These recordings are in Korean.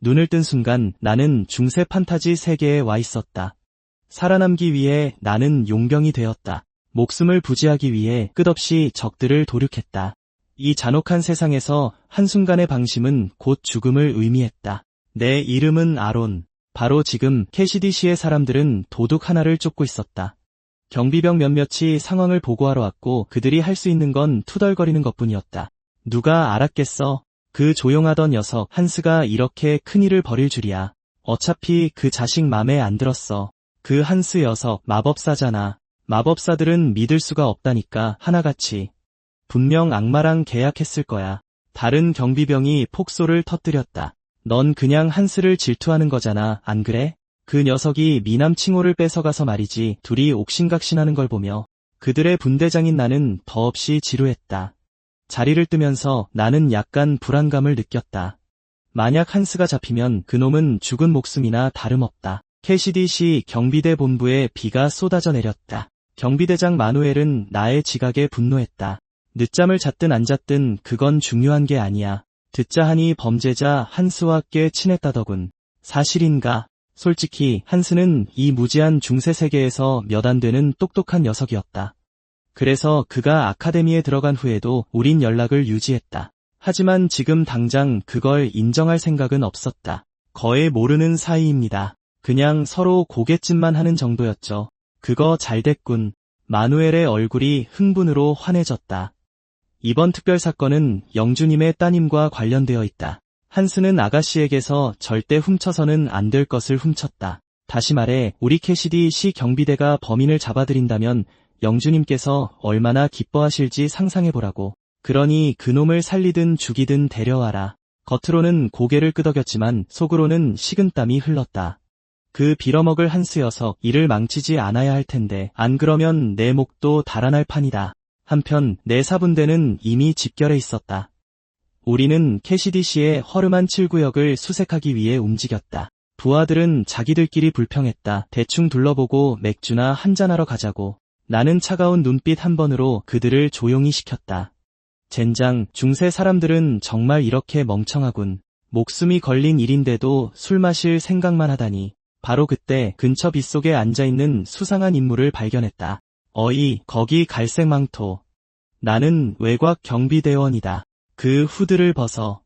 눈을 뜬 순간 나는 중세 판타지 세계에 와 있었다. 살아남기 위해 나는 용병이 되었다. 목숨을 부지하기 위해 끝없이 적들을 도륙했다. 이 잔혹한 세상에서 한순간의 방심은 곧 죽음을 의미했다. 내 이름은 아론. 바로 지금 캐시디시의 사람들은 도둑 하나를 쫓고 있었다. 경비병 몇몇이 상황을 보고하러 왔고 그들이 할 수 있는 건 투덜거리는 것뿐이었다. 누가 알았겠어? 그 조용하던 녀석 한스가 이렇게 큰일을 벌일 줄이야. 어차피 그 자식 맘에 안 들었어. 그 한스 녀석 마법사잖아. 마법사들은 믿을 수가 없다니까 하나같이. 분명 악마랑 계약했을 거야. 다른 경비병이 폭소를 터뜨렸다. 넌 그냥 한스를 질투하는 거잖아, 안 그래? 그 녀석이 미남 칭호를 뺏어가서 말이지. 둘이 옥신각신하는 걸 보며 그들의 분대장인 나는 더없이 지루했다. 자리를 뜨면서 나는 약간 불안감을 느꼈다. 만약 한스가 잡히면 그놈은 죽은 목숨이나 다름없다. 캐시디시 경비대 본부에 비가 쏟아져 내렸다. 경비대장 마누엘은 나의 지각에 분노했다. 늦잠을 잤든 안 잤든 그건 중요한 게 아니야. 듣자 하니 범죄자 한스와 꽤 친했다더군. 사실인가? 솔직히 한스는 이 무지한 중세 세계에서 몇 안 되는 똑똑한 녀석이었다. 그래서 그가 아카데미에 들어간 후에도 우린 연락을 유지했다. 하지만 지금 당장 그걸 인정할 생각은 없었다. 거의 모르는 사이입니다. 그냥 서로 고갯짓만 하는 정도였죠. 그거 잘됐군. 마누엘의 얼굴이 흥분으로 환해졌다. 이번 특별사건은 영주님의 따님과 관련되어 있다. 한스는 아가씨에게서 절대 훔쳐서는 안 될 것을 훔쳤다. 다시 말해 우리 캐시디시 경비대가 범인을 잡아들인다면 영주님께서 얼마나 기뻐하실지 상상해보라고. 그러니 그놈을 살리든 죽이든 데려와라. 겉으로는 고개를 끄덕였지만 속으로는 식은땀이 흘렀다. 그 빌어먹을 한스 녀석 일을 망치지 않아야 할 텐데 안 그러면 내 목도 달아날 판이다. 한편 내 사분대는 이미 집결해 있었다. 우리는 캐시디시의 허름한 7구역을 수색하기 위해 움직였다. 부하들은 자기들끼리 불평했다. 대충 둘러보고 맥주나 한잔하러 가자고. 나는 차가운 눈빛 한 번으로 그들을 조용히 시켰다. 젠장, 중세 사람들은 정말 이렇게 멍청하군. 목숨이 걸린 일인데도 술 마실 생각만 하다니. 바로 그때 근처 빗속에 앉아있는 수상한 인물을 발견했다. 어이, 거기 갈색 망토. 나는 외곽 경비대원이다. 그 후드를 벗어.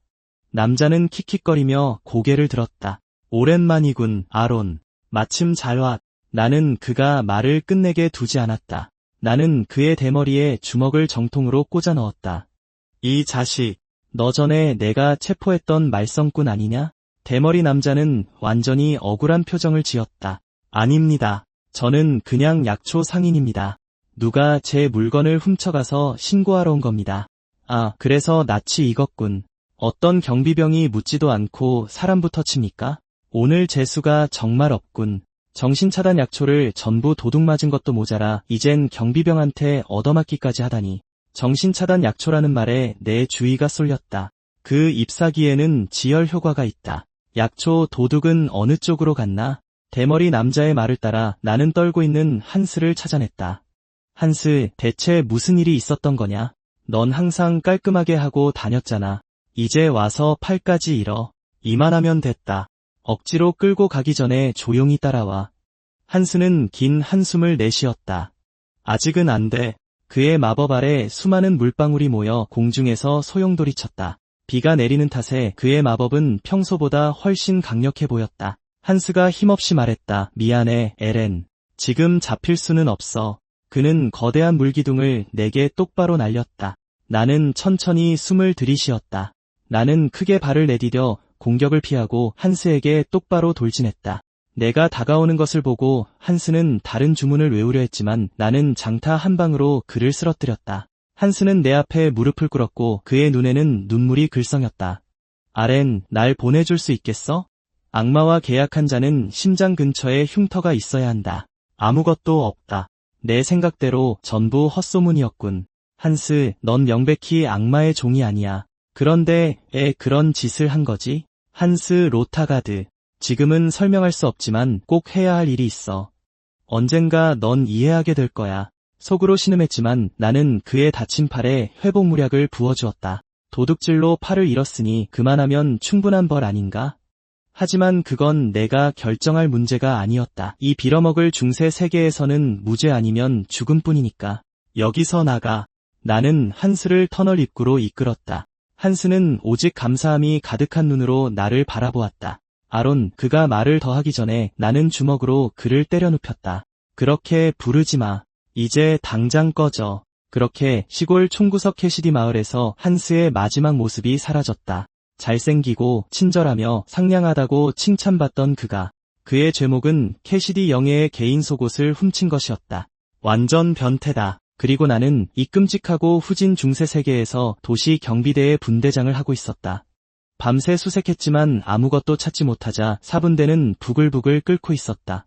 남자는 킥킥거리며 고개를 들었다. 오랜만이군, 아론. 마침 잘 왔. 나는 그가 말을 끝내게 두지 않았다. 나는 그의 대머리에 주먹을 정통으로 꽂아 넣었다. 이 자식, 너 전에 내가 체포했던 말썽꾼 아니냐? 대머리 남자는 완전히 억울한 표정을 지었다. 아닙니다. 저는 그냥 약초 상인입니다. 누가 제 물건을 훔쳐가서 신고하러 온 겁니다. 아, 그래서 낯이 익었군. 어떤 경비병이 묻지도 않고 사람부터 칩니까? 오늘 재수가 정말 없군. 정신차단 약초를 전부 도둑 맞은 것도 모자라 이젠 경비병한테 얻어맞기까지 하다니. 정신차단 약초라는 말에 내 주의가 쏠렸다. 그 잎사귀에는 지혈 효과가 있다. 약초 도둑은 어느 쪽으로 갔나? 대머리 남자의 말을 따라 나는 떨고 있는 한스를 찾아냈다. 한스, 대체 무슨 일이 있었던 거냐? 넌 항상 깔끔하게 하고 다녔잖아. 이제 와서 팔까지 잃어. 이만하면 됐다. 억지로 끌고 가기 전에 조용히 따라와. 한스는 긴 한숨을 내쉬었다. 아직은 안 돼. 그의 마법 아래 수많은 물방울이 모여 공중에서 소용돌이쳤다. 비가 내리는 탓에 그의 마법은 평소보다 훨씬 강력해 보였다. 한스가 힘없이 말했다. 미안해, 에렌. 지금 잡힐 수는 없어. 그는 거대한 물기둥을 내게 똑바로 날렸다. 나는 천천히 숨을 들이쉬었다. 나는 크게 발을 내디뎌 공격을 피하고 한스에게 똑바로 돌진했다. 내가 다가오는 것을 보고 한스는 다른 주문을 외우려 했지만 나는 장타 한 방으로 그를 쓰러뜨렸다. 한스는 내 앞에 무릎을 꿇었고 그의 눈에는 눈물이 글썽였다. 아렌, 날 보내줄 수 있겠어? 악마와 계약한 자는 심장 근처에 흉터가 있어야 한다. 아무것도 없다. 내 생각대로 전부 헛소문이었군. 한스, 넌 명백히 악마의 종이 아니야. 그런데 그런 짓을 한 거지? 한스 로타가드. 지금은 설명할 수 없지만 꼭 해야 할 일이 있어. 언젠가 넌 이해하게 될 거야. 속으로 신음했지만 나는 그의 다친 팔에 회복무약을 부어주었다. 도둑질로 팔을 잃었으니 그만하면 충분한 벌 아닌가? 하지만 그건 내가 결정할 문제가 아니었다. 이 빌어먹을 중세 세계에서는 무죄 아니면 죽음뿐이니까. 여기서 나가. 나는 한스를 터널 입구로 이끌었다. 한스는 오직 감사함이 가득한 눈으로 나를 바라보았다. 아론, 그가 말을 더하기 전에 나는 주먹으로 그를 때려 눕혔다. 그렇게 부르지 마. 이제 당장 꺼져. 그렇게 시골 총구석 캐시디 마을에서 한스의 마지막 모습이 사라졌다. 잘생기고 친절하며 상냥하다고 칭찬받던 그가. 그의 죄목은 캐시디 영예의 개인 속옷을 훔친 것이었다. 완전 변태다. 그리고 나는 이 끔찍하고 후진 중세 세계에서 도시 경비대의 분대장을 하고 있었다. 밤새 수색했지만 아무것도 찾지 못하자 사분대는 부글부글 끓고 있었다.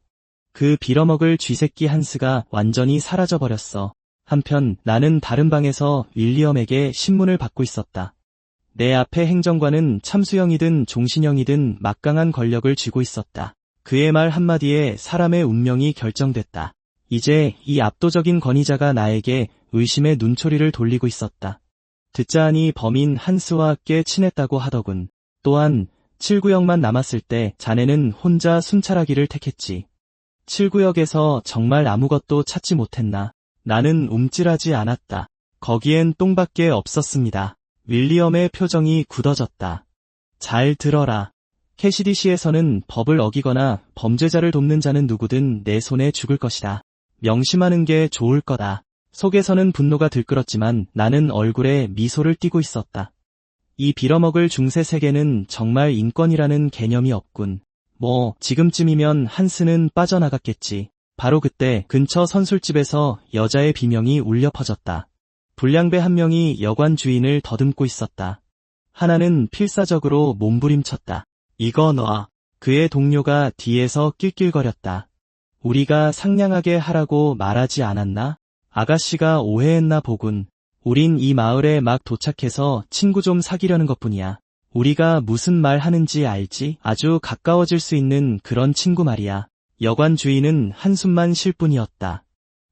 그 빌어먹을 쥐새끼 한스가 완전히 사라져버렸어. 한편 나는 다른 방에서 윌리엄에게 신문을 받고 있었다. 내 앞에 행정관은 참수형이든 종신형이든 막강한 권력을 쥐고 있었다. 그의 말 한마디에 사람의 운명이 결정됐다. 이제 이 압도적인 권위자가 나에게 의심의 눈초리를 돌리고 있었다. 듣자 하니 범인 한스와 꽤 친했다고 하더군. 또한 7구역만 남았을 때 자네는 혼자 순찰하기를 택했지. 7구역에서 정말 아무것도 찾지 못했나? 나는 움찔하지 않았다. 거기엔 똥밖에 없었습니다. 윌리엄의 표정이 굳어졌다. 잘 들어라. 캐시디시에서는 법을 어기거나 범죄자를 돕는 자는 누구든 내 손에 죽을 것이다. 명심하는 게 좋을 거다. 속에서는 분노가 들끓었지만 나는 얼굴에 미소를 띠고 있었다. 이 빌어먹을 중세 세계는 정말 인권이라는 개념이 없군. 뭐 지금쯤이면 한스는 빠져나갔겠지. 바로 그때 근처 선술집에서 여자의 비명이 울려 퍼졌다. 불량배 한 명이 여관 주인을 더듬고 있었다. 하나는 필사적으로 몸부림쳤다. 이거 놔. 그의 동료가 뒤에서 낄낄거렸다. 우리가 상냥하게 하라고 말하지 않았나? 아가씨가 오해했나 보군. 우린 이 마을에 막 도착해서 친구 좀 사귀려는 것뿐이야. 우리가 무슨 말 하는지 알지? 아주 가까워질 수 있는 그런 친구 말이야. 여관 주인은 한숨만 쉴 뿐이었다.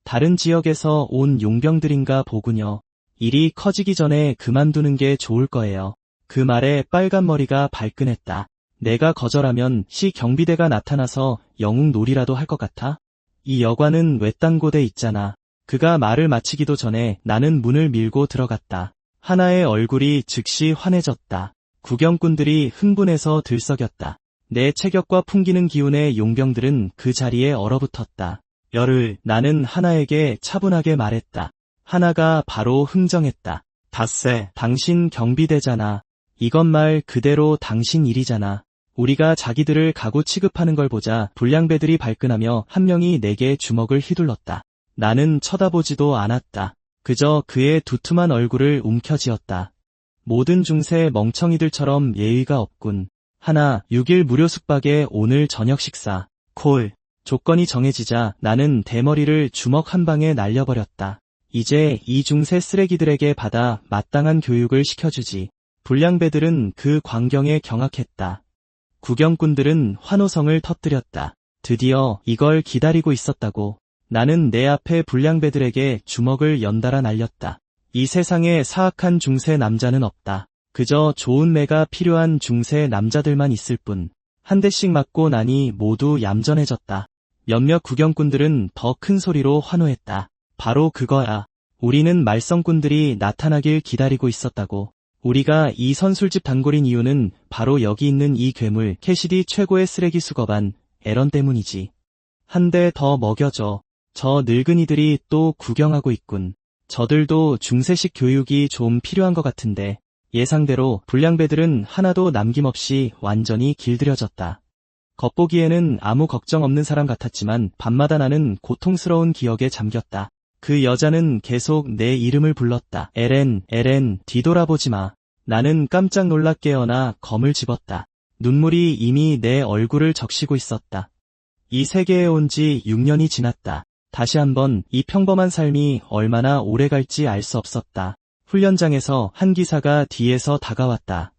다른 지역에서 온 용병들인가 보군요. 일이 커지기 전에 그만두는 게 좋을 거예요. 그 말에 빨간 머리가 발끈했다. 내가 거절하면 시 경비대가 나타나서 영웅놀이라도 할 것 같아? 이 여관은 외딴 곳에 있잖아. 그가 말을 마치기도 전에 나는 문을 밀고 들어갔다. 하나의 얼굴이 즉시 환해졌다. 구경꾼들이 흥분해서 들썩였다. 내 체격과 풍기는 기운의 용병들은 그 자리에 얼어붙었다. 열을 나는 하나에게 차분하게 말했다. 하나가 바로 흥정했다. 닷새, 당신 경비대잖아. 이건 말 그대로 당신 일이잖아. 우리가 자기들을 가구 취급하는 걸 보자 불량배들이 발끈하며 한 명이 내게 주먹을 휘둘렀다. 나는 쳐다보지도 않았다. 그저 그의 두툼한 얼굴을 움켜쥐었다. 모든 중세 멍청이들처럼 예의가 없군. 하나, 6일 무료 숙박에 오늘 저녁 식사. 콜. 조건이 정해지자 나는 대머리를 주먹 한 방에 날려버렸다. 이제 이 중세 쓰레기들에게 받아 마땅한 교육을 시켜주지. 불량배들은 그 광경에 경악했다. 구경꾼들은 환호성을 터뜨렸다. 드디어 이걸 기다리고 있었다고. 나는 내 앞에 불량배들에게 주먹을 연달아 날렸다. 이 세상에 사악한 중세 남자는 없다. 그저 좋은 매가 필요한 중세 남자들만 있을 뿐. 한 대씩 맞고 나니 모두 얌전해졌다. 몇몇 구경꾼들은 더 큰 소리로 환호했다. 바로 그거야. 우리는 말썽꾼들이 나타나길 기다리고 있었다고. 우리가 이 선술집 단골인 이유는 바로 여기 있는 이 괴물 캐시디 최고의 쓰레기 수거반 에런 때문이지. 한 대 더 먹여줘. 저 늙은이들이 또 구경하고 있군. 저들도 중세식 교육이 좀 필요한 것 같은데. 예상대로 불량배들은 하나도 남김없이 완전히 길들여졌다. 겉보기에는 아무 걱정 없는 사람 같았지만 밤마다 나는 고통스러운 기억에 잠겼다. 그 여자는 계속 내 이름을 불렀다. 에렌, 에렌, 뒤돌아보지 마. 나는 깜짝 놀라 깨어나 검을 집었다. 눈물이 이미 내 얼굴을 적시고 있었다. 이 세계에 온 지 6년이 지났다. 다시 한번 이 평범한 삶이 얼마나 오래 갈지 알 수 없었다. 훈련장에서 한 기사가 뒤에서 다가왔다.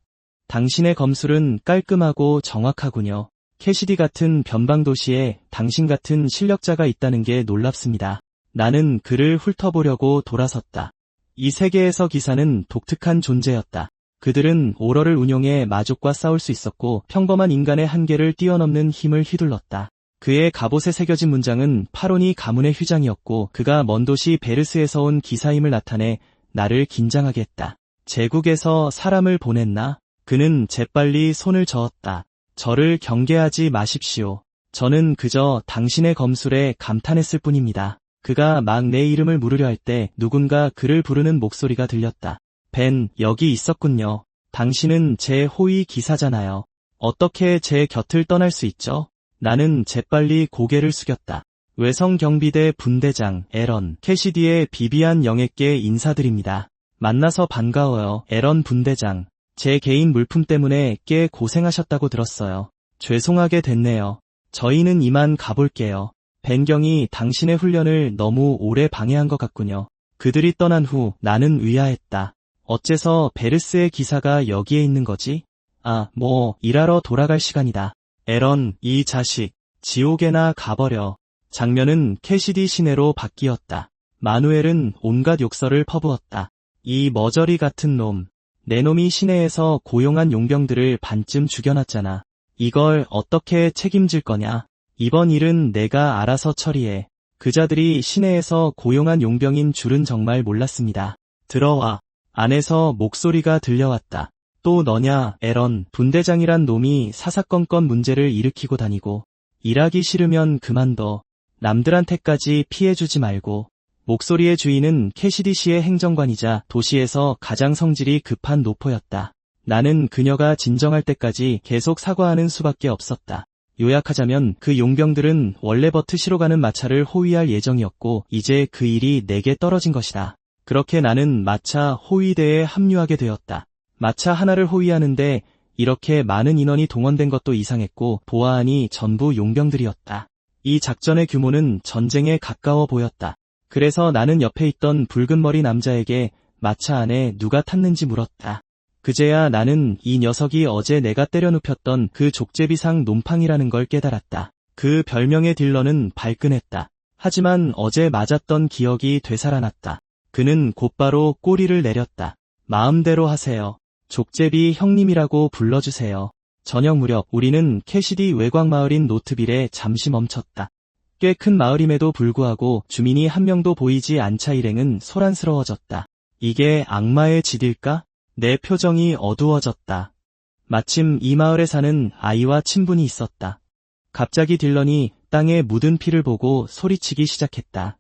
당신의 검술은 깔끔하고 정확하군요. 캐시디 같은 변방도시에 당신 같은 실력자가 있다는 게 놀랍습니다. 나는 그를 훑어보려고 돌아섰다. 이 세계에서 기사는 독특한 존재였다. 그들은 오러를 운용해 마족과 싸울 수 있었고 평범한 인간의 한계를 뛰어넘는 힘을 휘둘렀다. 그의 갑옷에 새겨진 문장은 파론이 가문의 휴장이었고 그가 먼 도시 베르스에서 온 기사임을 나타내 나를 긴장하게 했다. 제국에서 사람을 보냈나? 그는 재빨리 손을 저었다. 저를 경계하지 마십시오. 저는 그저 당신의 검술에 감탄했을 뿐입니다. 그가 막 내 이름을 물으려 할 때 누군가 그를 부르는 목소리가 들렸다. 벤, 여기 있었군요. 당신은 제 호위 기사잖아요. 어떻게 제 곁을 떠날 수 있죠? 나는 재빨리 고개를 숙였다. 외성경비대 분대장 에런 캐시디의 비비안 영에게 인사드립니다. 만나서 반가워요, 에런 분대장. 제 개인 물품 때문에 꽤 고생하셨다고 들었어요. 죄송하게 됐네요. 저희는 이만 가볼게요. 벤경이 당신의 훈련을 너무 오래 방해한 것 같군요. 그들이 떠난 후 나는 의아했다. 어째서 베르스의 기사가 여기에 있는 거지? 일하러 돌아갈 시간이다. 에런, 이 자식, 지옥에나 가버려. 장면은 캐시디 시내로 바뀌었다. 마누엘은 온갖 욕설을 퍼부었다. 이 머저리 같은 놈. 내 놈이 시내에서 고용한 용병들을 반쯤 죽여놨잖아. 이걸 어떻게 책임질 거냐? 이번 일은 내가 알아서 처리해. 그자들이 시내에서 고용한 용병인 줄은 정말 몰랐습니다. 들어와. 안에서 목소리가 들려왔다. 또 너냐, 에런. 분대장이란 놈이 사사건건 문제를 일으키고 다니고. 일하기 싫으면 그만둬. 남들한테까지 피해주지 말고. 목소리의 주인은 캐시디 시의 행정관이자 도시에서 가장 성질이 급한 노포였다. 나는 그녀가 진정할 때까지 계속 사과하는 수밖에 없었다. 요약하자면 그 용병들은 원래 버트시로 가는 마차를 호위할 예정이었고 이제 그 일이 내게 떨어진 것이다. 그렇게 나는 마차 호위대에 합류하게 되었다. 마차 하나를 호위하는데 이렇게 많은 인원이 동원된 것도 이상했고 보아하니 전부 용병들이었다. 이 작전의 규모는 전쟁에 가까워 보였다. 그래서 나는 옆에 있던 붉은 머리 남자에게 마차 안에 누가 탔는지 물었다. 그제야 나는 이 녀석이 어제 내가 때려 눕혔던 그 족제비상 놈팡이라는 걸 깨달았다. 그 별명의 딜러는 발끈했다. 하지만 어제 맞았던 기억이 되살아났다. 그는 곧바로 꼬리를 내렸다. 마음대로 하세요. 족제비 형님이라고 불러주세요. 저녁 무렵 우리는 캐시디 외곽 마을인 노트빌에 잠시 멈췄다. 꽤 큰 마을임에도 불구하고 주민이 한 명도 보이지 않자 일행은 소란스러워졌다. 이게 악마의 짓일까? 내 표정이 어두워졌다. 마침 이 마을에 사는 아이와 친분이 있었다. 갑자기 딜런이 땅에 묻은 피를 보고 소리치기 시작했다.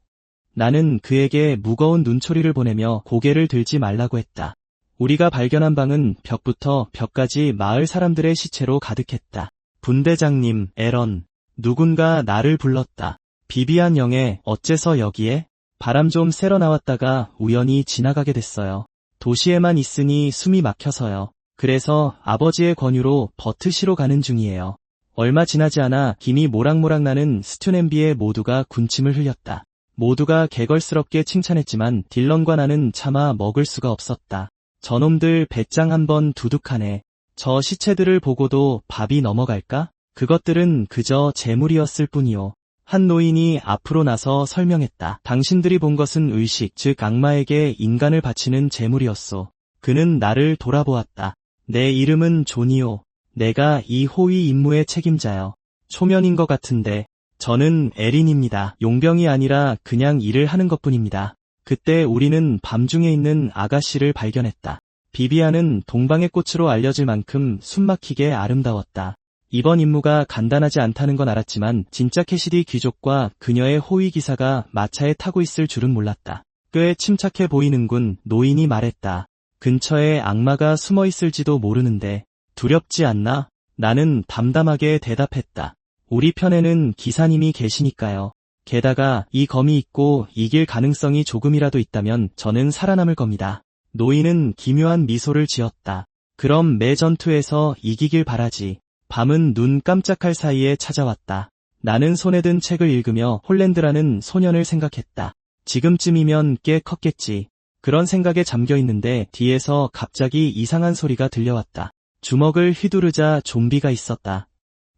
나는 그에게 무거운 눈초리를 보내며 고개를 들지 말라고 했다. 우리가 발견한 방은 벽부터 벽까지 마을 사람들의 시체로 가득했다. 분대장님, 에런. 누군가 나를 불렀다. 비비안 영에 어째서 여기에? 바람 좀 쐬러 나왔다가 우연히 지나가게 됐어요. 도시에만 있으니 숨이 막혀서요. 그래서 아버지의 권유로 버트시로 가는 중이에요. 얼마 지나지 않아 김이 모락모락 나는 스튜냄비에 모두가 군침을 흘렸다. 모두가 개걸스럽게 칭찬했지만 딜런과 나는 차마 먹을 수가 없었다. 저놈들 배짱 한번 두둑하네. 저 시체들을 보고도 밥이 넘어갈까? 그것들은 그저 재물이었을 뿐이요. 한 노인이 앞으로 나서 설명했다. 당신들이 본 것은 의식, 즉 악마에게 인간을 바치는 재물이었소. 그는 나를 돌아보았다. 내 이름은 존이오. 내가 이 호위 임무의 책임자요. 초면인 것 같은데 저는 에린입니다. 용병이 아니라 그냥 일을 하는 것뿐입니다. 그때 우리는 밤중에 있는 아가씨를 발견했다. 비비안은 동방의 꽃으로 알려질 만큼 숨막히게 아름다웠다. 이번 임무가 간단하지 않다는 건 알았지만 진짜 캐시디 귀족과 그녀의 호위 기사가 마차에 타고 있을 줄은 몰랐다. 꽤 침착해 보이는군. 노인이 말했다. 근처에 악마가 숨어 있을지도 모르는데 두렵지 않나? 나는 담담하게 대답했다. 우리 편에는 기사님이 계시니까요. 게다가 이 검이 있고 이길 가능성이 조금이라도 있다면 저는 살아남을 겁니다. 노인은 기묘한 미소를 지었다. 그럼 매 전투에서 이기길 바라지. 밤은 눈 깜짝할 사이에 찾아왔다. 나는 손에 든 책을 읽으며 홀랜드라는 소년을 생각했다. 지금쯤이면 꽤 컸겠지. 그런 생각에 잠겨 있는데 뒤에서 갑자기 이상한 소리가 들려왔다. 주먹을 휘두르자 좀비가 있었다.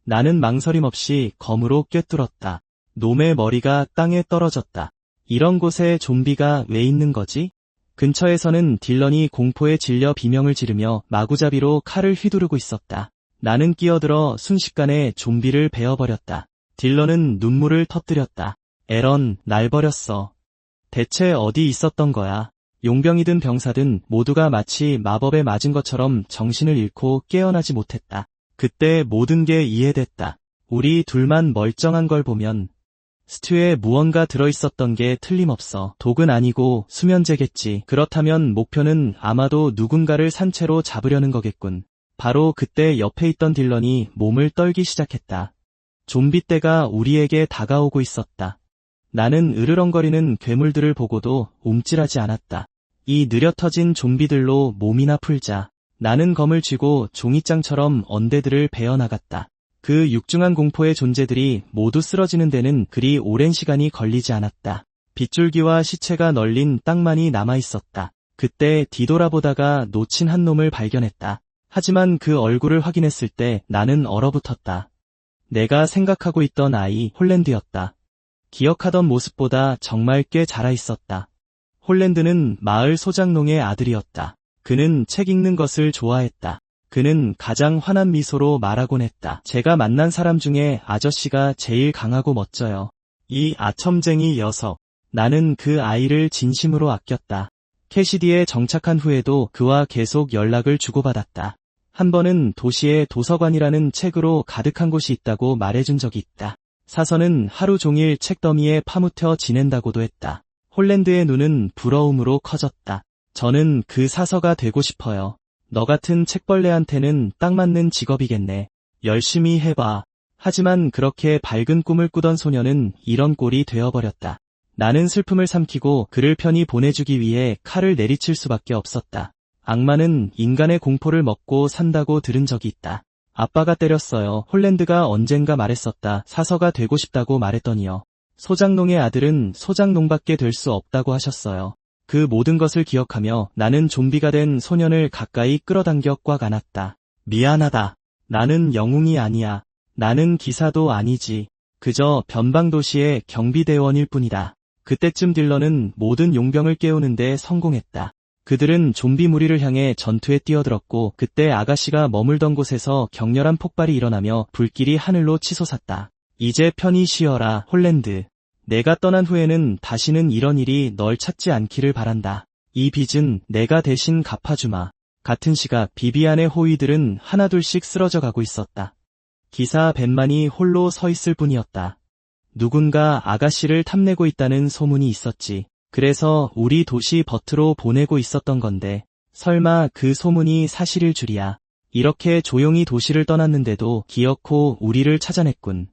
나는 망설임 없이 검으로 꿰뚫었다. 놈의 머리가 땅에 떨어졌다. 이런 곳에 좀비가 왜 있는 거지? 근처에서는 딜런이 공포에 질려 비명을 지르며 마구잡이로 칼을 휘두르고 있었다. 나는 끼어들어 순식간에 좀비를 베어버렸다. 딜런은 눈물을 터뜨렸다. 에런, 날 버렸어. 대체 어디 있었던 거야? 용병이든 병사든 모두가 마치 마법에 맞은 것처럼 정신을 잃고 깨어나지 못했다. 그때 모든 게 이해됐다. 우리 둘만 멀쩡한 걸 보면 스튜에 무언가 들어있었던 게 틀림없어. 독은 아니고 수면제겠지. 그렇다면 목표는 아마도 누군가를 산채로 잡으려는 거겠군. 바로 그때 옆에 있던 딜런이 몸을 떨기 시작했다. 좀비 떼가 우리에게 다가오고 있었다. 나는 으르렁거리는 괴물들을 보고도 움찔하지 않았다. 이 느려 터진 좀비들로 몸이나 풀자. 나는 검을 쥐고 종이장처럼 언데드를 베어나갔다. 그 육중한 공포의 존재들이 모두 쓰러지는 데는 그리 오랜 시간이 걸리지 않았다. 빗줄기와 시체가 널린 땅만이 남아있었다. 그때 뒤돌아보다가 놓친 한 놈을 발견했다. 하지만 그 얼굴을 확인했을 때 나는 얼어붙었다. 내가 생각하고 있던 아이 홀랜드였다. 기억하던 모습보다 정말 꽤 자라있었다. 홀랜드는 마을 소장농의 아들이었다. 그는 책 읽는 것을 좋아했다. 그는 가장 환한 미소로 말하곤 했다. 제가 만난 사람 중에 아저씨가 제일 강하고 멋져요. 이 아첨쟁이 녀석. 나는 그 아이를 진심으로 아꼈다. 캐시디에 정착한 후에도 그와 계속 연락을 주고받았다. 한 번은 도시에 도서관이라는 책으로 가득한 곳이 있다고 말해준 적이 있다. 사서는 하루 종일 책더미에 파묻혀 지낸다고도 했다. 홀랜드의 눈은 부러움으로 커졌다. 저는 그 사서가 되고 싶어요. 너 같은 책벌레한테는 딱 맞는 직업이겠네. 열심히 해봐. 하지만 그렇게 밝은 꿈을 꾸던 소녀는 이런 꼴이 되어버렸다. 나는 슬픔을 삼키고 그를 편히 보내주기 위해 칼을 내리칠 수밖에 없었다. 악마는 인간의 공포를 먹고 산다고 들은 적이 있다. 아빠가 때렸어요. 홀랜드가 언젠가 말했었다. 사서가 되고 싶다고 말했더니요. 소장농의 아들은 소장농밖에 될 수 없다고 하셨어요. 그 모든 것을 기억하며 나는 좀비가 된 소년을 가까이 끌어당겨 꽉 안았다. 미안하다. 나는 영웅이 아니야. 나는 기사도 아니지. 그저 변방도시의 경비대원일 뿐이다. 그때쯤 딜런은 모든 용병을 깨우는데 성공했다. 그들은 좀비 무리를 향해 전투에 뛰어들었고 그때 아가씨가 머물던 곳에서 격렬한 폭발이 일어나며 불길이 하늘로 치솟았다. 이제 편히 쉬어라, 홀랜드. 내가 떠난 후에는 다시는 이런 일이 널 찾지 않기를 바란다. 이 빚은 내가 대신 갚아주마. 같은 시각 비비안의 호위들은 하나둘씩 쓰러져 가고 있었다. 기사 벤만이 홀로 서 있을 뿐이었다. 누군가 아가씨를 탐내고 있다는 소문이 있었지. 그래서 우리 도시 버트로 보내고 있었던 건데 설마 그 소문이 사실일 줄이야. 이렇게 조용히 도시를 떠났는데도 기어코 우리를 찾아냈군.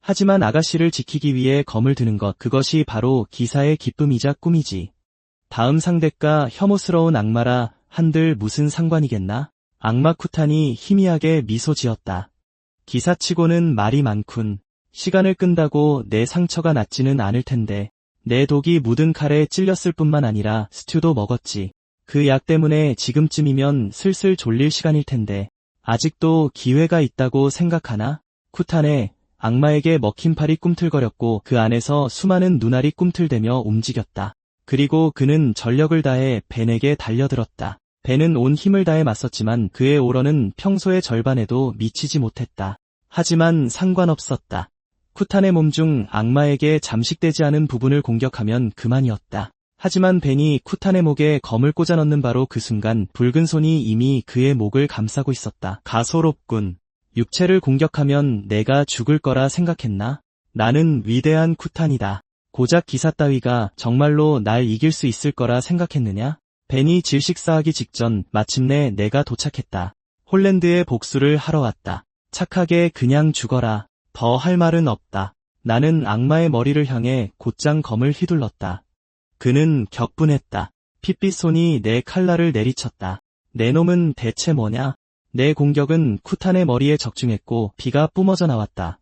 하지만 아가씨를 지키기 위해 검을 드는 것, 그것이 바로 기사의 기쁨이자 꿈이지. 다음 상대가 혐오스러운 악마라 한들 무슨 상관이겠나? 악마 쿠탄이 희미하게 미소 지었다. 기사치고는 말이 많군. 시간을 끈다고 내 상처가 낫지는 않을 텐데. 내 독이 묻은 칼에 찔렸을 뿐만 아니라 스튜도 먹었지. 그 약 때문에 지금쯤이면 슬슬 졸릴 시간일 텐데. 아직도 기회가 있다고 생각하나? 쿠탄에 악마에게 먹힌 팔이 꿈틀거렸고 그 안에서 수많은 눈알이 꿈틀대며 움직였다. 그리고 그는 전력을 다해 벤에게 달려들었다. 벤은 온 힘을 다해 맞섰지만 그의 오러는 평소의 절반에도 미치지 못했다. 하지만 상관없었다. 쿠탄의 몸 중 악마에게 잠식되지 않은 부분을 공격하면 그만이었다. 하지만 벤이 쿠탄의 목에 검을 꽂아 넣는 바로 그 순간 붉은 손이 이미 그의 목을 감싸고 있었다. 가소롭군. 육체를 공격하면 내가 죽을 거라 생각했나? 나는 위대한 쿠탄이다. 고작 기사 따위가 정말로 날 이길 수 있을 거라 생각했느냐? 벤이 질식사하기 직전 마침내 내가 도착했다. 홀랜드의 복수를 하러 왔다. 착하게 그냥 죽어라. 더 할 말은 없다. 나는 악마의 머리를 향해 곧장 검을 휘둘렀다. 그는 격분했다. 핏빛 손이 내 칼날을 내리쳤다. 내 놈은 대체 뭐냐? 내 공격은 쿠탄의 머리에 적중했고 피가 뿜어져 나왔다.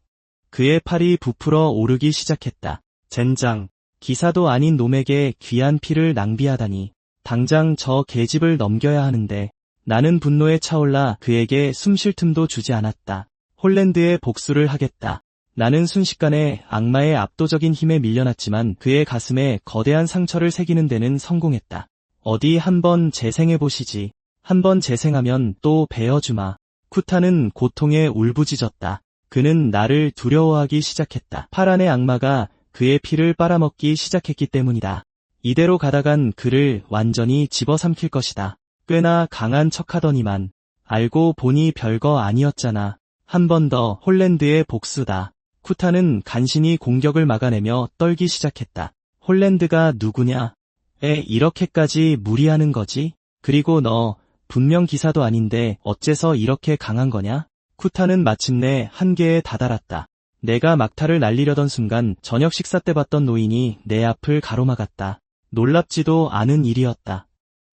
그의 팔이 부풀어 오르기 시작했다. 젠장, 기사도 아닌 놈에게 귀한 피를 낭비하다니. 당장 저 계집을 넘겨야 하는데. 나는 분노에 차올라 그에게 숨 쉴 틈도 주지 않았다. 홀랜드의 복수를 하겠다. 나는 순식간에 악마의 압도적인 힘에 밀려났지만 그의 가슴에 거대한 상처를 새기는 데는 성공했다. 어디 한번 재생해보시지. 한번 재생하면 또 베어주마. 쿠타는 고통에 울부짖었다. 그는 나를 두려워하기 시작했다. 파란의 악마가 그의 피를 빨아먹기 시작했기 때문이다. 이대로 가다간 그를 완전히 집어삼킬 것이다. 꽤나 강한 척하더니만 알고 보니 별거 아니었잖아. 한 번 더 홀랜드의 복수다. 쿠타는 간신히 공격을 막아내며 떨기 시작했다. 홀랜드가 누구냐? 이렇게까지 무리하는 거지? 그리고 너 분명 기사도 아닌데 어째서 이렇게 강한 거냐? 쿠타는 마침내 한계에 다다랐다. 내가 막타를 날리려던 순간 저녁 식사 때 봤던 노인이 내 앞을 가로막았다. 놀랍지도 않은 일이었다.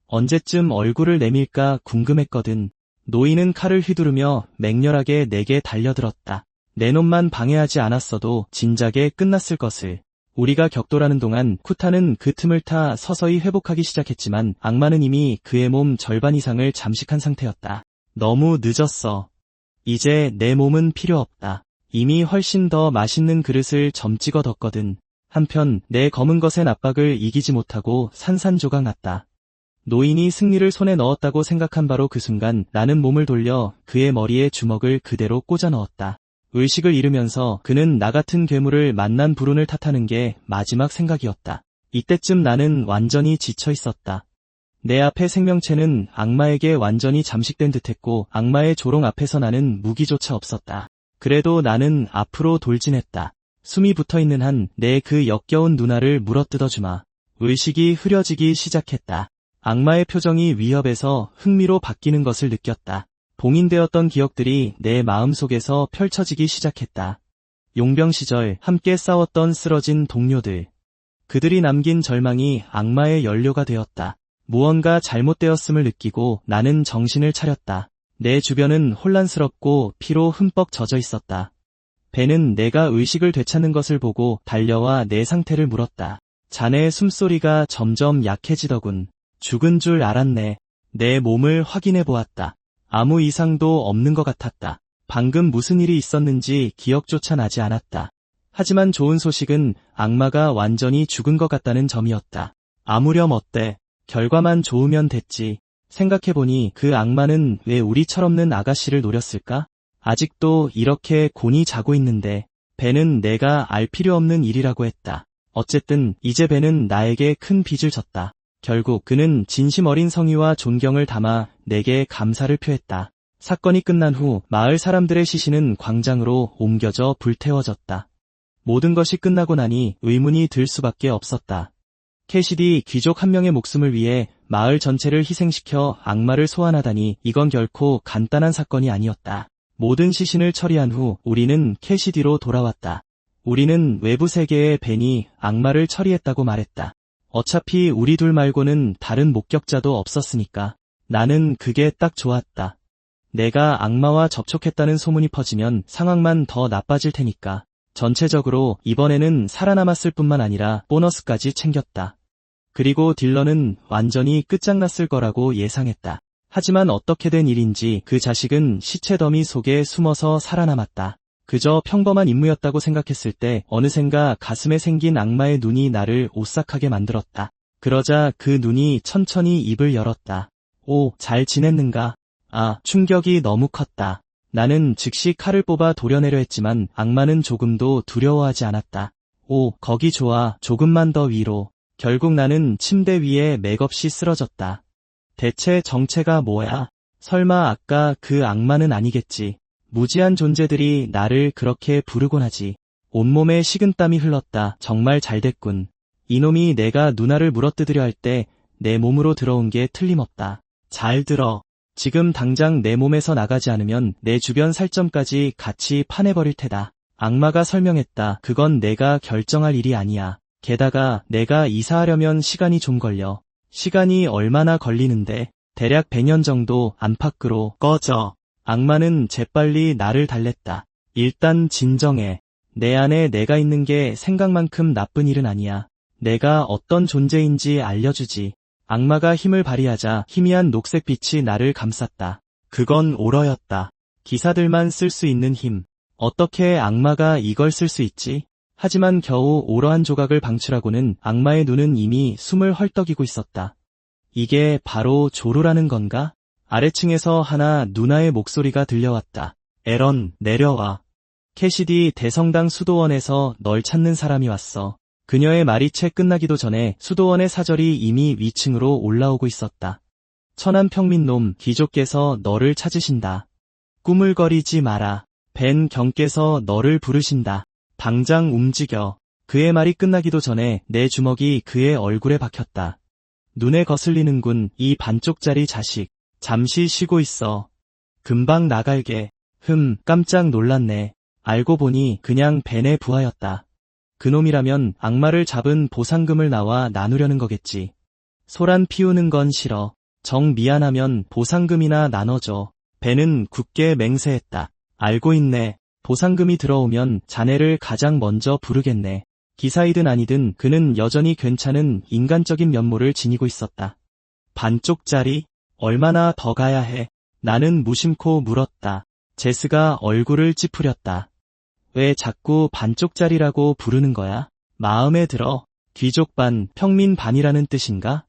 언제쯤 얼굴을 내밀까 궁금했거든. 노인은 칼을 휘두르며 맹렬하게 내게 달려들었다. 내 놈만 방해하지 않았어도 진작에 끝났을 것을. 우리가 격돌하는 동안 쿠타는 그 틈을 타 서서히 회복하기 시작했지만 악마는 이미 그의 몸 절반 이상을 잠식한 상태였다. 너무 늦었어. 이제 내 몸은 필요 없다. 이미 훨씬 더 맛있는 그릇을 점 찍어 뒀거든. 한편 내 검은 거센 압박을 이기지 못하고 산산조각 났다. 노인이 승리를 손에 넣었다고 생각한 바로 그 순간 나는 몸을 돌려 그의 머리에 주먹을 그대로 꽂아 넣었다. 의식을 잃으면서 그는 나 같은 괴물을 만난 불운을 탓하는 게 마지막 생각이었다. 이때쯤 나는 완전히 지쳐 있었다. 내 앞의 생명체는 악마에게 완전히 잠식된 듯했고 악마의 조롱 앞에서 나는 무기조차 없었다. 그래도 나는 앞으로 돌진했다. 숨이 붙어있는 한 내 그 역겨운 누나를 물어뜯어주마. 의식이 흐려지기 시작했다. 악마의 표정이 위협에서 흥미로 바뀌는 것을 느꼈다. 봉인되었던 기억들이 내 마음속에서 펼쳐지기 시작했다. 용병 시절 함께 싸웠던 쓰러진 동료들. 그들이 남긴 절망이 악마의 연료가 되었다. 무언가 잘못되었음을 느끼고 나는 정신을 차렸다. 내 주변은 혼란스럽고 피로 흠뻑 젖어 있었다. 벤은 내가 의식을 되찾는 것을 보고 달려와 내 상태를 물었다. 자네의 숨소리가 점점 약해지더군. 죽은 줄 알았네. 내 몸을 확인해 보았다. 아무 이상도 없는 것 같았다. 방금 무슨 일이 있었는지 기억조차 나지 않았다. 하지만 좋은 소식은 악마가 완전히 죽은 것 같다는 점이었다. 아무렴 어때? 결과만 좋으면 됐지. 생각해보니 그 악마는 왜 우리 철없는 아가씨를 노렸을까? 아직도 이렇게 곤히 자고 있는데. 벤은 내가 알 필요 없는 일이라고 했다. 어쨌든 이제 벤은 나에게 큰 빚을 졌다. 결국 그는 진심 어린 성의와 존경을 담아 내게 감사를 표했다. 사건이 끝난 후 마을 사람들의 시신은 광장으로 옮겨져 불태워졌다. 모든 것이 끝나고 나니 의문이 들 수밖에 없었다. 캐시디 귀족 한 명의 목숨을 위해 마을 전체를 희생시켜 악마를 소환하다니 이건 결코 간단한 사건이 아니었다. 모든 시신을 처리한 후 우리는 캐시디로 돌아왔다. 우리는 외부 세계의 벤이 악마를 처리했다고 말했다. 어차피 우리 둘 말고는 다른 목격자도 없었으니까. 나는 그게 딱 좋았다. 내가 악마와 접촉했다는 소문이 퍼지면 상황만 더 나빠질 테니까. 전체적으로 이번에는 살아남았을 뿐만 아니라 보너스까지 챙겼다. 그리고 딜런은 완전히 끝장났을 거라고 예상했다. 하지만 어떻게 된 일인지 그 자식은 시체 더미 속에 숨어서 살아남았다. 그저 평범한 임무였다고 생각했을 때 어느샌가 가슴에 생긴 악마의 눈이 나를 오싹하게 만들었다. 그러자 그 눈이 천천히 입을 열었다. 오, 잘 지냈는가? 충격이 너무 컸다. 나는 즉시 칼을 뽑아 도려내려 했지만 악마는 조금도 두려워하지 않았다. 오, 거기 좋아. 조금만 더 위로. 결국 나는 침대 위에 맥없이 쓰러졌다. 대체 정체가 뭐야? 설마 아까 그 악마는 아니겠지. 무지한 존재들이 나를 그렇게 부르곤 하지. 온몸에 식은땀이 흘렀다. 정말 잘됐군. 이놈이 내가 누나를 물어뜯으려 할 때 내 몸으로 들어온 게 틀림없다. 잘 들어. 지금 당장 내 몸에서 나가지 않으면 내 주변 살점까지 같이 파내버릴 테다. 악마가 설명했다. 그건 내가 결정할 일이 아니야. 게다가 내가 이사하려면 시간이 좀 걸려. 시간이 얼마나 걸리는데? 대략 100년 정도. 안팎으로. 꺼져. 악마는 재빨리 나를 달랬다. 일단 진정해. 내 안에 내가 있는 게 생각만큼 나쁜 일은 아니야. 내가 어떤 존재인지 알려주지. 악마가 힘을 발휘하자 희미한 녹색빛이 나를 감쌌다. 그건 오러였다. 기사들만 쓸 수 있는 힘. 어떻게 악마가 이걸 쓸 수 있지? 하지만 겨우 오러한 조각을 방출하고는 악마의 눈은 이미 숨을 헐떡이고 있었다. 이게 바로 조로라는 건가? 아래층에서 하나 누나의 목소리가 들려왔다. 에런, 내려와. 캐시디 대성당 수도원에서 널 찾는 사람이 왔어. 그녀의 말이 채 끝나기도 전에 수도원의 사절이 이미 위층으로 올라오고 있었다. 천한 평민놈 귀족께서 너를 찾으신다. 꾸물거리지 마라. 벤 경께서 너를 부르신다. 당장 움직여. 그의 말이 끝나기도 전에 내 주먹이 그의 얼굴에 박혔다. 눈에 거슬리는군, 이 반쪽짜리 자식. 잠시 쉬고 있어. 금방 나갈게. 깜짝 놀랐네. 알고 보니 그냥 벤의 부하였다. 그놈이라면 악마를 잡은 보상금을 나와 나누려는 거겠지. 소란 피우는 건 싫어. 정 미안하면 보상금이나 나눠줘. 벤은 굳게 맹세했다. 알고 있네. 보상금이 들어오면 자네를 가장 먼저 부르겠네. 기사이든 아니든 그는 여전히 괜찮은 인간적인 면모를 지니고 있었다. 반쪽짜리? 얼마나 더 가야 해? 나는 무심코 물었다. 제스가 얼굴을 찌푸렸다. 왜 자꾸 반쪽짜리라고 부르는 거야? 마음에 들어. 귀족 반, 평민 반이라는 뜻인가?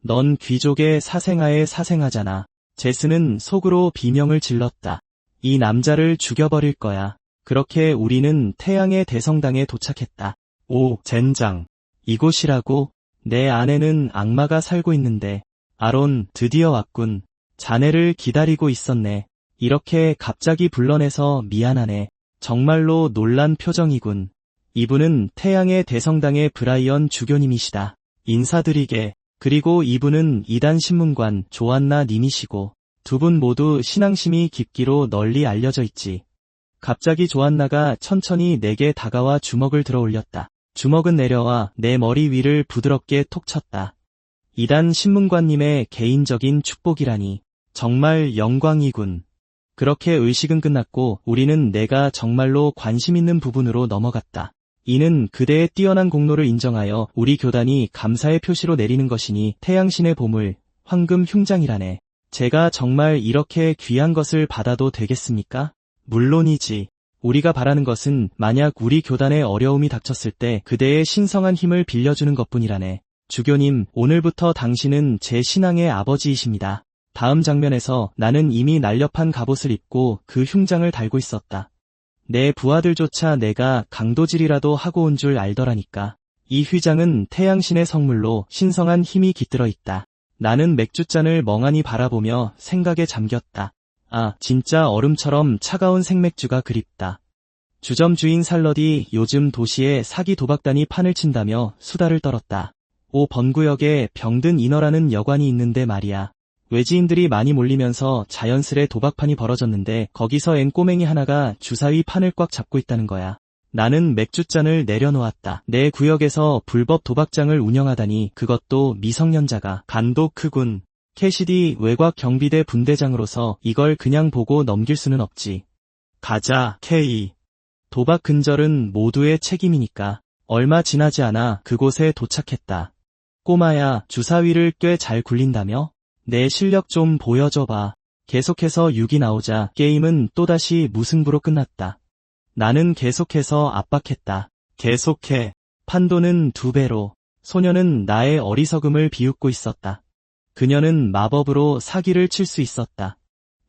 넌 귀족의 사생아에 사생아잖아. 제스는 속으로 비명을 질렀다. 이 남자를 죽여버릴 거야. 그렇게 우리는 태양의 대성당에 도착했다. 오, 젠장. 이곳이라고? 내 안에는 악마가 살고 있는데. 아론, 드디어 왔군. 자네를 기다리고 있었네. 이렇게 갑자기 불러내서 미안하네. 정말로 놀란 표정이군. 이분은 태양의 대성당의 브라이언 주교님이시다. 인사드리게. 그리고 이분은 이단 신문관 조안나 님이시고 두 분 모두 신앙심이 깊기로 널리 알려져 있지. 갑자기 조안나가 천천히 내게 다가와 주먹을 들어 올렸다. 주먹은 내려와 내 머리 위를 부드럽게 톡 쳤다. 이단 신문관님의 개인적인 축복이라니. 정말 영광이군. 그렇게 의식은 끝났고 우리는 내가 정말로 관심 있는 부분으로 넘어갔다. 이는 그대의 뛰어난 공로를 인정하여 우리 교단이 감사의 표시로 내리는 것이니 태양신의 보물, 황금 흉장이라네. 제가 정말 이렇게 귀한 것을 받아도 되겠습니까? 물론이지. 우리가 바라는 것은 만약 우리 교단에 어려움이 닥쳤을 때 그대의 신성한 힘을 빌려주는 것뿐이라네. 주교님, 오늘부터 당신은 제 신앙의 아버지이십니다. 다음 장면에서 나는 이미 날렵한 갑옷을 입고 그 흉장을 달고 있었다. 내 부하들조차 내가 강도질이라도 하고 온 줄 알더라니까. 이 휘장은 태양신의 성물로 신성한 힘이 깃들어 있다. 나는 맥주잔을 멍하니 바라보며 생각에 잠겼다. 아, 진짜 얼음처럼 차가운 생맥주가 그립다. 주점 주인 살러디 요즘 도시에 사기 도박단이 판을 친다며 수다를 떨었다. 5번구역에 병든 인어라는 여관이 있는데 말이야. 외지인들이 많이 몰리면서 자연스레 도박판이 벌어졌는데 거기서 앤 꼬맹이 하나가 주사위 판을 꽉 잡고 있다는 거야. 나는 맥주잔을 내려놓았다. 내 구역에서 불법 도박장을 운영하다니 그것도 미성년자가. 간도 크군. 캐시디 외곽 경비대 분대장으로서 이걸 그냥 보고 넘길 수는 없지. 가자, 케이. 도박 근절은 모두의 책임이니까. 얼마 지나지 않아 그곳에 도착했다. 꼬마야, 주사위를 꽤 잘 굴린다며? 내 실력 좀 보여줘봐. 계속해서 6이 나오자 게임은 또다시 무승부로 끝났다. 나는 계속해서 압박했다. 계속해. 판도는 2배로. 소녀는 나의 어리석음을 비웃고 있었다. 그녀는 마법으로 사기를 칠 수 있었다.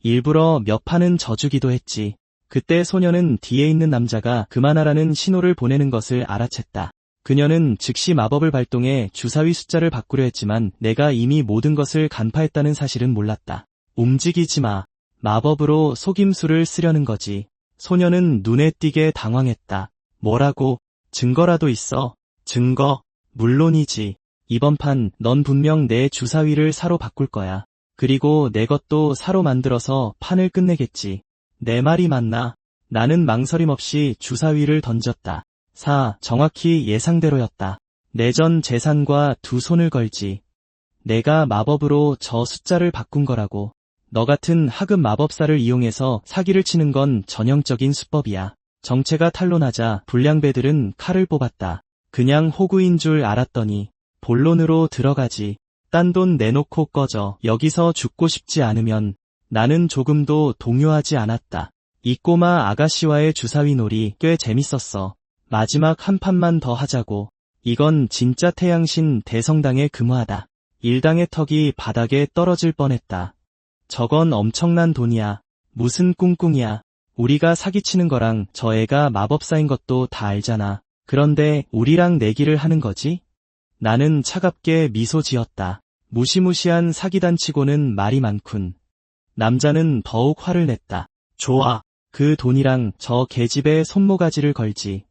일부러 몇 판은 져주기도 했지. 그때 소녀는 뒤에 있는 남자가 그만하라는 신호를 보내는 것을 알아챘다. 그녀는 즉시 마법을 발동해 주사위 숫자를 바꾸려 했지만 내가 이미 모든 것을 간파했다는 사실은 몰랐다. 움직이지 마. 마법으로 속임수를 쓰려는 거지. 소녀는 눈에 띄게 당황했다. 뭐라고? 증거라도 있어? 증거? 물론이지. 이번 판 넌 분명 내 주사위를 사로 바꿀 거야. 그리고 내 것도 사로 만들어서 판을 끝내겠지. 내 말이 맞나? 나는 망설임 없이 주사위를 던졌다. 4, 정확히 예상대로였다. 내 전 재산과 두 손을 걸지. 내가 마법으로 저 숫자를 바꾼 거라고. 너 같은 하급 마법사를 이용해서 사기를 치는 건 전형적인 수법이야. 정체가 탄로나자 불량배들은 칼을 뽑았다. 그냥 호구인 줄 알았더니 본론으로 들어가지. 딴 돈 내놓고 꺼져. 여기서 죽고 싶지 않으면. 나는 조금도 동요하지 않았다. 이 꼬마 아가씨와의 주사위 놀이 꽤 재밌었어. 마지막 한 판만 더 하자고. 이건 진짜 태양신 대성당에 금화하다. 일당의 턱이 바닥에 떨어질 뻔했다. 저건 엄청난 돈이야. 무슨 꿍꿍이야. 우리가 사기치는 거랑 저 애가 마법사인 것도 다 알잖아. 그런데 우리랑 내기를 하는 거지? 나는 차갑게 미소 지었다. 무시무시한 사기단치고는 말이 많군. 남자는 더욱 화를 냈다. 좋아. 그 돈이랑 저 계집애 손모가지를 걸지.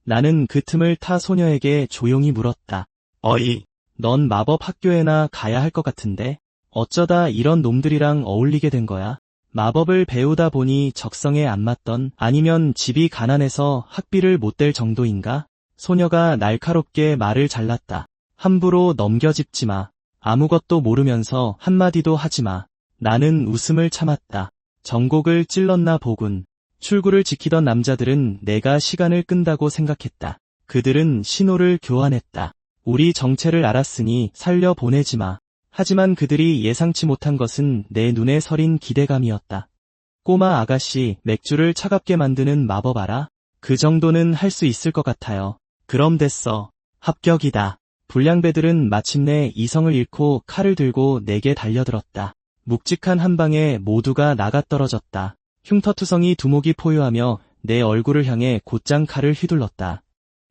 나는 그 틈을 타 소녀에게 조용히 물었다. 어이, 넌 마법 학교에나 가야 할 것 같은데? 어쩌다 이런 놈들이랑 어울리게 된 거야? 마법을 배우다 보니 적성에 안 맞던, 아니면 집이 가난해서 학비를 못 댈 정도인가? 소녀가 날카롭게 말을 잘랐다. 함부로 넘겨짚지 마. 아무것도 모르면서 한마디도 하지 마. 나는 웃음을 참았다. 정곡을 찔렀나 보군. 출구를 지키던 남자들은 내가 시간을 끈다고 생각했다. 그들은 신호를 교환했다. 우리 정체를 알았으니 살려보내지 마. 하지만 그들이 예상치 못한 것은 내 눈에 서린 기대감이었다. 꼬마 아가씨, 맥주를 차갑게 만드는 마법 알아? 그 정도는 할 수 있을 것 같아요. 그럼 됐어. 합격이다. 불량배들은 마침내 이성을 잃고 칼을 들고 내게 달려들었다. 묵직한 한 방에 모두가 나가떨어졌다. 흉터투성이 두목이 포효하며 내 얼굴을 향해 곧장 칼을 휘둘렀다.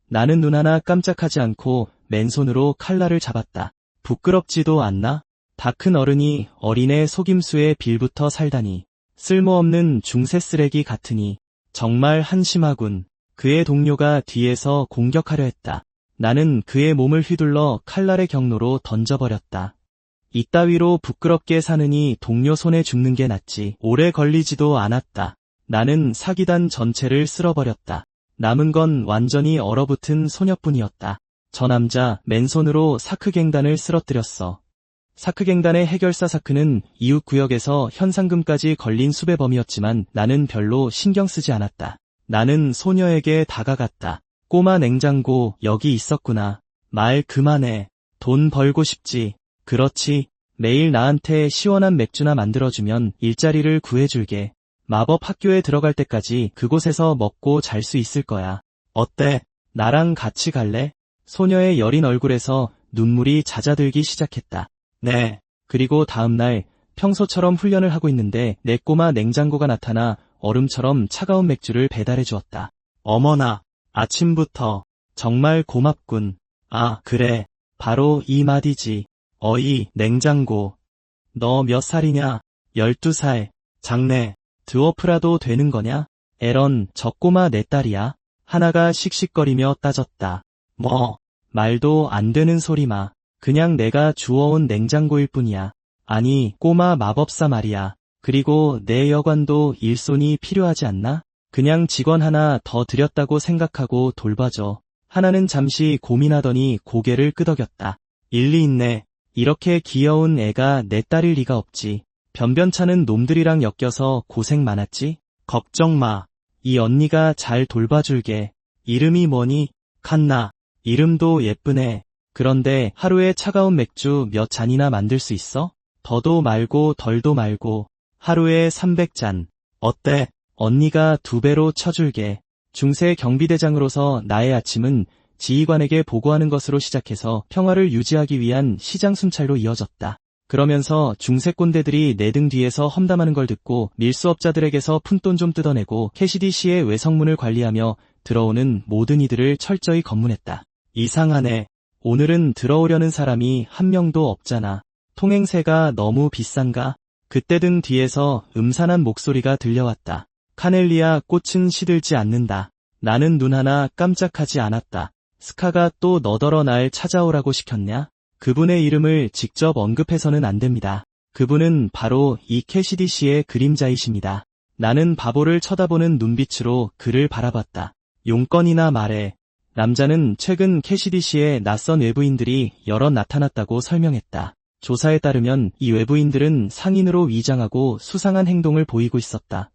나는 눈 하나 깜짝하지 않고 맨손으로 칼날을 잡았다. 부끄럽지도 않나? 다 큰 어른이 어린애 속임수에 빌부터 살다니. 쓸모없는 중세 쓰레기 같으니. 정말 한심하군. 그의 동료가 뒤에서 공격하려 했다. 나는 그의 몸을 휘둘러 칼날의 경로로 던져버렸다. 이따위로 부끄럽게 사느니 동료 손에 죽는 게 낫지. 오래 걸리지도 않았다. 나는 사기단 전체를 쓸어버렸다. 남은 건 완전히 얼어붙은 소녀뿐이었다. 저 남자 맨손으로 사크갱단을 쓰러뜨렸어. 사크갱단의 해결사 사크는 이웃 구역에서 현상금까지 걸린 수배범이었지만 나는 별로 신경 쓰지 않았다. 나는 소녀에게 다가갔다. 꼬마 냉장고 여기 있었구나. 말 그만해. 돈 벌고 싶지. 그렇지. 매일 나한테 시원한 맥주나 만들어주면 일자리를 구해줄게. 마법 학교에 들어갈 때까지 그곳에서 먹고 잘 수 있을 거야. 어때? 나랑 같이 갈래? 소녀의 여린 얼굴에서 눈물이 잦아들기 시작했다. 네. 그리고 다음날 평소처럼 훈련을 하고 있는데 내 꼬마 냉장고가 나타나 얼음처럼 차가운 맥주를 배달해 주었다. 어머나, 아침부터 정말 고맙군. 아, 그래. 바로 이 말이지. 어이, 냉장고. 너 몇 살이냐? 12살. 작네. 드워프라도 되는 거냐? 에런, 저 꼬마 내 딸이야. 하나가 씩씩거리며 따졌다. 뭐? 말도 안 되는 소리 마. 그냥 내가 주워온 냉장고일 뿐이야. 아니, 꼬마 마법사 말이야. 그리고 내 여관도 일손이 필요하지 않나? 그냥 직원 하나 더 들였다고 생각하고 돌봐줘. 하나는 잠시 고민하더니 고개를 끄덕였다. 일리 있네. 이렇게 귀여운 애가 내 딸일 리가 없지. 변변찮은 놈들이랑 엮여서 고생 많았지? 걱정 마. 이 언니가 잘 돌봐줄게. 이름이 뭐니? 칸나. 이름도 예쁘네. 그런데 하루에 차가운 맥주 몇 잔이나 만들 수 있어? 더도 말고 덜도 말고 하루에 300잔. 어때? 언니가 2배로 쳐줄게. 중세 경비대장으로서 나의 아침은 지휘관에게 보고하는 것으로 시작해서 평화를 유지하기 위한 시장 순찰로 이어졌다. 그러면서 중세 꼰대들이 내 등 뒤에서 험담하는 걸 듣고 밀수업자들에게서 푼돈 좀 뜯어내고 캐시디 시의 외성문을 관리하며 들어오는 모든 이들을 철저히 검문했다. 이상하네. 오늘은 들어오려는 사람이 한 명도 없잖아. 통행세가 너무 비싼가? 그때 등 뒤에서 음산한 목소리가 들려왔다. 카넬리아, 꽃은 시들지 않는다. 나는 눈 하나 깜짝하지 않았다. 스카가 또 너더러 날 찾아오라고 시켰냐? 그분의 이름을 직접 언급해서는 안 됩니다. 그분은 바로 이 캐시디 씨의 그림자이십니다. 나는 바보를 쳐다보는 눈빛으로 그를 바라봤다. 용건이나 말해. 남자는 최근 캐시디 씨의 낯선 외부인들이 여러 나타났다고 설명했다. 조사에 따르면 이 외부인들은 상인으로 위장하고 수상한 행동을 보이고 있었다.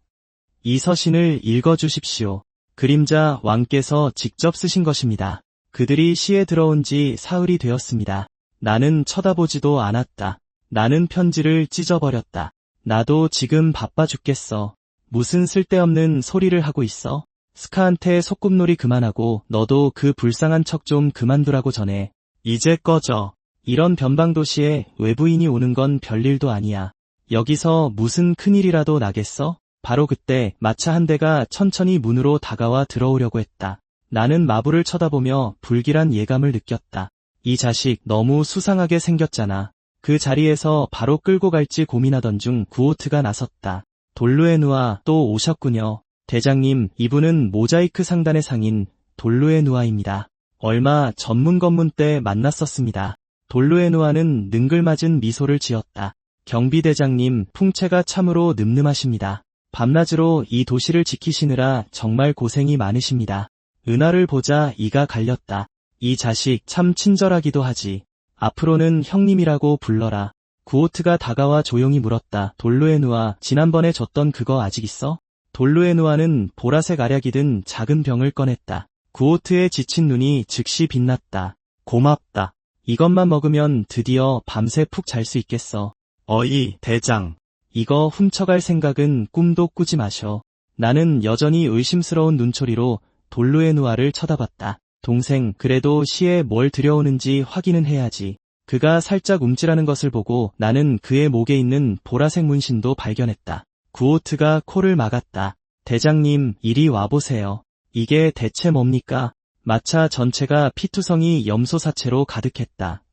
이 서신을 읽어주십시오. 그림자 왕께서 직접 쓰신 것입니다. 그들이 시에 들어온 지 사흘이 되었습니다. 나는 쳐다보지도 않았다. 나는 편지를 찢어버렸다. 나도 지금 바빠 죽겠어. 무슨 쓸데없는 소리를 하고 있어? 스카한테 소꿉놀이 그만하고 너도 그 불쌍한 척 좀 그만두라고 전해. 이제 꺼져. 이런 변방도시에 외부인이 오는 건 별일도 아니야. 여기서 무슨 큰일이라도 나겠어? 바로 그때 마차 한 대가 천천히 문으로 다가와 들어오려고 했다. 나는 마부를 쳐다보며 불길한 예감을 느꼈다. 이 자식 너무 수상하게 생겼잖아. 그 자리에서 바로 끌고 갈지 고민하던 중 구오트가 나섰다. 돌루에누아 또 오셨군요. 대장님, 이분은 모자이크 상단의 상인 돌루에누아입니다. 얼마 전문 검문 때 만났었습니다. 돌루에누아는 능글맞은 미소를 지었다. 경비대장님, 풍채가 참으로 늠름하십니다. 밤낮으로 이 도시를 지키시느라 정말 고생이 많으십니다. 은하를 보자 이가 갈렸다. 이 자식 참 친절하기도 하지. 앞으로는 형님이라고 불러라. 구오트가 다가와 조용히 물었다. 돌루에누아, 지난번에 줬던 그거 아직 있어? 돌루에누아는 보라색 알약이 든 작은 병을 꺼냈다. 구오트의 지친 눈이 즉시 빛났다. 고맙다. 이것만 먹으면 드디어 밤새 푹 잘 수 있겠어. 어이, 대장. 이거 훔쳐갈 생각은 꿈도 꾸지 마셔. 나는 여전히 의심스러운 눈초리로 돌루에누아를 쳐다봤다. 동생, 그래도 시에 뭘 들여오는지 확인은 해야지. 그가 살짝 움찔하는 것을 보고 나는 그의 목에 있는 보라색 문신도 발견했다. 구오트가 코를 막았다. 대장님, 이리 와보세요. 이게 대체 뭡니까? 마차 전체가 피투성이 염소 사체로 가득했다.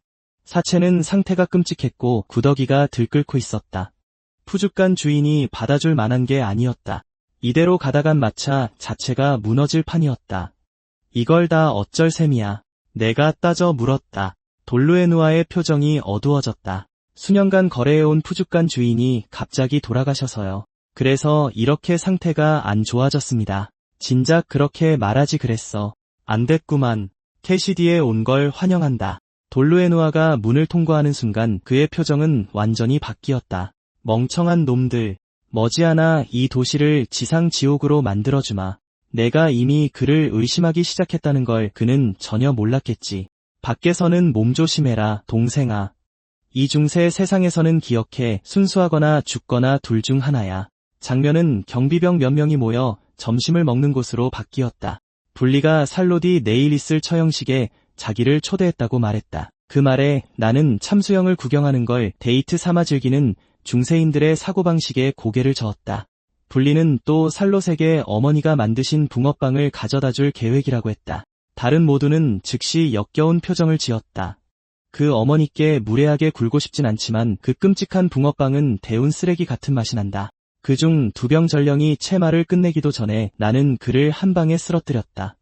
사체는 상태가 끔찍했고 구더기가 들끓고 있었다. 푸죽간 주인이 받아줄 만한 게 아니었다. 이대로 가다간 마차 자체가 무너질 판이었다. 이걸 다 어쩔 셈이야. 내가 따져 물었다. 돌루에누아의 표정이 어두워졌다. 수년간 거래해온 푸죽간 주인이 갑자기 돌아가셔서요. 그래서 이렇게 상태가 안 좋아졌습니다. 진작 그렇게 말하지 그랬어. 안 됐구만. 캐시디에 온 걸 환영한다. 돌루에누아가 문을 통과하는 순간 그의 표정은 완전히 바뀌었다. 멍청한 놈들. 머지않아 이 도시를 지상지옥으로 만들어주마. 내가 이미 그를 의심하기 시작했다는 걸 그는 전혀 몰랐겠지. 밖에서는 몸조심해라, 동생아. 이 중세 세상에서는 기억해, 순수하거나 죽거나 둘 중 하나야. 장면은 경비병 몇 명이 모여 점심을 먹는 곳으로 바뀌었다. 분리가 살로디 내일 있을 처형식에 자기를 초대했다고 말했다. 그 말에 나는 참수형을 구경하는 걸 데이트 삼아 즐기는 중세인들의 사고방식에 고개를 저었다. 분리는 또 살롯에게 어머니가 만드신 붕어빵을 가져다줄 계획이라고 했다. 다른 모두는 즉시 역겨운 표정을 지었다. 그 어머니께 무례하게 굴고 싶진 않지만 그 끔찍한 붕어빵은 데운 쓰레기 같은 맛이 난다. 그중 2병 전령이 채 말을 끝내기도 전에 나는 그를 한 방에 쓰러뜨렸다.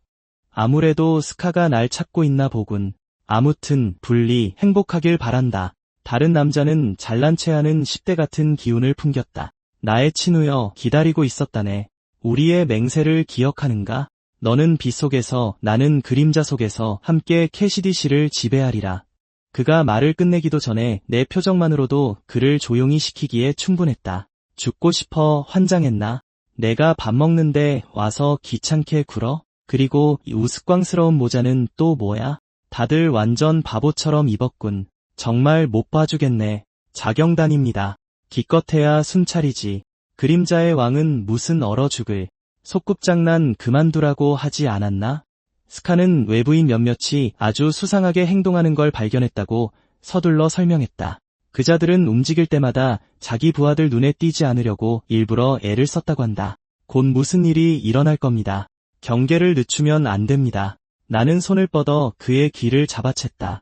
아무래도 스카가 날 찾고 있나 보군. 아무튼 분리 행복하길 바란다. 다른 남자는 잘난 체하는 10대 같은 기운을 풍겼다. 나의 친우여, 기다리고 있었다네. 우리의 맹세를 기억하는가? 너는 빛 속에서, 나는 그림자 속에서 함께 캐시디 씨를 지배하리라. 그가 말을 끝내기도 전에 내 표정만으로도 그를 조용히 시키기에 충분했다. 죽고 싶어 환장했나? 내가 밥 먹는데 와서 귀찮게 굴어? 그리고 이 우스꽝스러운 모자는 또 뭐야? 다들 완전 바보처럼 입었군. 정말 못 봐주겠네. 자경단입니다. 기껏해야 순찰이지. 그림자의 왕은 무슨 얼어 죽을. 속꿉장난 그만두라고 하지 않았나? 스카는 외부인 몇몇이 아주 수상하게 행동하는 걸 발견했다고 서둘러 설명했다. 그자들은 움직일 때마다 자기 부하들 눈에 띄지 않으려고 일부러 애를 썼다고 한다. 곧 무슨 일이 일어날 겁니다. 경계를 늦추면 안 됩니다. 나는 손을 뻗어 그의 귀를 잡아챘다.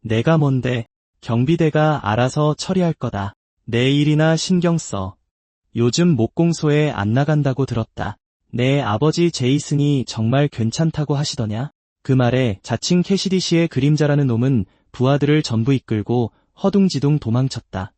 내가 뭔데? 경비대가 알아서 처리할 거다. 내 일이나 신경 써. 요즘 목공소에 안 나간다고 들었다. 내 아버지 제이슨이 정말 괜찮다고 하시더냐? 그 말에 자칭 캐시디 씨의 그림자라는 놈은 부하들을 전부 이끌고 허둥지둥 도망쳤다.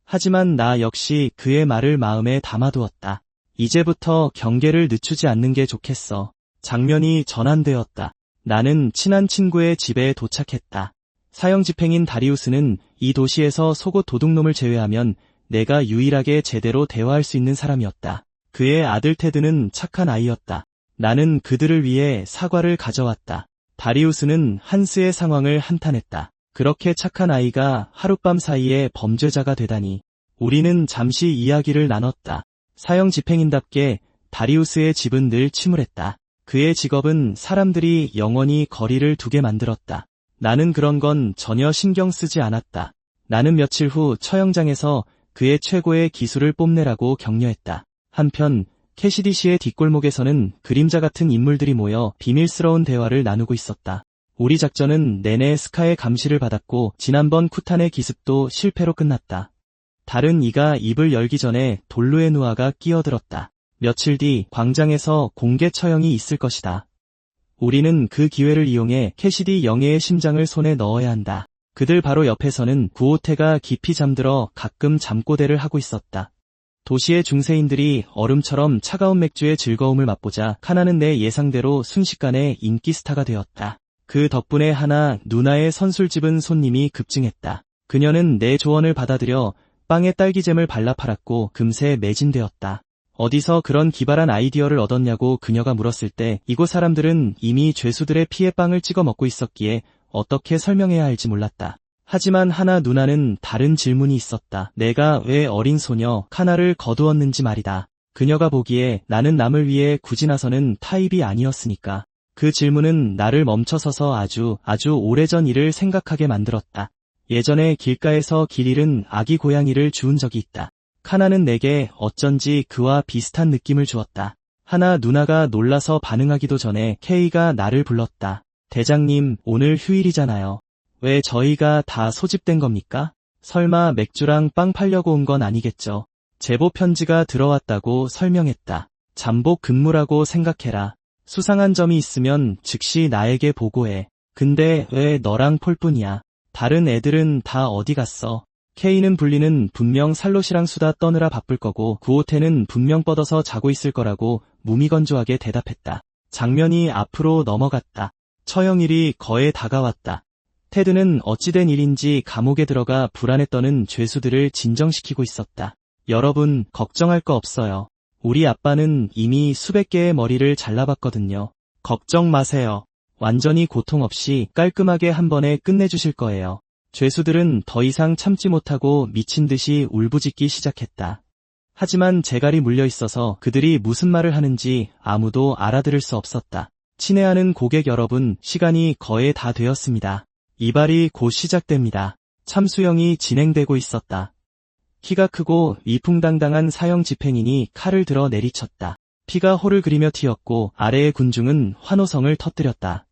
하지만 나 역시 그의 말을 마음에 담아두었다. 이제부터 경계를 늦추지 않는 게 좋겠어. 장면이 전환되었다. 나는 친한 친구의 집에 도착했다. 사형집행인 다리우스는 이 도시에서 속옷 도둑놈을 제외하면 내가 유일하게 제대로 대화할 수 있는 사람이었다. 그의 아들 테드는 착한 아이였다. 나는 그들을 위해 사과를 가져왔다. 다리우스는 한스의 상황을 한탄했다. 그렇게 착한 아이가 하룻밤 사이에 범죄자가 되다니. 우리는 잠시 이야기를 나눴다. 사형집행인답게 다리우스의 집은 늘 침울했다. 그의 직업은 사람들이 영원히 거리를 두게 만들었다. 나는 그런 건 전혀 신경 쓰지 않았다. 나는 며칠 후 처형장에서 그의 최고의 기술을 뽐내라고 격려했다. 한편 캐시디 씨의 뒷골목에서는 그림자 같은 인물들이 모여 비밀스러운 대화를 나누고 있었다. 우리 작전은 내내 스카의 감시를 받았고 지난번 쿠탄의 기습도 실패로 끝났다. 다른 이가 입을 열기 전에 돌루의 누아가 끼어들었다. 며칠 뒤 광장에서 공개 처형이 있을 것이다. 우리는 그 기회를 이용해 캐시디 영예의 심장을 손에 넣어야 한다. 그들 바로 옆에서는 구호태가 깊이 잠들어 가끔 잠꼬대를 하고 있었다. 도시의 중세인들이 얼음처럼 차가운 맥주의 즐거움을 맛보자 카나는 내 예상대로 순식간에 인기 스타가 되었다. 그 덕분에 하나 누나의 선술 집은 손님이 급증했다. 그녀는 내 조언을 받아들여 빵에 딸기잼을 발라 팔았고 금세 매진되었다. 어디서 그런 기발한 아이디어를 얻었냐고 그녀가 물었을 때 이곳 사람들은 이미 죄수들의 피에 빵을 찍어 먹고 있었기에 어떻게 설명해야 할지 몰랐다. 하지만 하나 누나는 다른 질문이 있었다. 내가 왜 어린 소녀 카나를 거두었는지 말이다. 그녀가 보기에 나는 남을 위해 굳이 나서는 타입이 아니었으니까. 그 질문은 나를 멈춰서서 아주 오래전 일을 생각하게 만들었다. 예전에 길가에서 길 잃은 아기 고양이를 주운 적이 있다. 카나는 내게 어쩐지 그와 비슷한 느낌을 주었다. 하나 누나가 놀라서 반응하기도 전에 케이가 나를 불렀다. 대장님, 오늘 휴일이잖아요. 왜 저희가 다 소집된 겁니까? 설마 맥주랑 빵 팔려고 온 건 아니겠죠? 제보 편지가 들어왔다고 설명했다. 잠복 근무라고 생각해라. 수상한 점이 있으면 즉시 나에게 보고해. 근데 왜 너랑 폴뿐이야? 다른 애들은 다 어디 갔어? 케이는 분리는 분명 살롯이랑 수다 떠느라 바쁠 거고 구호태는 분명 뻗어서 자고 있을 거라고 무미건조하게 대답했다. 장면이 앞으로 넘어갔다. 처형일이 거의 다가왔다. 테드는 어찌된 일인지 감옥에 들어가 불안에 떠는 죄수들을 진정시키고 있었다. 여러분, 걱정할 거 없어요. 우리 아빠는 이미 수백 개의 머리를 잘라봤거든요. 걱정 마세요. 완전히 고통 없이 깔끔하게 한 번에 끝내주실 거예요. 죄수들은 더 이상 참지 못하고 미친 듯이 울부짖기 시작했다. 하지만 재갈이 물려있어서 그들이 무슨 말을 하는지 아무도 알아들을 수 없었다. 친애하는 고객 여러분, 시간이 거의 다 되었습니다. 이발이 곧 시작됩니다. 참수형이 진행되고 있었다. 키가 크고 위풍당당한 사형 집행인이 칼을 들어 내리쳤다. 피가 호를 그리며 튀었고 아래의 군중은 환호성을 터뜨렸다.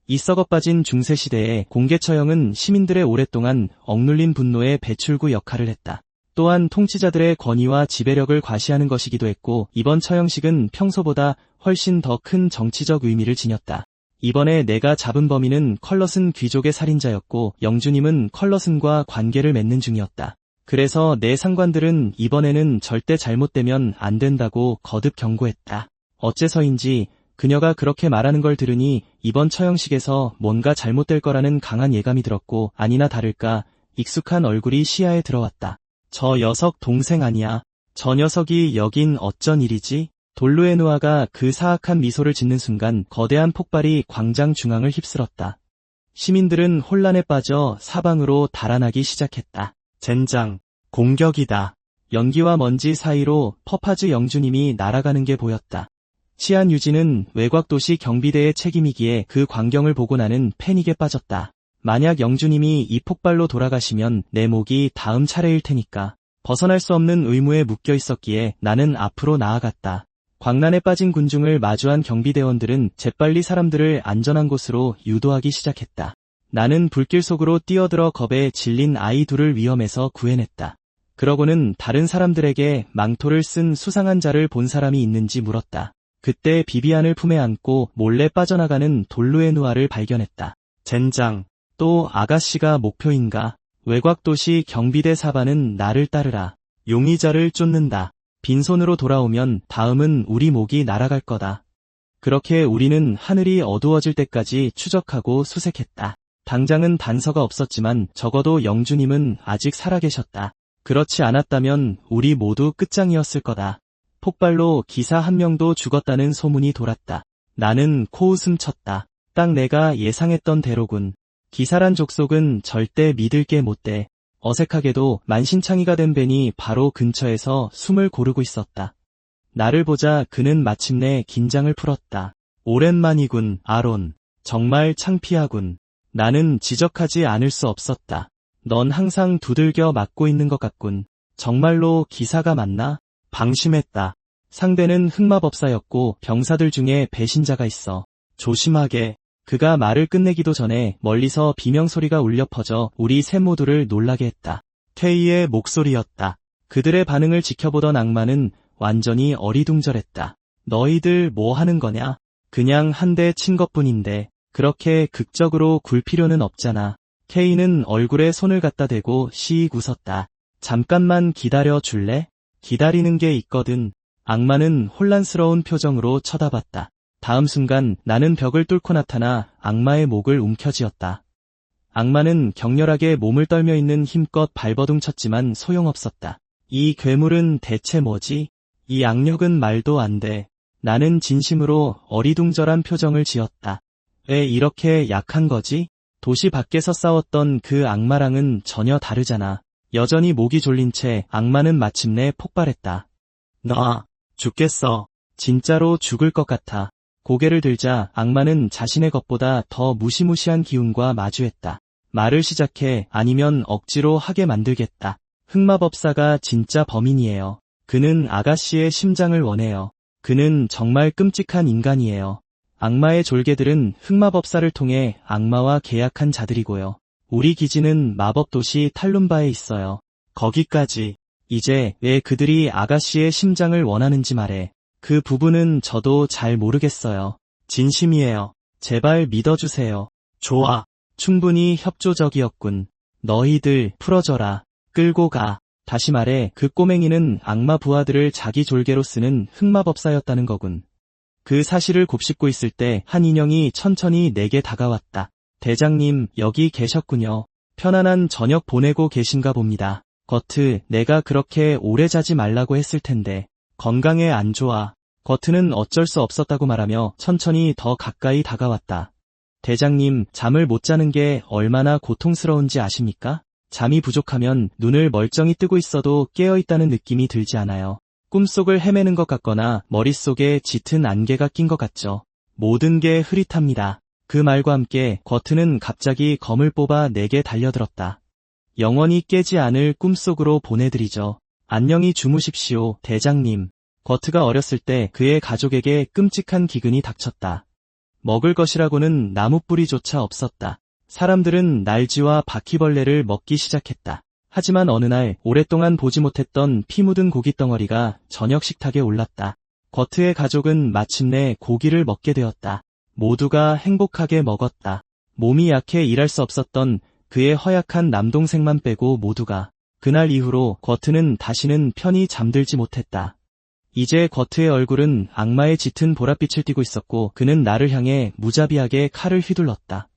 이 썩어빠진 중세시대에 공개처형은 시민들의 오랫동안 억눌린 분노의 배출구 역할을 했다. 또한 통치자들의 권위와 지배력을 과시하는 것이기도 했고 이번 처형식은 평소보다 훨씬 더 큰 정치적 의미를 지녔다. 이번에 내가 잡은 범인은 컬러슨 귀족의 살인자였고 영주님은 컬러슨과 관계를 맺는 중이었다. 그래서 내 상관들은 이번에는 절대 잘못되면 안 된다고 거듭 경고했다. 어째서인지 그녀가 그렇게 말하는 걸 들으니 이번 처형식에서 뭔가 잘못될 거라는 강한 예감이 들었고 아니나 다를까 익숙한 얼굴이 시야에 들어왔다. 저 녀석 동생 아니야? 저 녀석이 여긴 어쩐 일이지? 돌루의 누아가 그 사악한 미소를 짓는 순간 거대한 폭발이 광장 중앙을 휩쓸었다. 시민들은 혼란에 빠져 사방으로 달아나기 시작했다. 젠장, 공격이다. 연기와 먼지 사이로 퍼파즈 영주님이 날아가는 게 보였다. 치안 유지는 외곽도시 경비대의 책임이기에 그 광경을 보고 나는 패닉에 빠졌다. 만약 영주님이 이 폭발로 돌아가시면 내 목이 다음 차례일 테니까. 벗어날 수 없는 의무에 묶여 있었기에 나는 앞으로 나아갔다. 광란에 빠진 군중을 마주한 경비대원들은 재빨리 사람들을 안전한 곳으로 유도하기 시작했다. 나는 불길 속으로 뛰어들어 겁에 질린 아이 둘을 위험에서 구해냈다. 그러고는 다른 사람들에게 망토를 쓴 수상한 자를 본 사람이 있는지 물었다. 그때 비비안을 품에 안고 몰래 빠져나가는 돌루의 누아를 발견했다. 젠장, 또 아가씨가 목표인가? 외곽도시 경비대 사반은 나를 따르라. 용의자를 쫓는다. 빈손으로 돌아오면 다음은 우리 목이 날아갈 거다. 그렇게 우리는 하늘이 어두워질 때까지 추적하고 수색했다. 당장은 단서가 없었지만 적어도 영주님은 아직 살아계셨다. 그렇지 않았다면 우리 모두 끝장이었을 거다. 폭발로 기사 한 명도 죽었다는 소문이 돌았다. 나는 코웃음 쳤다. 딱 내가 예상했던 대로군. 기사란 족속은 절대 믿을 게 못 돼. 어색하게도 만신창이가 된 벤이 바로 근처에서 숨을 고르고 있었다. 나를 보자 그는 마침내 긴장을 풀었다. 오랜만이군, 아론. 정말 창피하군. 나는 지적하지 않을 수 없었다. 넌 항상 두들겨 맞고 있는 것 같군. 정말로 기사가 맞나? 방심했다. 상대는 흑마법사였고 병사들 중에 배신자가 있어. 조심하게. 그가 말을 끝내기도 전에 멀리서 비명소리가 울려 퍼져 우리 셋 모두를 놀라게 했다. 태희의 목소리였다. 그들의 반응을 지켜보던 악마는 완전히 어리둥절했다. 너희들 뭐 하는 거냐? 그냥 한 대 친 것뿐인데 그렇게 극적으로 굴 필요는 없잖아. 케이는 얼굴에 손을 갖다 대고 시익 웃었다. 잠깐만 기다려 줄래? 기다리는 게 있거든. 악마는 혼란스러운 표정으로 쳐다봤다. 다음 순간 나는 벽을 뚫고 나타나 악마의 목을 움켜쥐었다. 악마는 격렬하게 몸을 떨며 있는 힘껏 발버둥 쳤지만 소용없었다. 이 괴물은 대체 뭐지? 이 악력은 말도 안 돼. 나는 진심으로 어리둥절한 표정을 지었다. 왜 이렇게 약한 거지? 도시 밖에서 싸웠던 그 악마랑은 전혀 다르잖아. 여전히 목이 졸린 채 악마는 마침내 폭발했다. 나 죽겠어. 진짜로 죽을 것 같아. 고개를 들자 악마는 자신의 것보다 더 무시무시한 기운과 마주했다. 말을 시작해 아니면 억지로 하게 만들겠다. 흑마법사가 진짜 범인이에요. 그는 아가씨의 심장을 원해요. 그는 정말 끔찍한 인간이에요. 악마의 졸개들은 흑마법사를 통해 악마와 계약한 자들이고요. 우리 기지는 마법도시 탈룸바에 있어요. 거기까지. 이제 왜 그들이 아가씨의 심장을 원하는지 말해. 그 부분은 저도 잘 모르겠어요. 진심이에요. 제발 믿어주세요. 좋아. 충분히 협조적이었군. 너희들 풀어져라. 끌고 가. 다시 말해 그 꼬맹이는 악마 부하들을 자기 졸개로 쓰는 흑마법사였다는 거군. 그 사실을 곱씹고 있을 때 한 인형이 천천히 내게 다가왔다. 대장님, 여기 계셨군요. 편안한 저녁 보내고 계신가 봅니다. 거트, 내가 그렇게 오래 자지 말라고 했을 텐데 건강에 안 좋아. 거트는 어쩔 수 없었다고 말하며 천천히 더 가까이 다가왔다. 대장님, 잠을 못 자는 게 얼마나 고통스러운지 아십니까? 잠이 부족하면 눈을 멀쩡히 뜨고 있어도 깨어있다는 느낌이 들지 않아요. 꿈속을 헤매는 것 같거나 머릿속에 짙은 안개가 낀 것 같죠. 모든 게 흐릿합니다. 그 말과 함께 거트는 갑자기 검을 뽑아 내게 달려들었다. 영원히 깨지 않을 꿈속으로 보내드리죠. 안녕히 주무십시오, 대장님. 거트가 어렸을 때 그의 가족에게 끔찍한 기근이 닥쳤다. 먹을 것이라고는 나무뿌리조차 없었다. 사람들은 날쥐와 바퀴벌레를 먹기 시작했다. 하지만 어느 날 오랫동안 보지 못했던 피 묻은 고깃덩어리가 저녁 식탁에 올랐다. 거트의 가족은 마침내 고기를 먹게 되었다. 모두가 행복하게 먹었다. 몸이 약해 일할 수 없었던 그의 허약한 남동생만 빼고 모두가. 그날 이후로 거트는 다시는 편히 잠들지 못했다. 이제 거트의 얼굴은 악마의 짙은 보랏빛을 띠고 있었고 그는 나를 향해 무자비하게 칼을 휘둘렀다.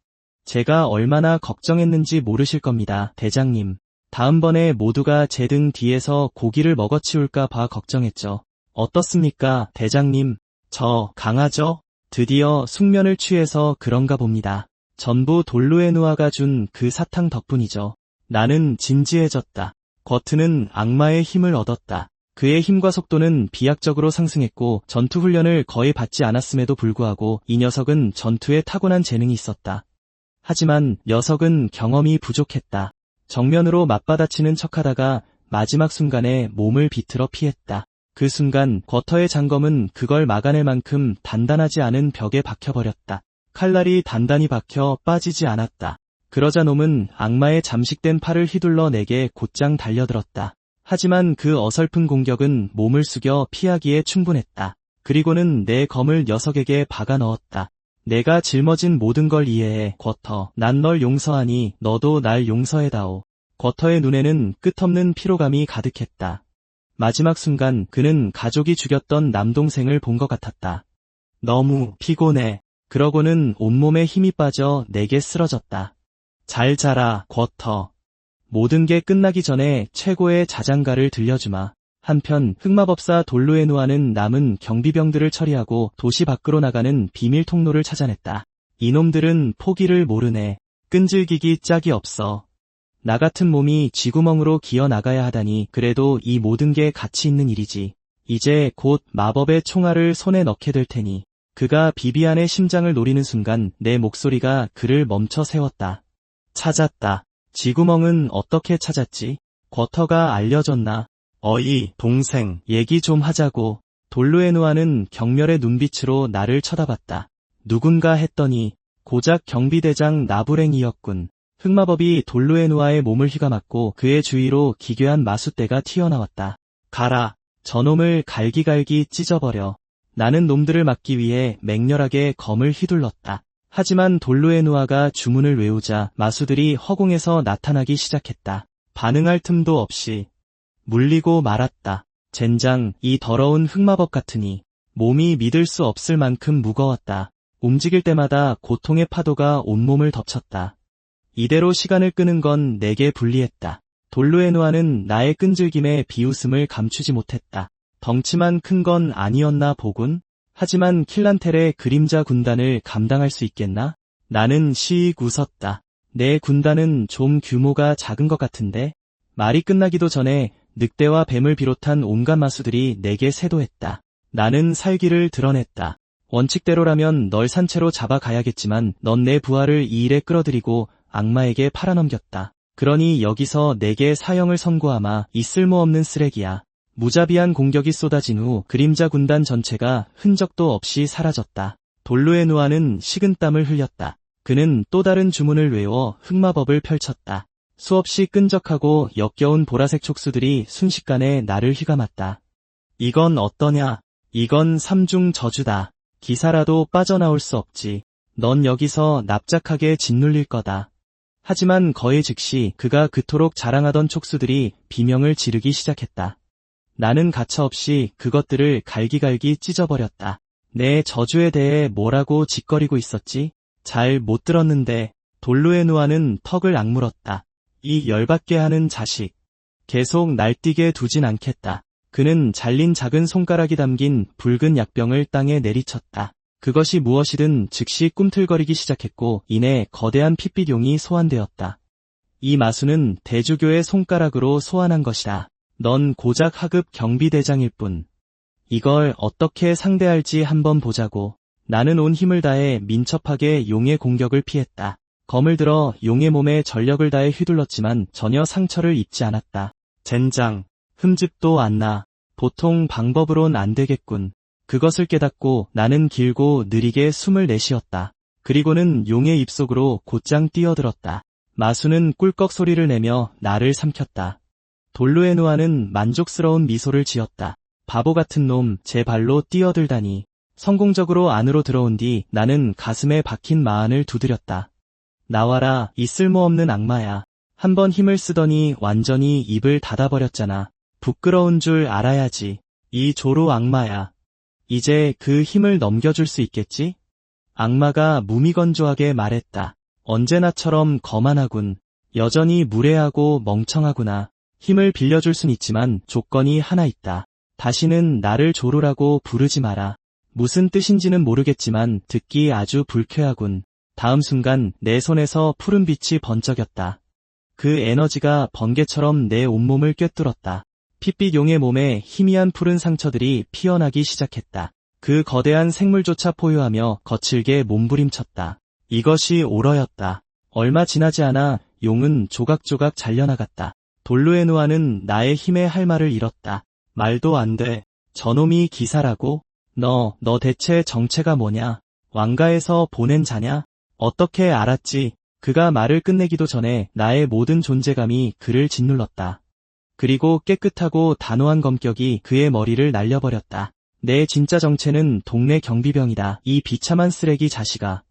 제가 얼마나 걱정했는지 모르실 겁니다, 대장님. 다음번에 모두가 제 등 뒤에서 고기를 먹어치울까 봐 걱정했죠. 어떻습니까, 대장님? 저 강하죠? 드디어 숙면을 취해서 그런가 봅니다. 전부 돌루에누아가 준 그 사탕 덕분이죠. 나는 진지해졌다. 거트는 악마의 힘을 얻었다. 그의 힘과 속도는 비약적으로 상승했고 전투훈련을 거의 받지 않았음에도 불구하고 이 녀석은 전투에 타고난 재능이 있었다. 하지만 녀석은 경험이 부족했다. 정면으로 맞받아치는 척하다가 마지막 순간에 몸을 비틀어 피했다. 그 순간 쿼터의 장검은 그걸 막아낼 만큼 단단하지 않은 벽에 박혀버렸다. 칼날이 단단히 박혀 빠지지 않았다. 그러자 놈은 악마의 잠식된 팔을 휘둘러 내게 곧장 달려들었다. 하지만 그 어설픈 공격은 몸을 숙여 피하기에 충분했다. 그리고는 내 검을 녀석에게 박아 넣었다. 내가 짊어진 모든 걸 이해해, 쿼터. 난 널 용서하니 너도 날 용서해다오. 쿼터의 눈에는 끝없는 피로감이 가득했다. 마지막 순간 그는 가족이 죽였던 남동생을 본 것 같았다. 너무 피곤해. 그러고는 온몸에 힘이 빠져 내게 쓰러졌다. 잘 자라, 쿼터. 모든 게 끝나기 전에 최고의 자장가를 들려주마. 한편 흑마법사 돌루에누아는 남은 경비병들을 처리하고 도시 밖으로 나가는 비밀 통로를 찾아냈다. 이놈들은 포기를 모르네. 끈질기기 짝이 없어. 나 같은 몸이 쥐구멍으로 기어 나가야 하다니 그래도 이 모든 게 가치 있는 일이지. 이제 곧 마법의 총알을 손에 넣게 될 테니 그가 비비안의 심장을 노리는 순간 내 목소리가 그를 멈춰 세웠다. 찾았다. 쥐구멍은 어떻게 찾았지? 쿼터가 알려줬나? 어이, 동생, 얘기 좀 하자고. 돌루에누아는 경멸의 눈빛으로 나를 쳐다봤다. 누군가 했더니 고작 경비대장 나부랭이었군. 흑마법이 돌루에누아의 몸을 휘감았고 그의 주위로 기괴한 마숫대가 튀어나왔다. 가라. 저놈을 갈기갈기 찢어버려. 나는 놈들을 막기 위해 맹렬하게 검을 휘둘렀다. 하지만 돌루에누아가 주문을 외우자 마수들이 허공에서 나타나기 시작했다. 반응할 틈도 없이 물리고 말았다. 젠장, 이 더러운 흑마법 같으니. 몸이 믿을 수 없을 만큼 무거웠다. 움직일 때마다 고통의 파도가 온몸을 덮쳤다. 이대로 시간을 끄는 건 내게 불리했다. 돌루에누아는 나의 끈질김에 비웃음을 감추지 못했다. 덩치만 큰 건 아니었나 보군? 하지만 킬란텔의 그림자 군단을 감당할 수 있겠나? 나는 시익 웃었다. 내 군단은 좀 규모가 작은 것 같은데? 말이 끝나기도 전에 늑대와 뱀을 비롯한 온갖 마수들이 내게 세도했다. 나는 살기를 드러냈다. 원칙대로라면 널 산채로 잡아가야겠지만 넌 내 부하를 이 일에 끌어들이고 악마에게 팔아넘겼다. 그러니 여기서 내게 사형을 선고하마. 이 쓸모없는 쓰레기야. 무자비한 공격이 쏟아진 후 그림자 군단 전체가 흔적도 없이 사라졌다. 돌루에누아는 식은땀을 흘렸다. 그는 또 다른 주문을 외워 흑마법을 펼쳤다. 수없이 끈적하고 역겨운 보라색 촉수들이 순식간에 나를 휘감았다. 이건 어떠냐? 이건 삼중 저주다. 기사라도 빠져나올 수 없지. 넌 여기서 납작하게 짓눌릴 거다. 하지만 거의 즉시 그가 그토록 자랑하던 촉수들이 비명을 지르기 시작했다. 나는 가차없이 그것들을 갈기갈기 찢어버렸다. 내 저주에 대해 뭐라고 짓거리고 있었지? 잘 못 들었는데. 돌루에누아는 턱을 악물었다. 이 열받게 하는 자식. 계속 날뛰게 두진 않겠다. 그는 잘린 작은 손가락이 담긴 붉은 약병을 땅에 내리쳤다. 그것이 무엇이든 즉시 꿈틀거리기 시작했고 이내 거대한 핏빛용이 소환되었다. 이 마수는 대주교의 손가락으로 소환한 것이다. 넌 고작 하급 경비대장일 뿐. 이걸 어떻게 상대할지 한번 보자고. 나는 온 힘을 다해 민첩하게 용의 공격을 피했다. 검을 들어 용의 몸에 전력을 다해 휘둘렀지만 전혀 상처를 입지 않았다. 젠장, 흠집도 안 나. 보통 방법으론 안 되겠군. 그것을 깨닫고 나는 길고 느리게 숨을 내쉬었다. 그리고는 용의 입속으로 곧장 뛰어들었다. 마수는 꿀꺽 소리를 내며 나를 삼켰다. 돌루에누아는 만족스러운 미소를 지었다. 바보 같은 놈, 제 발로 뛰어들다니. 성공적으로 안으로 들어온 뒤 나는 가슴에 박힌 마안을 두드렸다. 나와라, 이 쓸모없는 악마야. 한번 힘을 쓰더니 완전히 입을 닫아버렸잖아. 부끄러운 줄 알아야지. 이 조로 악마야. 이제 그 힘을 넘겨줄 수 있겠지? 악마가 무미건조하게 말했다. 언제나처럼 거만하군. 여전히 무례하고 멍청하구나. 힘을 빌려줄 순 있지만 조건이 하나 있다. 다시는 나를 조로라고 부르지 마라. 무슨 뜻인지는 모르겠지만 듣기 아주 불쾌하군. 다음 순간 내 손에서 푸른 빛이 번쩍였다. 그 에너지가 번개처럼 내 온몸을 꿰뚫었다. 핏빛 용의 몸에 희미한 푸른 상처들이 피어나기 시작했다. 그 거대한 생물조차 포효하며 거칠게 몸부림쳤다. 이것이 오러였다. 얼마 지나지 않아 용은 조각조각 잘려나갔다. 돌루에누아는 나의 힘에 할 말을 잃었다. 말도 안 돼. 저놈이 기사라고? 너 대체 정체가 뭐냐? 왕가에서 보낸 자냐? 어떻게 알았지? 그가 말을 끝내기도 전에 나의 모든 존재감이 그를 짓눌렀다. 그리고 깨끗하고 단호한 검격이 그의 머리를 날려버렸다. 내 진짜 정체는 동네 경비병이다. 이 비참한 쓰레기 자식아.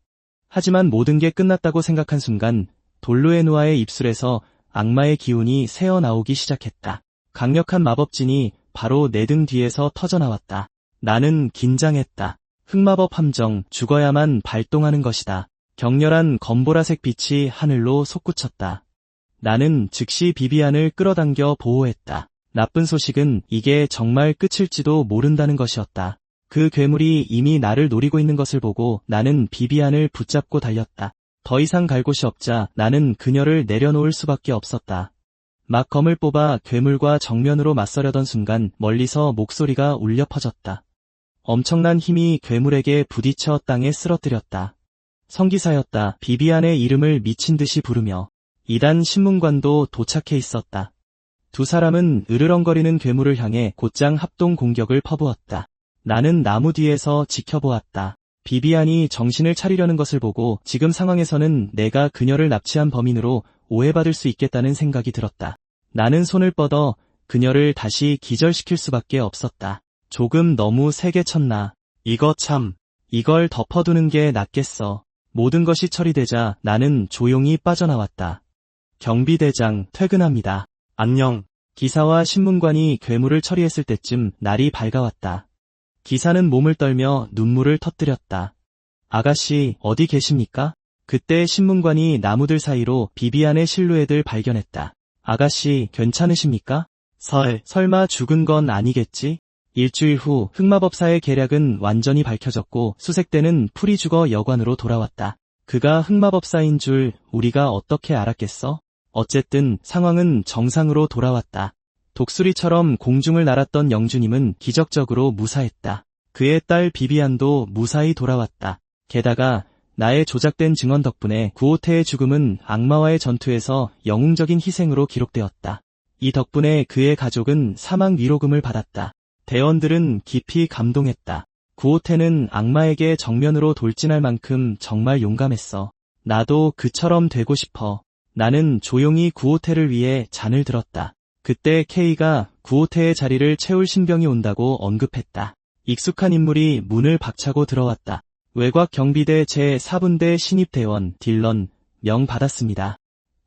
하지만 모든 게 끝났다고 생각한 순간 돌루에누아의 입술에서 악마의 기운이 새어나오기 시작했다. 강력한 마법진이 바로 내 등 뒤에서 터져나왔다. 나는 긴장했다. 흑마법 함정, 죽어야만 발동하는 것이다. 격렬한 검보라색 빛이 하늘로 솟구쳤다. 나는 즉시 비비안을 끌어당겨 보호했다. 나쁜 소식은 이게 정말 끝일지도 모른다는 것이었다. 그 괴물이 이미 나를 노리고 있는 것을 보고 나는 비비안을 붙잡고 달렸다. 더 이상 갈 곳이 없자 나는 그녀를 내려놓을 수밖에 없었다. 막 검을 뽑아 괴물과 정면으로 맞서려던 순간 멀리서 목소리가 울려 퍼졌다. 엄청난 힘이 괴물에게 부딪혀 땅에 쓰러뜨렸다. 성기사였다. 비비안의 이름을 미친 듯이 부르며 이단 신문관도 도착해 있었다. 두 사람은 으르렁거리는 괴물을 향해 곧장 합동 공격을 퍼부었다. 나는 나무 뒤에서 지켜보았다. 비비안이 정신을 차리려는 것을 보고 지금 상황에서는 내가 그녀를 납치한 범인으로 오해받을 수 있겠다는 생각이 들었다. 나는 손을 뻗어 그녀를 다시 기절시킬 수밖에 없었다. 조금 너무 세게 쳤나. 이걸 덮어두는 게 낫겠어. 모든 것이 처리되자 나는 조용히 빠져나왔다. 경비대장, 퇴근합니다. 안녕. 기사와 신문관이 괴물을 처리했을 때쯤 날이 밝아왔다. 기사는 몸을 떨며 눈물을 터뜨렸다. 아가씨, 어디 계십니까? 그때 신문관이 나무들 사이로 비비안의 실루엣을 발견했다. 아가씨, 괜찮으십니까? 설마 죽은 건 아니겠지? 일주일 후 흑마법사의 계략은 완전히 밝혀졌고 수색대는 풀이 죽어 여관으로 돌아왔다. 그가 흑마법사인 줄 우리가 어떻게 알았겠어? 어쨌든 상황은 정상으로 돌아왔다. 독수리처럼 공중을 날았던 영주님은 기적적으로 무사했다. 그의 딸 비비안도 무사히 돌아왔다. 게다가 나의 조작된 증언 덕분에 구호태의 죽음은 악마와의 전투에서 영웅적인 희생으로 기록되었다. 이 덕분에 그의 가족은 사망 위로금을 받았다. 대원들은 깊이 감동했다. 구호태는 악마에게 정면으로 돌진할 만큼 정말 용감했어. 나도 그처럼 되고 싶어. 나는 조용히 구호태를 위해 잔을 들었다. 그때 K가 구호태의 자리를 채울 신병이 온다고 언급했다. 익숙한 인물이 문을 박차고 들어왔다. 외곽 경비대 제4분대 신입대원 딜런, 명 받았습니다.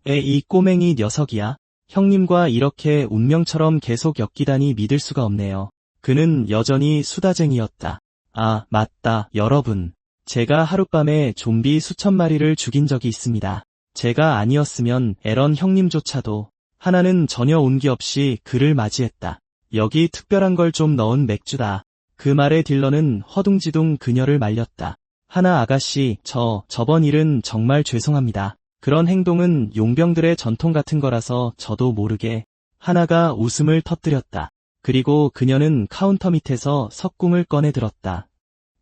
이 꼬맹이 녀석이야. 형님과 이렇게 운명처럼 계속 엮이다니 믿을 수가 없네요. 그는 여전히 수다쟁이였다. 아, 맞다, 여러분. 제가 하룻밤에 좀비 수천 마리를 죽인 적이 있습니다. 제가 아니었으면 에런 형님조차도. 하나는 전혀 온기 없이 그를 맞이했다. 여기 특별한 걸 좀 넣은 맥주다. 그 말에 딜런은 허둥지둥 그녀를 말렸다. 하나 아가씨, 저번 일은 정말 죄송합니다. 그런 행동은 용병들의 전통 같은 거라서 저도 모르게. 하나가 웃음을 터뜨렸다. 그리고 그녀는 카운터 밑에서 석궁을 꺼내 들었다.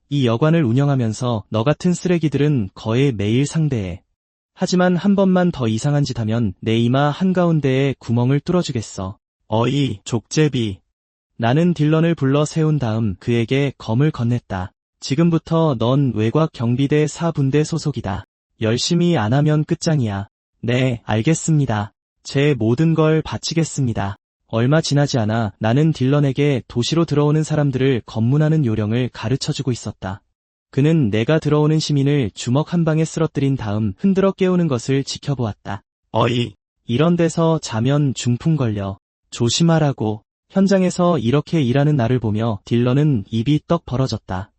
이 여관을 운영하면서 너 같은 쓰레기들은 거의 매일 상대해. 하지만 한 번만 더 이상한 짓 하면 내 이마 한가운데에 구멍을 뚫어주겠어. 어이, 족제비. 나는 딜런을 불러 세운 다음 그에게 검을 건넸다. 지금부터 넌 외곽 경비대 4분대 소속이다. 열심히 안 하면 끝장이야. 네, 알겠습니다. 제 모든 걸 바치겠습니다. 얼마 지나지 않아 나는 딜런에게 도시로 들어오는 사람들을 검문하는 요령을 가르쳐주고 있었다. 그는 내가 들어오는 시민을 주먹 한 방에 쓰러뜨린 다음 흔들어 깨우는 것을 지켜보았다. 어이, 이런 데서 자면 중풍 걸려. 조심하라고. 현장에서 이렇게 일하는 나를 보며 딜런은 입이 떡 벌어졌다.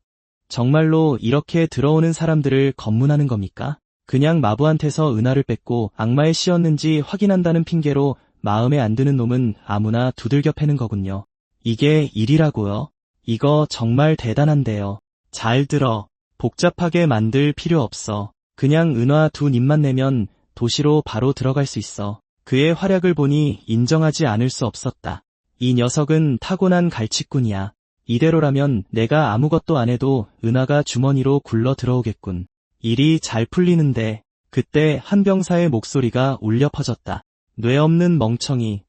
정말로 이렇게 들어오는 사람들을 검문하는 겁니까? 그냥 마부한테서 은하를 뺏고 악마에 씌었는지 확인한다는 핑계로 마음에 안 드는 놈은 아무나 두들겨 패는 거군요. 이게 일이라고요? 이거 정말 대단한데요. 잘 들어. 복잡하게 만들 필요 없어. 그냥 은화 2님만 내면 도시로 바로 들어갈 수 있어. 그의 활약을 보니 인정하지 않을 수 없었다. 이 녀석은 타고난 갈치꾼이야. 이대로라면 내가 아무것도 안 해도 은하가 주머니로 굴러 들어오겠군. 일이 잘 풀리는데. 그때 한 병사의 목소리가 울려 퍼졌다. 뇌 없는 멍청이.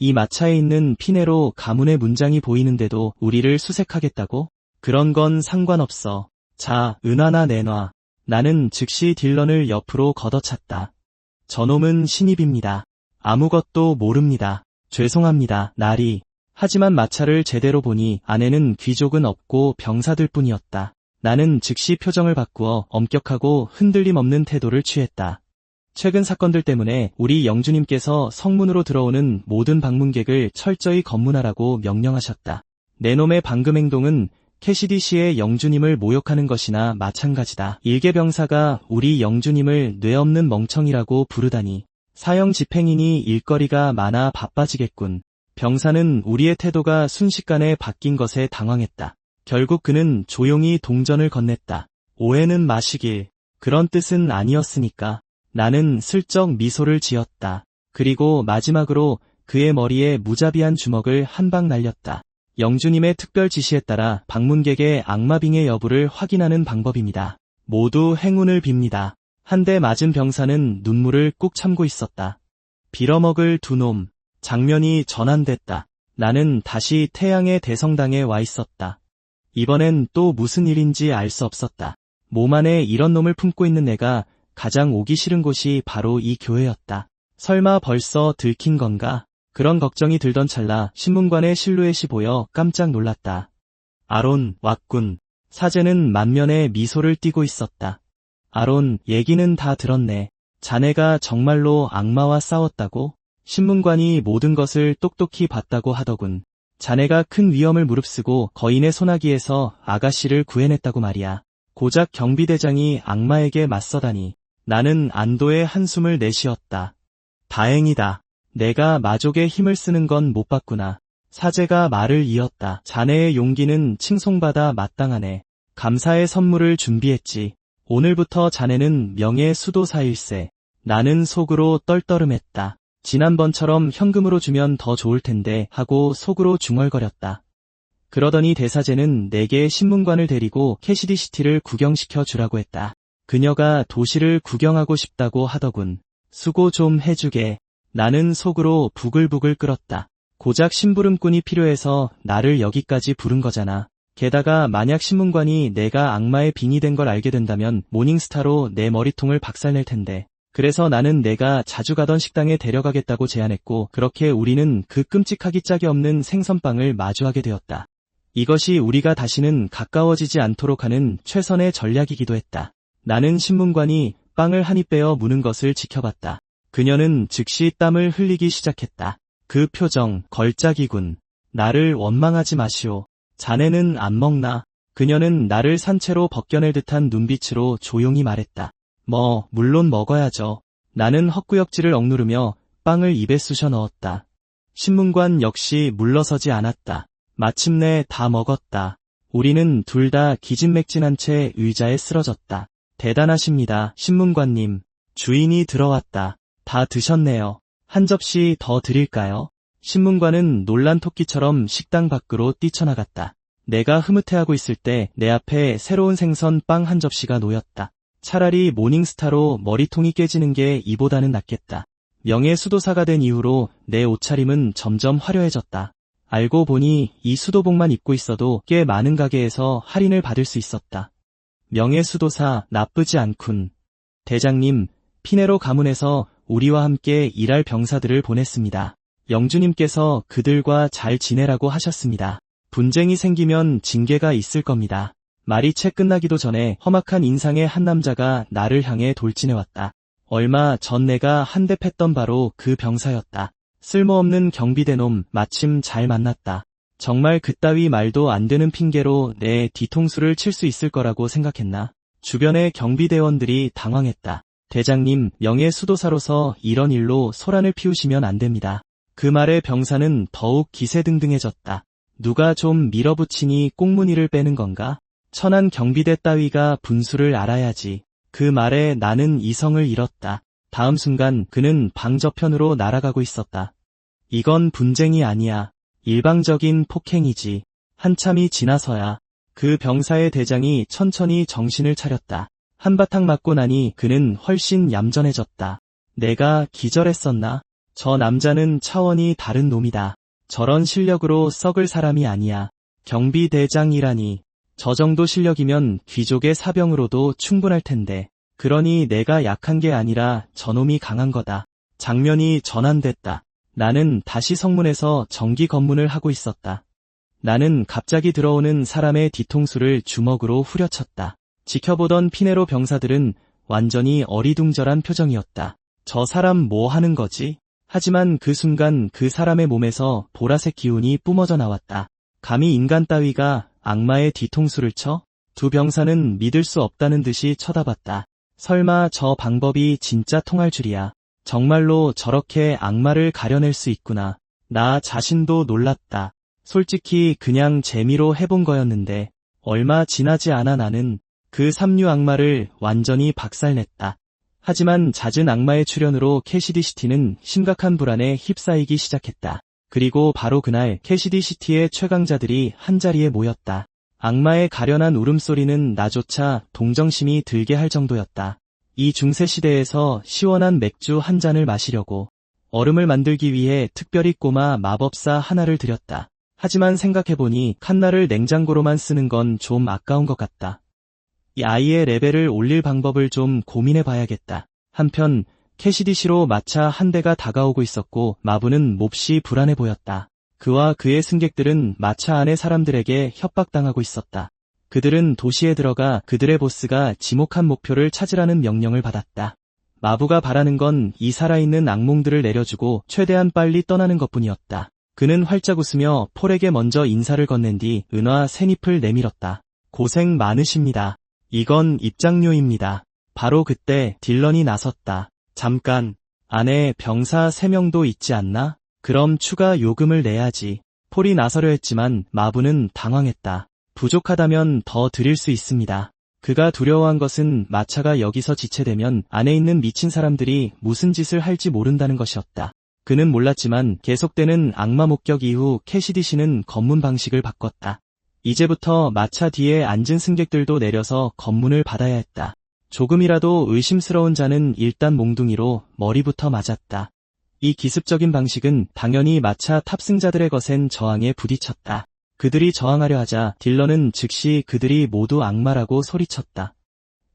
이 마차에 있는 피네로 가문의 문장이 보이는데도 우리를 수색하겠다고? 그런 건 상관없어. 자, 은하나 내놔. 나는 즉시 딜런을 옆으로 걷어찼다. 저놈은 신입입니다. 아무것도 모릅니다. 죄송합니다, 나리. 하지만 마차를 제대로 보니 안에는 귀족은 없고 병사들 뿐이었다. 나는 즉시 표정을 바꾸어 엄격하고 흔들림 없는 태도를 취했다. 최근 사건들 때문에 우리 영주님께서 성문으로 들어오는 모든 방문객을 철저히 검문하라고 명령하셨다. 내 놈의 방금 행동은 캐시디 씨의 영주님을 모욕하는 것이나 마찬가지다. 일개병사가 우리 영주님을 뇌 없는 멍청이라고 부르다니. 사형 집행이니 일거리가 많아 바빠지겠군. 병사는 우리의 태도가 순식간에 바뀐 것에 당황했다. 결국 그는 조용히 동전을 건넸다. 오해는 마시길. 그런 뜻은 아니었으니까. 나는 슬쩍 미소를 지었다. 그리고 마지막으로 그의 머리에 무자비한 주먹을 한 방 날렸다. 영주님의 특별 지시에 따라 방문객의 악마빙의 여부를 확인하는 방법입니다. 모두 행운을 빕니다. 한 대 맞은 병사는 눈물을 꾹 참고 있었다. 빌어먹을 두 놈. 장면이 전환됐다. 나는 다시 태양의 대성당에 와 있었다. 이번엔 또 무슨 일인지 알 수 없었다. 몸 안에 이런 놈을 품고 있는 내가 가장 오기 싫은 곳이 바로 이 교회였다. 설마 벌써 들킨 건가? 그런 걱정이 들던 찰나 신문관의 실루엣이 보여 깜짝 놀랐다. 아론, 왔군. 사제는 만면에 미소를 띠고 있었다. 아론, 얘기는 다 들었네. 자네가 정말로 악마와 싸웠다고? 신문관이 모든 것을 똑똑히 봤다고 하더군. 자네가 큰 위험을 무릅쓰고 거인의 소나기에서 아가씨를 구해냈다고 말이야. 고작 경비대장이 악마에게 맞서다니. 나는 안도의 한숨을 내쉬었다. 다행이다. 내가 마족의 힘을 쓰는 건 못 봤구나. 사제가 말을 이었다. 자네의 용기는 칭송받아 마땅하네. 감사의 선물을 준비했지. 오늘부터 자네는 명예 수도사일세. 나는 속으로 떨떠름했다. 지난번처럼 현금으로 주면 더 좋을 텐데 하고 속으로 중얼거렸다. 그러더니 대사제는 내게 신문관을 데리고 캐시디시티를 구경시켜 주라고 했다. 그녀가 도시를 구경하고 싶다고 하더군. 수고 좀 해주게. 나는 속으로 부글부글 끓었다. 고작 심부름꾼이 필요해서 나를 여기까지 부른 거잖아. 게다가 만약 신문관이 내가 악마의 빙이 된 걸 알게 된다면 모닝스타로 내 머리통을 박살낼 텐데. 그래서 나는 내가 자주 가던 식당에 데려가겠다고 제안했고 그렇게 우리는 그 끔찍하기 짝이 없는 생선빵을 마주하게 되었다. 이것이 우리가 다시는 가까워지지 않도록 하는 최선의 전략이기도 했다. 나는 신문관이 빵을 한 입 빼어 무는 것을 지켜봤다. 그녀는 즉시 땀을 흘리기 시작했다. 그 표정, 걸작이군. 나를 원망하지 마시오. 자네는 안 먹나? 그녀는 나를 산채로 벗겨낼 듯한 눈빛으로 조용히 말했다. 물론 먹어야죠. 나는 헛구역질을 억누르며 빵을 입에 쑤셔 넣었다. 신문관 역시 물러서지 않았다. 마침내 다 먹었다. 우리는 둘 다 기진맥진한 채 의자에 쓰러졌다. 대단하십니다, 신문관님. 주인이 들어왔다. 다 드셨네요. 한 접시 더 드릴까요? 신문관은 놀란 토끼처럼 식당 밖으로 뛰쳐나갔다. 내가 흐뭇해하고 있을 때 내 앞에 새로운 생선 빵 한 접시가 놓였다. 차라리 모닝스타로 머리통이 깨지는 게 이보다는 낫겠다. 명예 수도사가 된 이후로 내 옷차림은 점점 화려해졌다. 알고 보니 이 수도복만 입고 있어도 꽤 많은 가게에서 할인을 받을 수 있었다. 명예 수도사 나쁘지 않군. 대장님, 피네로 가문에서 우리와 함께 일할 병사들을 보냈습니다. 영주님께서 그들과 잘 지내라고 하셨습니다. 분쟁이 생기면 징계가 있을 겁니다. 말이 채 끝나기도 전에 험악한 인상의 한 남자가 나를 향해 돌진해왔다. 얼마 전 내가 한 대 팼던 바로 그 병사였다. 쓸모없는 경비대놈 마침 잘 만났다. 정말 그따위 말도 안 되는 핑계로 내 뒤통수를 칠 수 있을 거라고 생각했나? 주변의 경비대원들이 당황했다. 대장님, 명예 수도사로서 이런 일로 소란을 피우시면 안 됩니다. 그 말에 병사는 더욱 기세등등해졌다. 누가 좀 밀어붙이니 꽁무니를 빼는 건가? 천한 경비대 따위가 분수를 알아야지. 그 말에 나는 이성을 잃었다. 다음 순간 그는 방 저편으로 날아가고 있었다. 이건 분쟁이 아니야. 일방적인 폭행이지. 한참이 지나서야 그 병사의 대장이 천천히 정신을 차렸다. 한바탕 맞고 나니 그는 훨씬 얌전해졌다. 내가 기절했었나? 저 남자는 차원이 다른 놈이다. 저런 실력으로 썩을 사람이 아니야. 경비대장이라니. 저 정도 실력이면 귀족의 사병으로도 충분할 텐데. 그러니 내가 약한 게 아니라 저놈이 강한 거다. 장면이 전환됐다. 나는 다시 성문에서 정기 검문을 하고 있었다. 나는 갑자기 들어오는 사람의 뒤통수를 주먹으로 후려쳤다. 지켜보던 피네로 병사들은 완전히 어리둥절한 표정이었다. 저 사람 뭐 하는 거지? 하지만 그 순간 그 사람의 몸에서 보라색 기운이 뿜어져 나왔다. 감히 인간 따위가 악마의 뒤통수를 쳐? 두 병사는 믿을 수 없다는 듯이 쳐다봤다. 설마 저 방법이 진짜 통할 줄이야. 정말로 저렇게 악마를 가려낼 수 있구나. 나 자신도 놀랐다. 솔직히 그냥 재미로 해본 거였는데 얼마 지나지 않아 나는 그 삼류 악마를 완전히 박살냈다. 하지만 잦은 악마의 출현으로 캐시디시티는 심각한 불안에 휩싸이기 시작했다. 그리고 바로 그날 캐시디 시티의 최강자들이 한자리에 모였다. 악마의 가련한 울음소리는 나조차 동정심이 들게 할 정도였다. 이 중세 시대에서 시원한 맥주 한 잔을 마시려고 얼음을 만들기 위해 특별히 꼬마 마법사 하나를 들였다. 하지만 생각해보니 칸나를 냉장고로만 쓰는 건 좀 아까운 것 같다. 이 아이의 레벨을 올릴 방법을 좀 고민해봐야겠다. 한편 캐시디시로 마차 한 대가 다가오고 있었고 마부는 몹시 불안해 보였다. 그와 그의 승객들은 마차 안의 사람들에게 협박당하고 있었다. 그들은 도시에 들어가 그들의 보스가 지목한 목표를 찾으라는 명령을 받았다. 마부가 바라는 건 이 살아있는 악몽들을 내려주고 최대한 빨리 떠나는 것뿐이었다. 그는 활짝 웃으며 폴에게 먼저 인사를 건넨 뒤 은화 새잎을 내밀었다. 고생 많으십니다. 이건 입장료입니다. 바로 그때 딜런이 나섰다. 잠깐, 안에 병사 3명도 있지 않나? 그럼 추가 요금을 내야지. 폴이 나서려 했지만 마부는 당황했다. 부족하다면 더 드릴 수 있습니다. 그가 두려워한 것은 마차가 여기서 지체되면 안에 있는 미친 사람들이 무슨 짓을 할지 모른다는 것이었다. 그는 몰랐지만 계속되는 악마 목격 이후 캐시디시는 검문 방식을 바꿨다. 이제부터 마차 뒤에 앉은 승객들도 내려서 검문을 받아야 했다. 조금이라도 의심스러운 자는 일단 몽둥이로 머리부터 맞았다. 이 기습적인 방식은 당연히 마차 탑승자들의 거센 저항에 부딪혔다. 그들이 저항하려 하자 딜런은 즉시 그들이 모두 악마라고 소리쳤다.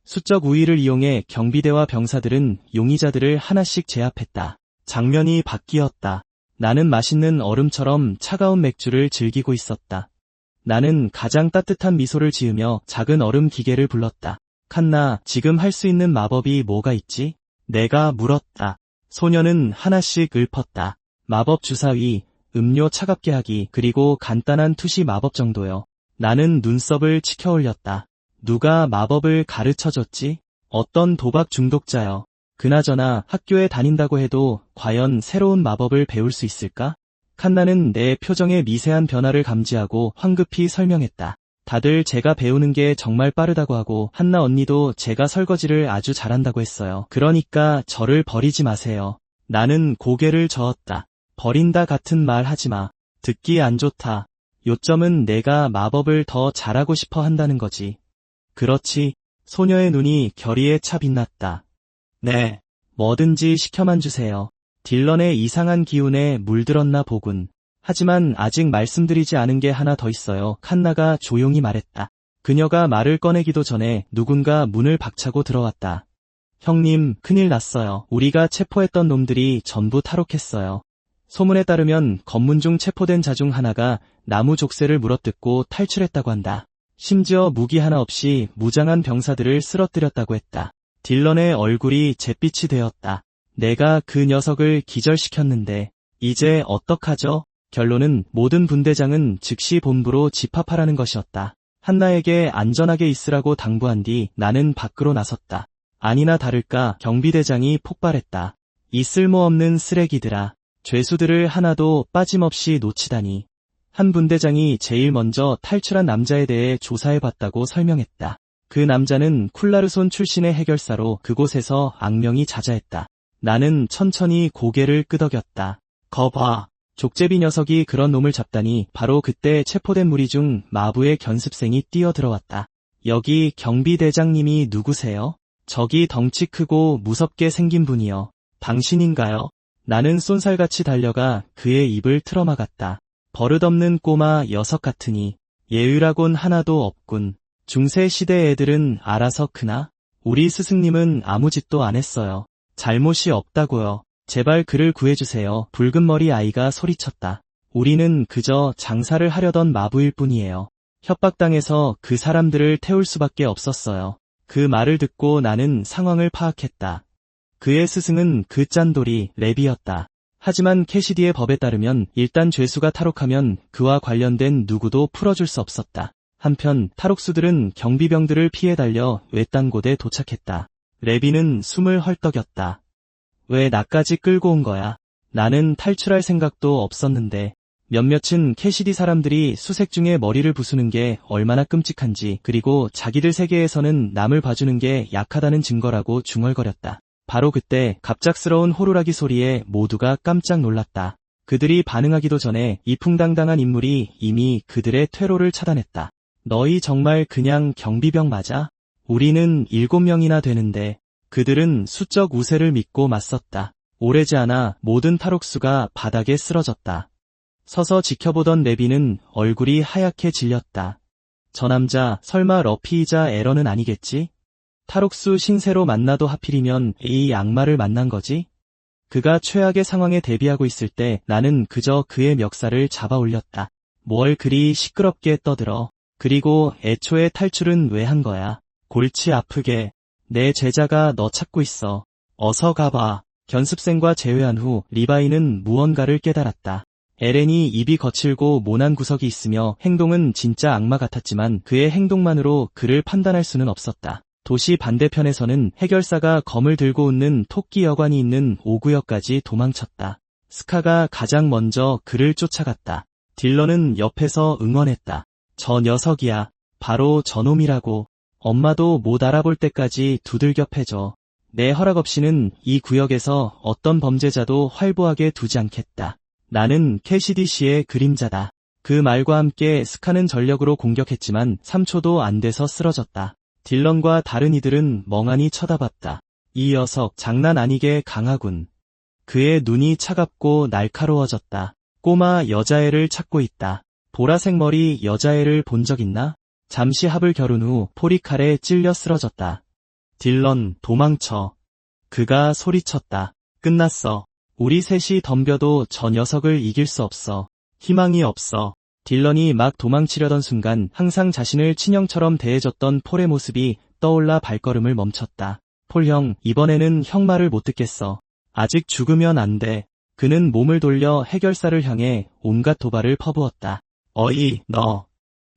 수적 우위를 이용해 경비대와 병사들은 용의자들을 하나씩 제압했다. 장면이 바뀌었다. 나는 맛있는 얼음처럼 차가운 맥주를 즐기고 있었다. 나는 가장 따뜻한 미소를 지으며 작은 얼음 기계를 불렀다. 칸나, 지금 할 수 있는 마법이 뭐가 있지? 내가 물었다. 소녀는 하나씩 읊었다. 마법 주사위, 음료 차갑게 하기, 그리고 간단한 투시 마법 정도요. 나는 눈썹을 치켜 올렸다. 누가 마법을 가르쳐줬지? 어떤 도박 중독자요. 그나저나 학교에 다닌다고 해도 과연 새로운 마법을 배울 수 있을까? 칸나는 내 표정의 미세한 변화를 감지하고 황급히 설명했다. 다들 제가 배우는 게 정말 빠르다고 하고 한나 언니도 제가 설거지를 아주 잘한다고 했어요. 그러니까 저를 버리지 마세요. 나는 고개를 저었다. 버린다 같은 말 하지 마. 듣기 안 좋다. 요점은 내가 마법을 더 잘하고 싶어 한다는 거지. 그렇지. 소녀의 눈이 결의에 차 빛났다. 네. 뭐든지 시켜만 주세요. 딜런의 이상한 기운에 물들었나 보군. 하지만 아직 말씀드리지 않은 게 하나 더 있어요. 칸나가 조용히 말했다. 그녀가 말을 꺼내기도 전에 누군가 문을 박차고 들어왔다. 형님, 큰일 났어요. 우리가 체포했던 놈들이 전부 탈옥했어요. 소문에 따르면 검문 중 체포된 자 중 하나가 나무 족쇄를 물어뜯고 탈출했다고 한다. 심지어 무기 하나 없이 무장한 병사들을 쓰러뜨렸다고 했다. 딜런의 얼굴이 잿빛이 되었다. 내가 그 녀석을 기절시켰는데 이제 어떡하죠? 결론은 모든 분대장은 즉시 본부로 집합하라는 것이었다. 한나에게 안전하게 있으라고 당부한 뒤 나는 밖으로 나섰다. 아니나 다를까 경비대장이 폭발했다. 이 쓸모없는 쓰레기들아. 죄수들을 하나도 빠짐없이 놓치다니. 한 분대장이 제일 먼저 탈출한 남자에 대해 조사해봤다고 설명했다. 그 남자는 쿨라르손 출신의 해결사로 그곳에서 악명이 자자했다. 나는 천천히 고개를 끄덕였다. 거봐. 족제비 녀석이 그런 놈을 잡다니. 바로 그때 체포된 무리 중 마부의 견습생이 뛰어들어왔다. 여기 경비대장님이 누구세요? 저기 덩치 크고 무섭게 생긴 분이요. 당신인가요? 나는 쏜살같이 달려가 그의 입을 틀어막았다. 버릇없는 꼬마 녀석 같으니. 예의라곤 하나도 없군. 중세 시대 애들은 알아서 크나? 우리 스승님은 아무 짓도 안 했어요. 잘못이 없다고요. 제발 그를 구해주세요. 붉은 머리 아이가 소리쳤다. 우리는 그저 장사를 하려던 마부일 뿐이에요. 협박당해서 그 사람들을 태울 수밖에 없었어요. 그 말을 듣고 나는 상황을 파악했다. 그의 스승은 그 짠돌이 랩이었다. 하지만 캐시디의 법에 따르면 일단 죄수가 탈옥하면 그와 관련된 누구도 풀어줄 수 없었다. 한편 탈옥수들은 경비병들을 피해 달려 외딴 곳에 도착했다. 레비는 숨을 헐떡였다. 왜 나까지 끌고 온 거야? 나는 탈출할 생각도 없었는데. 몇몇은 캐시디 사람들이 수색 중에 머리를 부수는 게 얼마나 끔찍한지, 그리고 자기들 세계에서는 남을 봐주는 게 약하다는 증거라고 중얼거렸다. 바로 그때 갑작스러운 호루라기 소리에 모두가 깜짝 놀랐다. 그들이 반응하기도 전에 이풍당당한 인물이 이미 그들의 퇴로를 차단했다. 너희 정말 그냥 경비병 맞아? 우리는 7명이나 되는데. 그들은 수적 우세를 믿고 맞섰다. 오래지 않아 모든 탈옥수가 바닥에 쓰러졌다. 서서 지켜보던 레비는 얼굴이 하얗게 질렸다. 저 남자 설마 러피이자 에런은 아니겠지? 탈옥수 신세로 만나도 하필이면 이 악마를 만난 거지? 그가 최악의 상황에 대비하고 있을 때 나는 그저 그의 멱살을 잡아 올렸다. 뭘 그리 시끄럽게 떠들어. 그리고 애초에 탈출은 왜 한 거야? 골치 아프게. 내 제자가 너 찾고 있어. 어서 가봐. 견습생과 재회한 후 리바이는 무언가를 깨달았다. 에렌이 입이 거칠고 모난 구석이 있으며 행동은 진짜 악마 같았지만 그의 행동만으로 그를 판단할 수는 없었다. 도시 반대편에서는 해결사가 검을 들고 웃는 토끼 여관이 있는 5구역까지 도망쳤다. 스카가 가장 먼저 그를 쫓아갔다. 딜런은 옆에서 응원했다. 저 녀석이야. 바로 저놈이라고. 엄마도 못 알아볼 때까지 두들겨 패줘. 내 허락 없이는 이 구역에서 어떤 범죄자도 활보하게 두지 않겠다. 나는 캐시디 씨의 그림자다. 그 말과 함께 스카는 전력으로 공격했지만 3초도 안 돼서 쓰러졌다. 딜런과 다른 이들은 멍하니 쳐다봤다. 이 녀석 장난 아니게 강하군. 그의 눈이 차갑고 날카로워졌다. 꼬마 여자애를 찾고 있다. 보라색 머리 여자애를 본 적 있나? 잠시 합을 겨룬 후 포리칼에 찔려 쓰러졌다. 딜런, 도망쳐. 그가 소리쳤다. 끝났어. 우리 셋이 덤벼도 저 녀석을 이길 수 없어. 희망이 없어. 딜런이 막 도망치려던 순간 항상 자신을 친형처럼 대해줬던 폴의 모습이 떠올라 발걸음을 멈췄다. 폴 형, 이번에는 형 말을 못 듣겠어. 아직 죽으면 안 돼. 그는 몸을 돌려 해결사를 향해 온갖 도발을 퍼부었다. 어이, 너.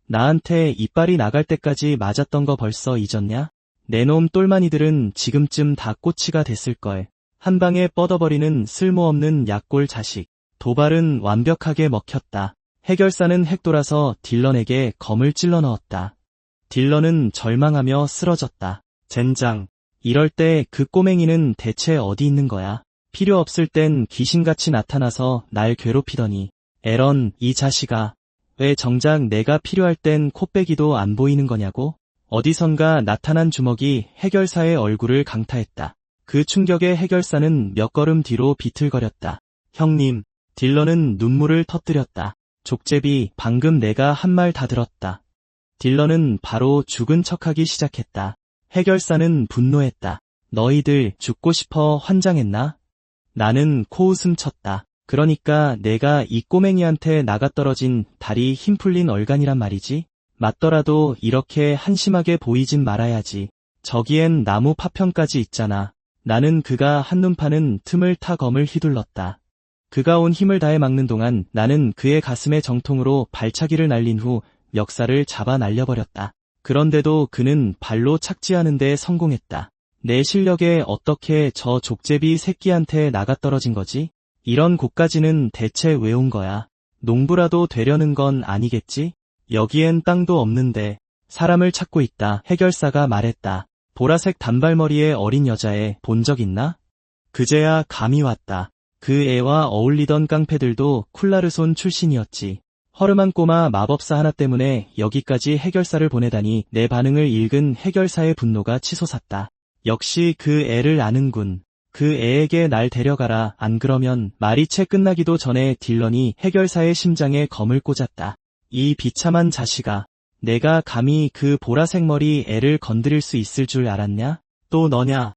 나한테 이빨이 나갈 때까지 맞았던 거 벌써 잊었냐? 내놈 똘마니들은 지금쯤 다 꼬치가 됐을걸. 한 방에 뻗어버리는 쓸모없는 약골 자식. 도발은 완벽하게 먹혔다. 해결사는 핵돌아서 딜런에게 검을 찔러 넣었다. 딜런은 절망하며 쓰러졌다. 젠장. 이럴 때 그 꼬맹이는 대체 어디 있는 거야? 필요 없을 땐 귀신같이 나타나서 날 괴롭히더니. 에런, 이 자식아. 왜 정작 내가 필요할 땐 코빼기도 안 보이는 거냐고? 어디선가 나타난 주먹이 해결사의 얼굴을 강타했다. 그 충격에 해결사는 몇 걸음 뒤로 비틀거렸다. 형님, 딜런은 눈물을 터뜨렸다. 족제비, 방금 내가 한 말 다 들었다. 딜런은 바로 죽은 척하기 시작했다. 해결사는 분노했다. 너희들 죽고 싶어 환장했나? 나는 코웃음 쳤다. 그러니까 내가 이 꼬맹이한테 나가떨어진 다리 힘 풀린 얼간이란 말이지? 맞더라도 이렇게 한심하게 보이진 말아야지. 저기엔 나무 파편까지 있잖아. 나는 그가 한눈 파는 틈을 타 검을 휘둘렀다. 그가 온 힘을 다해 막는 동안 나는 그의 가슴에 정통으로 발차기를 날린 후 멱살을 잡아 날려버렸다. 그런데도 그는 발로 착지하는 데 성공했다. 내 실력에 어떻게 저 족제비 새끼한테 나가떨어진 거지? 이런 곳까지는 대체 왜 온 거야? 농부라도 되려는 건 아니겠지? 여기엔 땅도 없는데. 사람을 찾고 있다. 해결사가 말했다. 보라색 단발머리의 어린 여자애 본 적 있나? 그제야 감이 왔다. 그 애와 어울리던 깡패들도 쿨라르손 출신이었지. 허름한 꼬마 마법사 하나 때문에 여기까지 해결사를 보내다니. 내 반응을 읽은 해결사의 분노가 치솟았다. 역시 그 애를 아는군. 그 애에게 날 데려가라. 안 그러면. 말이 채 끝나기도 전에 딜런이 해결사의 심장에 검을 꽂았다. 이 비참한 자식아. 내가 감히 그 보라색 머리 애를 건드릴 수 있을 줄 알았냐? 또 너냐?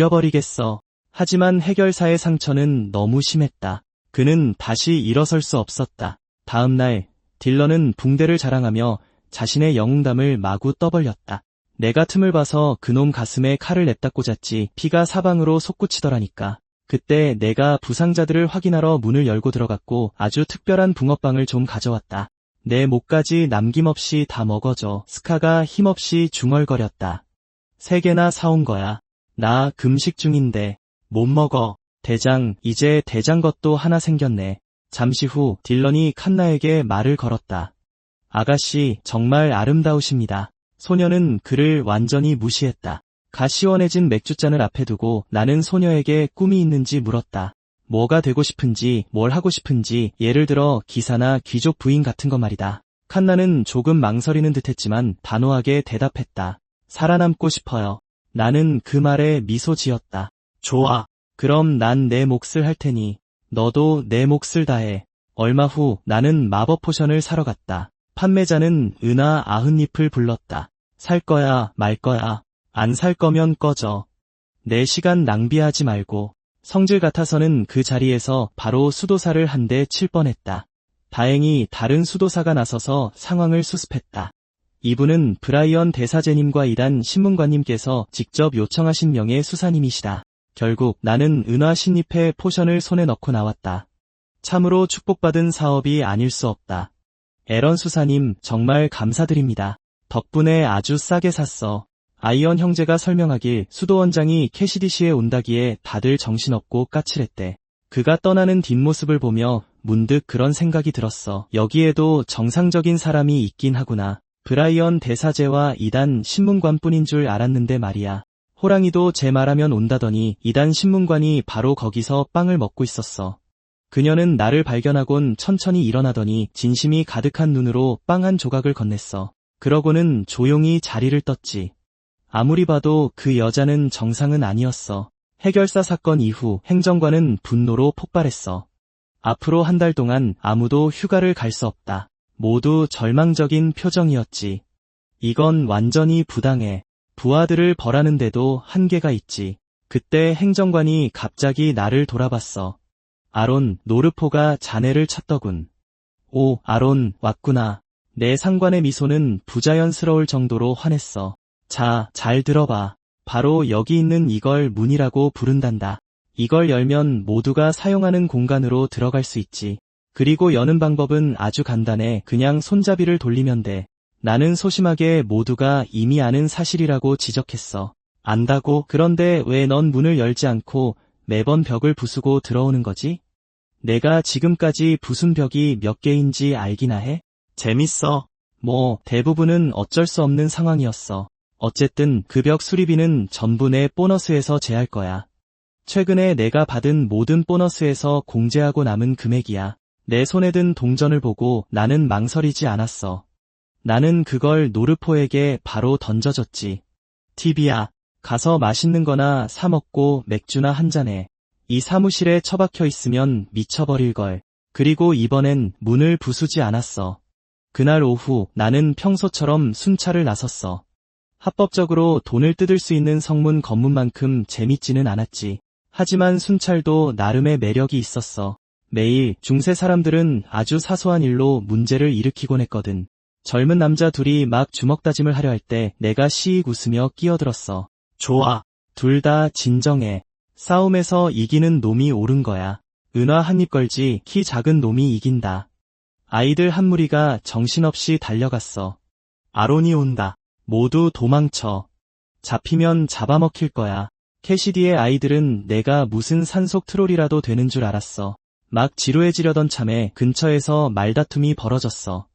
죽여버리겠어. 하지만 해결사의 상처는 너무 심했다. 그는 다시 일어설 수 없었다. 다음 날 딜런은 붕대를 자랑하며 자신의 영웅담을 마구 떠벌렸다. 내가 틈을 봐서 그놈 가슴에 칼을 냅다 꽂았지. 피가 사방으로 솟구치더라니까. 그때 내가 부상자들을 확인하러 문을 열고 들어갔고 아주 특별한 붕어빵을 좀 가져왔다. 내 목까지 남김없이 다 먹어줘. 스카가 힘없이 중얼거렸다. 3개나 사온 거야. 나 금식 중인데 못 먹어. 대장, 이제 대장것도 하나 생겼네. 잠시 후 딜런이 칸나에게 말을 걸었다. 아가씨, 정말 아름다우십니다. 소녀는 그를 완전히 무시했다. 가 시원해진 맥주잔을 앞에 두고 나는 소녀에게 꿈이 있는지 물었다. 뭐가 되고 싶은지, 뭘 하고 싶은지, 예를 들어 기사나 귀족 부인 같은 거 말이다. 칸나는 조금 망설이는 듯했지만 단호하게 대답했다. 살아남고 싶어요. 나는 그 말에 미소 지었다. 좋아. 그럼 난 내 몫을 할 테니 너도 내 몫을 다해. 얼마 후 나는 마법 포션을 사러 갔다. 판매자는 은하 90잎을 불렀다. 살 거야, 말 거야. 안 살 거면 꺼져. 내 시간 낭비하지 말고. 성질 같아서는 그 자리에서 바로 수도사를 한 대 칠 뻔했다. 다행히 다른 수도사가 나서서 상황을 수습했다. 이분은 브라이언 대사제님과 이단 신문관님께서 직접 요청하신 명예 수사님이시다. 결국 나는 은화 신잎의 포션을 손에 넣고 나왔다. 참으로 축복받은 사업이 아닐 수 없다. 에런 수사님 정말 감사드립니다. 덕분에 아주 싸게 샀어. 아이언 형제가 설명하길 수도원장이 캐시디시에 온다기에 다들 정신없고 까칠했대. 그가 떠나는 뒷모습을 보며 문득 그런 생각이 들었어. 여기에도 정상적인 사람이 있긴 하구나. 브라이언 대사제와 이단 신문관뿐인 줄 알았는데 말이야. 호랑이도 제 말하면 온다더니 이단 신문관이 바로 거기서 빵을 먹고 있었어. 그녀는 나를 발견하곤 천천히 일어나더니 진심이 가득한 눈으로 빵 한 조각을 건넸어. 그러고는 조용히 자리를 떴지. 아무리 봐도 그 여자는 정상은 아니었어. 해결사 사건 이후 행정관은 분노로 폭발했어. 앞으로 한 달 동안 아무도 휴가를 갈 수 없다. 모두 절망적인 표정이었지. 이건 완전히 부당해. 부하들을 벌하는데도 한계가 있지. 그때 행정관이 갑자기 나를 돌아봤어. 아론, 노르포가 자네를 찾더군. 오, 아론, 왔구나. 내 상관의 미소는 부자연스러울 정도로 환했어. 자, 잘 들어봐. 바로 여기 있는 이걸 문이라고 부른단다. 이걸 열면 모두가 사용하는 공간으로 들어갈 수 있지. 그리고 여는 방법은 아주 간단해. 그냥 손잡이를 돌리면 돼. 나는 소심하게 모두가 이미 아는 사실이라고 지적했어. 안다고? 그런데 왜 넌 문을 열지 않고 매번 벽을 부수고 들어오는 거지? 내가 지금까지 부순 벽이 몇 개인지 알기나 해? 재밌어. 뭐, 대부분은 어쩔 수 없는 상황이었어. 어쨌든 그 벽 수리비는 전부 내 보너스에서 제할 거야. 최근에 내가 받은 모든 보너스에서 공제하고 남은 금액이야. 내 손에 든 동전을 보고 나는 망설이지 않았어. 나는 그걸 노르포에게 바로 던져줬지. 티비야, 가서 맛있는 거나 사 먹고 맥주나 한잔해. 이 사무실에 처박혀 있으면 미쳐버릴걸. 그리고 이번엔 문을 부수지 않았어. 그날 오후 나는 평소처럼 순찰을 나섰어. 합법적으로 돈을 뜯을 수 있는 성문 검문만큼 재밌지는 않았지. 하지만 순찰도 나름의 매력이 있었어. 매일 중세 사람들은 아주 사소한 일로 문제를 일으키곤 했거든. 젊은 남자 둘이 막 주먹다짐을 하려 할 때 내가 시익 웃으며 끼어들었어. 좋아. 둘 다 진정해. 싸움에서 이기는 놈이 옳은 거야. 은화 한 입 걸지 키 작은 놈이 이긴다. 아이들 한 무리가 정신없이 달려갔어. 아론이 온다. 모두 도망쳐. 잡히면 잡아먹힐 거야. 캐시디의 아이들은 내가 무슨 산속 트롤이라도 되는 줄 알았어. 막 지루해지려던 참에 근처에서 말다툼이 벌어졌어.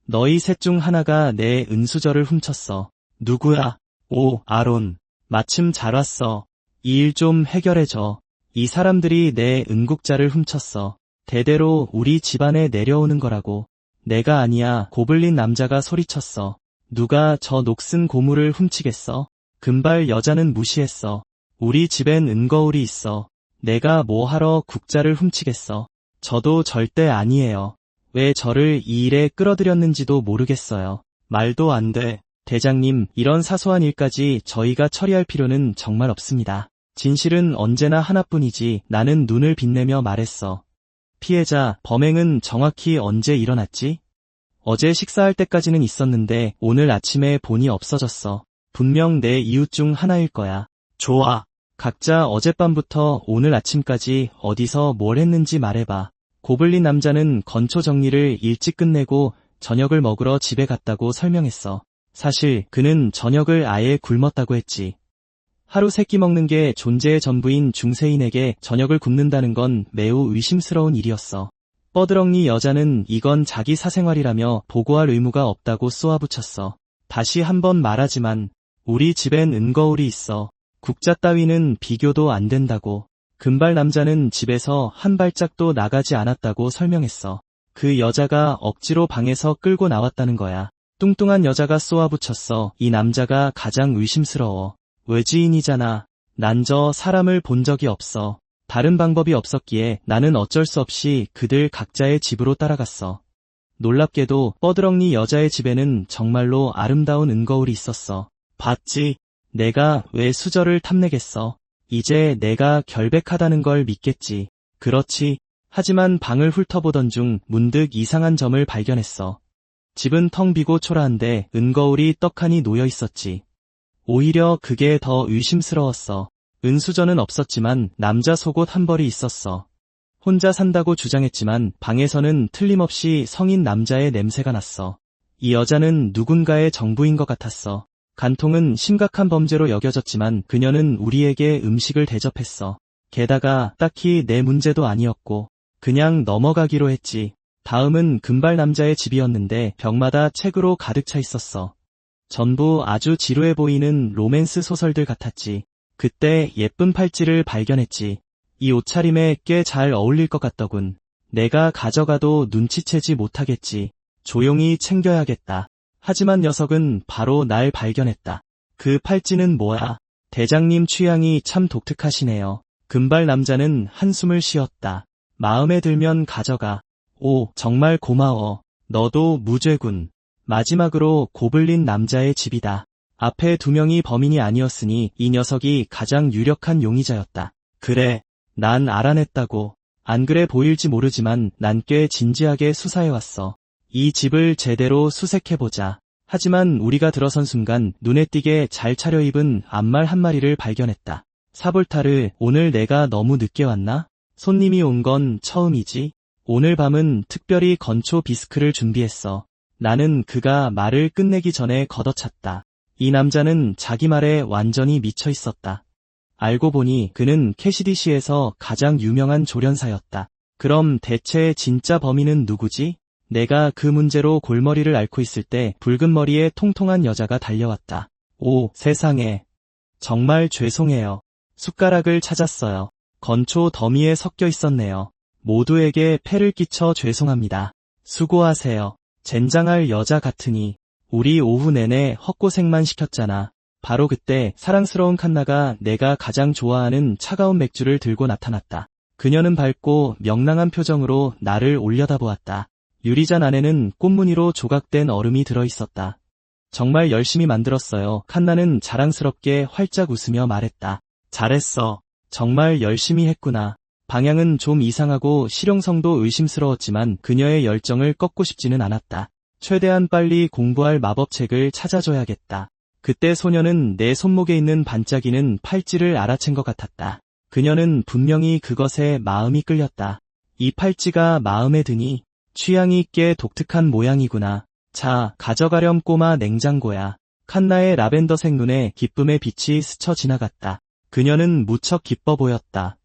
너희 셋 중 하나가 내 은수저를 훔쳤어. 누구야? 오, 아론. 마침 잘 왔어. 이 일 좀 해결해줘. 이 사람들이 내 은국자를 훔쳤어. 대대로 우리 집안에 내려오는 거라고. 내가 아니야. 고블린 남자가 소리쳤어. 누가 저 녹슨 고물을 훔치겠어? 금발 여자는 무시했어. 우리 집엔 은거울이 있어. 내가 뭐 하러 국자를 훔치겠어. 저도 절대 아니에요. 왜 저를 이 일에 끌어들였는지도 모르겠어요. 말도 안 돼. 대장님, 이런 사소한 일까지 저희가 처리할 필요는 정말 없습니다. 진실은 언제나 하나뿐이지. 나는 눈을 빛내며 말했어. 피해자, 범행은 정확히 언제 일어났지? 어제 식사할 때까지는 있었는데 오늘 아침에 본이 없어졌어. 분명 내 이웃 중 하나일 거야. 좋아. 각자 어젯밤부터 오늘 아침까지 어디서 뭘 했는지 말해봐. 고블린 남자는 건초 정리를 일찍 끝내고 저녁을 먹으러 집에 갔다고 설명했어. 사실 그는 저녁을 아예 굶었다고 했지. 하루 세끼 먹는 게 존재의 전부인 중세인에게 저녁을 굶는다는 건 매우 의심스러운 일이었어. 뻐드렁니 여자는 이건 자기 사생활이라며 보고할 의무가 없다고 쏘아붙였어. 다시 한번 말하지만 우리 집엔 은거울이 있어. 국자 따위는 비교도 안 된다고. 금발 남자는 집에서 한 발짝도 나가지 않았다고 설명했어. 그 여자가 억지로 방에서 끌고 나왔다는 거야. 뚱뚱한 여자가 쏘아붙였어. 이 남자가 가장 의심스러워. 외지인이잖아. 난 저 사람을 본 적이 없어. 다른 방법이 없었기에 나는 어쩔 수 없이 그들 각자의 집으로 따라갔어. 놀랍게도 뻐드렁니 여자의 집에는 정말로 아름다운 은거울이 있었어. 봤지? 내가 왜 수저를 탐내겠어. 이제 내가 결백하다는 걸 믿겠지. 그렇지. 하지만 방을 훑어보던 중 문득 이상한 점을 발견했어. 집은 텅 비고 초라한데 은거울이 떡하니 놓여 있었지. 오히려 그게 더 의심스러웠어. 은수저는 없었지만 남자 속옷 한 벌이 있었어. 혼자 산다고 주장했지만 방에서는 틀림없이 성인 남자의 냄새가 났어. 이 여자는 누군가의 정부인 것 같았어. 간통은 심각한 범죄로 여겨졌지만 그녀는 우리에게 음식을 대접했어. 게다가 딱히 내 문제도 아니었고 그냥 넘어가기로 했지. 다음은 금발 남자의 집이었는데 벽마다 책으로 가득 차 있었어. 전부 아주 지루해 보이는 로맨스 소설들 같았지. 그때 예쁜 팔찌를 발견했지. 이 옷차림에 꽤 잘 어울릴 것 같더군. 내가 가져가도 눈치채지 못하겠지. 조용히 챙겨야겠다. 하지만 녀석은 바로 날 발견했다. 그 팔찌는 뭐야? 대장님 취향이 참 독특하시네요. 금발 남자는 한숨을 쉬었다. 마음에 들면 가져가. 오, 정말 고마워. 너도 무죄군. 마지막으로 고블린 남자의 집이다. 앞에 두 명이 범인이 아니었으니 이 녀석이 가장 유력한 용의자였다. 그래, 난 알아냈다고. 안 그래 보일지 모르지만 난 꽤 진지하게 수사해왔어. 이 집을 제대로 수색해보자. 하지만 우리가 들어선 순간 눈에 띄게 잘 차려입은 암말 한 마리를 발견했다. 사볼타르, 오늘 내가 너무 늦게 왔나? 손님이 온 건 처음이지. 오늘 밤은 특별히 건초 비스크를 준비했어. 나는 그가 말을 끝내기 전에 걷어찼다. 이 남자는 자기 말에 완전히 미쳐 있었다. 알고 보니 그는 캐시디시에서 가장 유명한 조련사였다. 그럼 대체 진짜 범인은 누구지? 내가 그 문제로 골머리를 앓고 있을 때 붉은 머리에 통통한 여자가 달려왔다. 오, 세상에. 정말 죄송해요. 숟가락을 찾았어요. 건초 더미에 섞여 있었네요. 모두에게 폐를 끼쳐 죄송합니다. 수고하세요. 젠장할 여자 같으니. 우리 오후 내내 헛고생만 시켰잖아. 바로 그때 사랑스러운 칸나가 내가 가장 좋아하는 차가운 맥주를 들고 나타났다. 그녀는 밝고 명랑한 표정으로 나를 올려다보았다. 유리잔 안에는 꽃무늬로 조각된 얼음이 들어있었다. 정말 열심히 만들었어요. 칸나는 자랑스럽게 활짝 웃으며 말했다. 잘했어. 정말 열심히 했구나. 방향은 좀 이상하고 실용성도 의심스러웠지만 그녀의 열정을 꺾고 싶지는 않았다. 최대한 빨리 공부할 마법책을 찾아줘야겠다. 그때 소녀는 내 손목에 있는 반짝이는 팔찌를 알아챈 것 같았다. 그녀는 분명히 그것에 마음이 끌렸다. 이 팔찌가 마음에 드니? 취향이 꽤 독특한 모양이구나. 자, 가져가렴 꼬마 냉장고야. 칸나의 라벤더색 눈에 기쁨의 빛이 스쳐 지나갔다. 그녀는 무척 기뻐 보였다.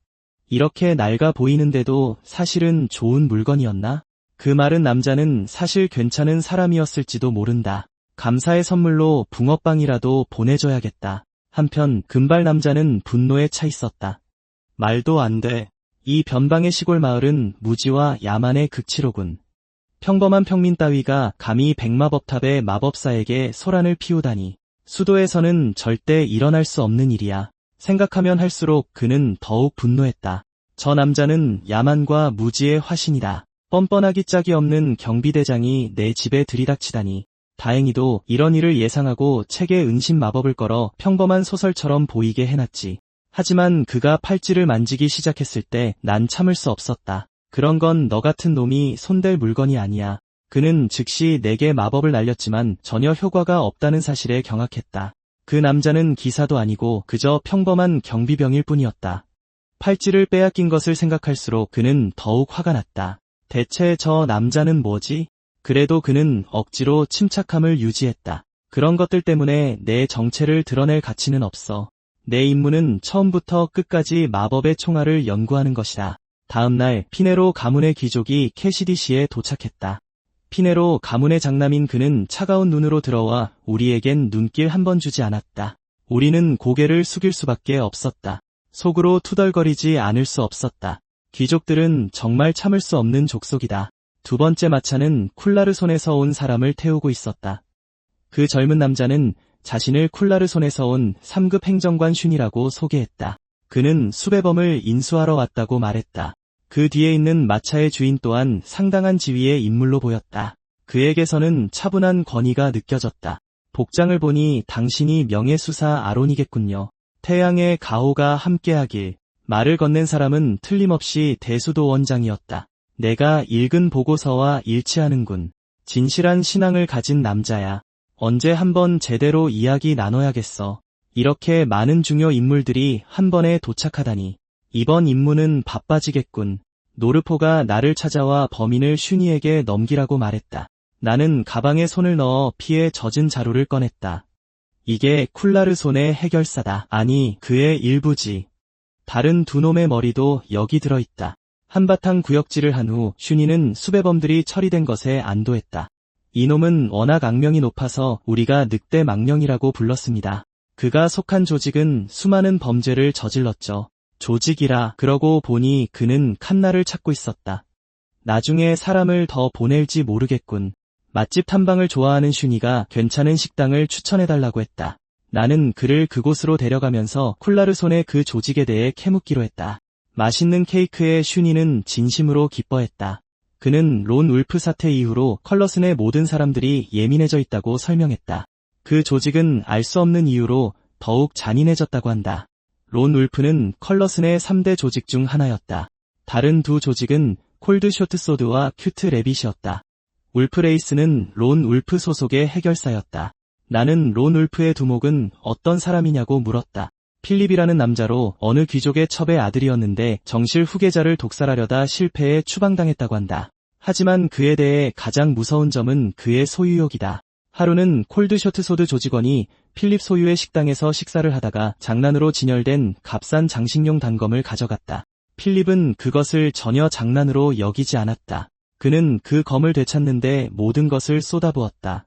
이렇게 낡아 보이는데도 사실은 좋은 물건이었나? 그 마른 남자는 사실 괜찮은 사람이었을지도 모른다. 감사의 선물로 붕어빵이라도 보내줘야겠다. 한편 금발 남자는 분노에 차 있었다. 말도 안 돼. 이 변방의 시골 마을은 무지와 야만의 극치로군. 평범한 평민 따위가 감히 백마법탑의 마법사에게 소란을 피우다니. 수도에서는 절대 일어날 수 없는 일이야. 생각하면 할수록 그는 더욱 분노했다. 저 남자는 야만과 무지의 화신이다. 뻔뻔하기 짝이 없는 경비대장이 내 집에 들이닥치다니. 다행히도 이런 일을 예상하고 책에 은신 마법을 걸어 평범한 소설처럼 보이게 해놨지. 하지만 그가 팔찌를 만지기 시작했을 때 난 참을 수 없었다. 그런 건 너 같은 놈이 손댈 물건이 아니야. 그는 즉시 내게 마법을 날렸지만 전혀 효과가 없다는 사실에 경악했다. 그 남자는 기사도 아니고 그저 평범한 경비병일 뿐이었다. 팔찌를 빼앗긴 것을 생각할수록 그는 더욱 화가 났다. 대체 저 남자는 뭐지? 그래도 그는 억지로 침착함을 유지했다. 그런 것들 때문에 내 정체를 드러낼 가치는 없어. 내 임무는 처음부터 끝까지 마법의 총알을 연구하는 것이다. 다음 날 피네로 가문의 귀족이 캐시디시에 도착했다. 피네로 가문의 장남인 그는 차가운 눈으로 들어와 우리에겐 눈길 한 번 주지 않았다. 우리는 고개를 숙일 수밖에 없었다. 속으로 투덜거리지 않을 수 없었다. 귀족들은 정말 참을 수 없는 족속이다. 두 번째 마차는 쿨라르손에서 온 사람을 태우고 있었다. 그 젊은 남자는 자신을 쿨라르손에서 온 3급 행정관 슌이라고 소개했다. 그는 수배범을 인수하러 왔다고 말했다. 그 뒤에 있는 마차의 주인 또한 상당한 지위의 인물로 보였다. 그에게서는 차분한 권위가 느껴졌다. 복장을 보니 당신이 명예수사 아론이겠군요. 태양의 가호가 함께하길. 말을 건넨 사람은 틀림없이 대수도 원장이었다. 내가 읽은 보고서와 일치하는군. 진실한 신앙을 가진 남자야. 언제 한번 제대로 이야기 나눠야겠어. 이렇게 많은 중요 인물들이 한 번에 도착하다니. 이번 임무는 바빠지겠군. 노르포가 나를 찾아와 범인을 슌이에게 넘기라고 말했다. 나는 가방에 손을 넣어 피에 젖은 자루를 꺼냈다. 이게 쿨라르손의 해결사다. 아니, 그의 일부지. 다른 두 놈의 머리도 여기 들어있다. 한바탕 구역질을 한 후 슌이는 수배범들이 처리된 것에 안도했다. 이놈은 워낙 악명이 높아서 우리가 늑대 망령이라고 불렀습니다. 그가 속한 조직은 수많은 범죄를 저질렀죠. 조직이라 그러고 보니 그는 칸나를 찾고 있었다. 나중에 사람을 더 보낼지 모르겠군. 맛집 탐방을 좋아하는 슌이가 괜찮은 식당을 추천해달라고 했다. 나는 그를 그곳으로 데려가면서 쿨라르손의 그 조직에 대해 캐묻기로 했다. 맛있는 케이크에 슌이는 진심으로 기뻐했다. 그는 론 울프 사태 이후로 컬러슨의 모든 사람들이 예민해져 있다고 설명했다. 그 조직은 알 수 없는 이유로 더욱 잔인해졌다고 한다. 론 울프는 컬러슨의 3대 조직 중 하나였다. 다른 두 조직은 콜드 쇼트소드와 큐트 레빗이었다. 울프 레이스는 론 울프 소속의 해결사였다. 나는 론 울프의 두목은 어떤 사람이냐고 물었다. 필립이라는 남자로 어느 귀족의 첩의 아들이었는데 정실 후계자를 독살하려다 실패해 추방당했다고 한다. 하지만 그에 대해 가장 무서운 점은 그의 소유욕이다. 하루는 콜드 쇼트소드 조직원이 필립 소유의 식당에서 식사를 하다가 장난으로 진열된 값싼 장식용 단검을 가져갔다. 필립은 그것을 전혀 장난으로 여기지 않았다. 그는 그 검을 되찾는데 모든 것을 쏟아부었다.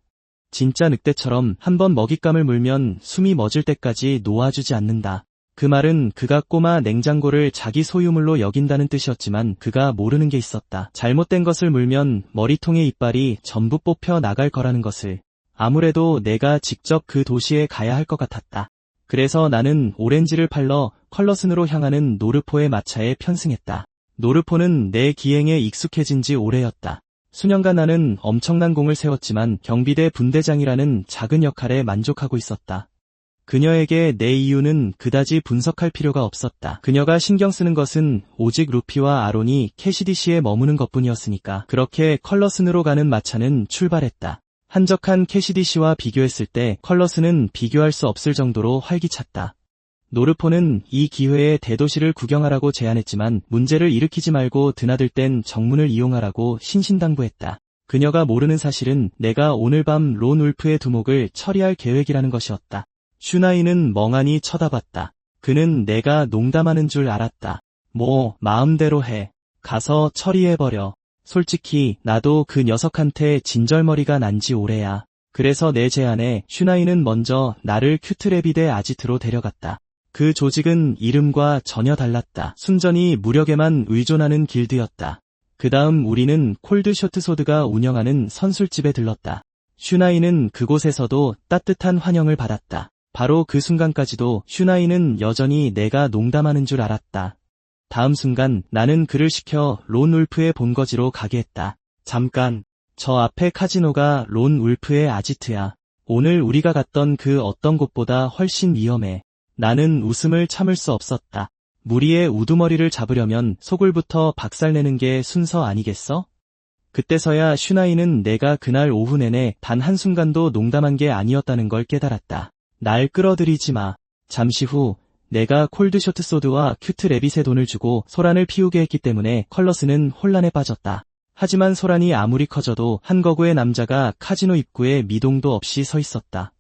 진짜 늑대처럼 한번 먹잇감을 물면 숨이 멎을 때까지 놓아주지 않는다. 그 말은 그가 꼬마 냉장고를 자기 소유물로 여긴다는 뜻이었지만 그가 모르는 게 있었다. 잘못된 것을 물면 머리통의 이빨이 전부 뽑혀 나갈 거라는 것을. 아무래도 내가 직접 그 도시에 가야 할 것 같았다. 그래서 나는 오렌지를 팔러 컬러슨으로 향하는 노르포의 마차에 편승했다. 노르포는 내 기행에 익숙해진 지 오래였다. 수년간 나는 엄청난 공을 세웠지만 경비대 분대장이라는 작은 역할에 만족하고 있었다. 그녀에게 내 이유는 그다지 분석할 필요가 없었다. 그녀가 신경 쓰는 것은 오직 루피와 아론이 캐시디시에 머무는 것뿐이었으니까. 그렇게 컬러슨으로 가는 마차는 출발했다. 한적한 캐시디시와 비교했을 때 컬러슨은 비교할 수 없을 정도로 활기찼다. 노르포는 이 기회에 대도시를 구경하라고 제안했지만 문제를 일으키지 말고 드나들 땐 정문을 이용하라고 신신당부했다. 그녀가 모르는 사실은 내가 오늘 밤 론 울프의 두목을 처리할 계획이라는 것이었다. 슈나이는 멍하니 쳐다봤다. 그는 내가 농담하는 줄 알았다. 뭐 마음대로 해. 가서 처리해버려. 솔직히 나도 그 녀석한테 진절머리가 난 지 오래야. 그래서 내 제안에 슈나이는 먼저 나를 큐트레비대 아지트로 데려갔다. 그 조직은 이름과 전혀 달랐다. 순전히 무력에만 의존하는 길드였다. 그 다음 우리는 콜드 쇼트소드가 운영하는 선술집에 들렀다. 슈나이는 그곳에서도 따뜻한 환영을 받았다. 바로 그 순간까지도 슈나이는 여전히 내가 농담하는 줄 알았다. 다음 순간 나는 그를 시켜 론 울프의 본거지로 가게 했다. 잠깐, 저 앞에 카지노가 론 울프의 아지트야. 오늘 우리가 갔던 그 어떤 곳보다 훨씬 위험해. 나는 웃음을 참을 수 없었다. 무리의 우두머리를 잡으려면 소굴부터 박살내는 게 순서 아니겠어? 그때서야 슈나이는 내가 그날 오후 내내 단 한순간도 농담한 게 아니었다는 걸 깨달았다. 날 끌어들이지 마. 잠시 후 내가 콜드 쇼트소드와 큐트 레빗에 돈을 주고 소란을 피우게 했기 때문에 컬러슨은 혼란에 빠졌다. 하지만 소란이 아무리 커져도 한 거구의 남자가 카지노 입구에 미동도 없이 서 있었다.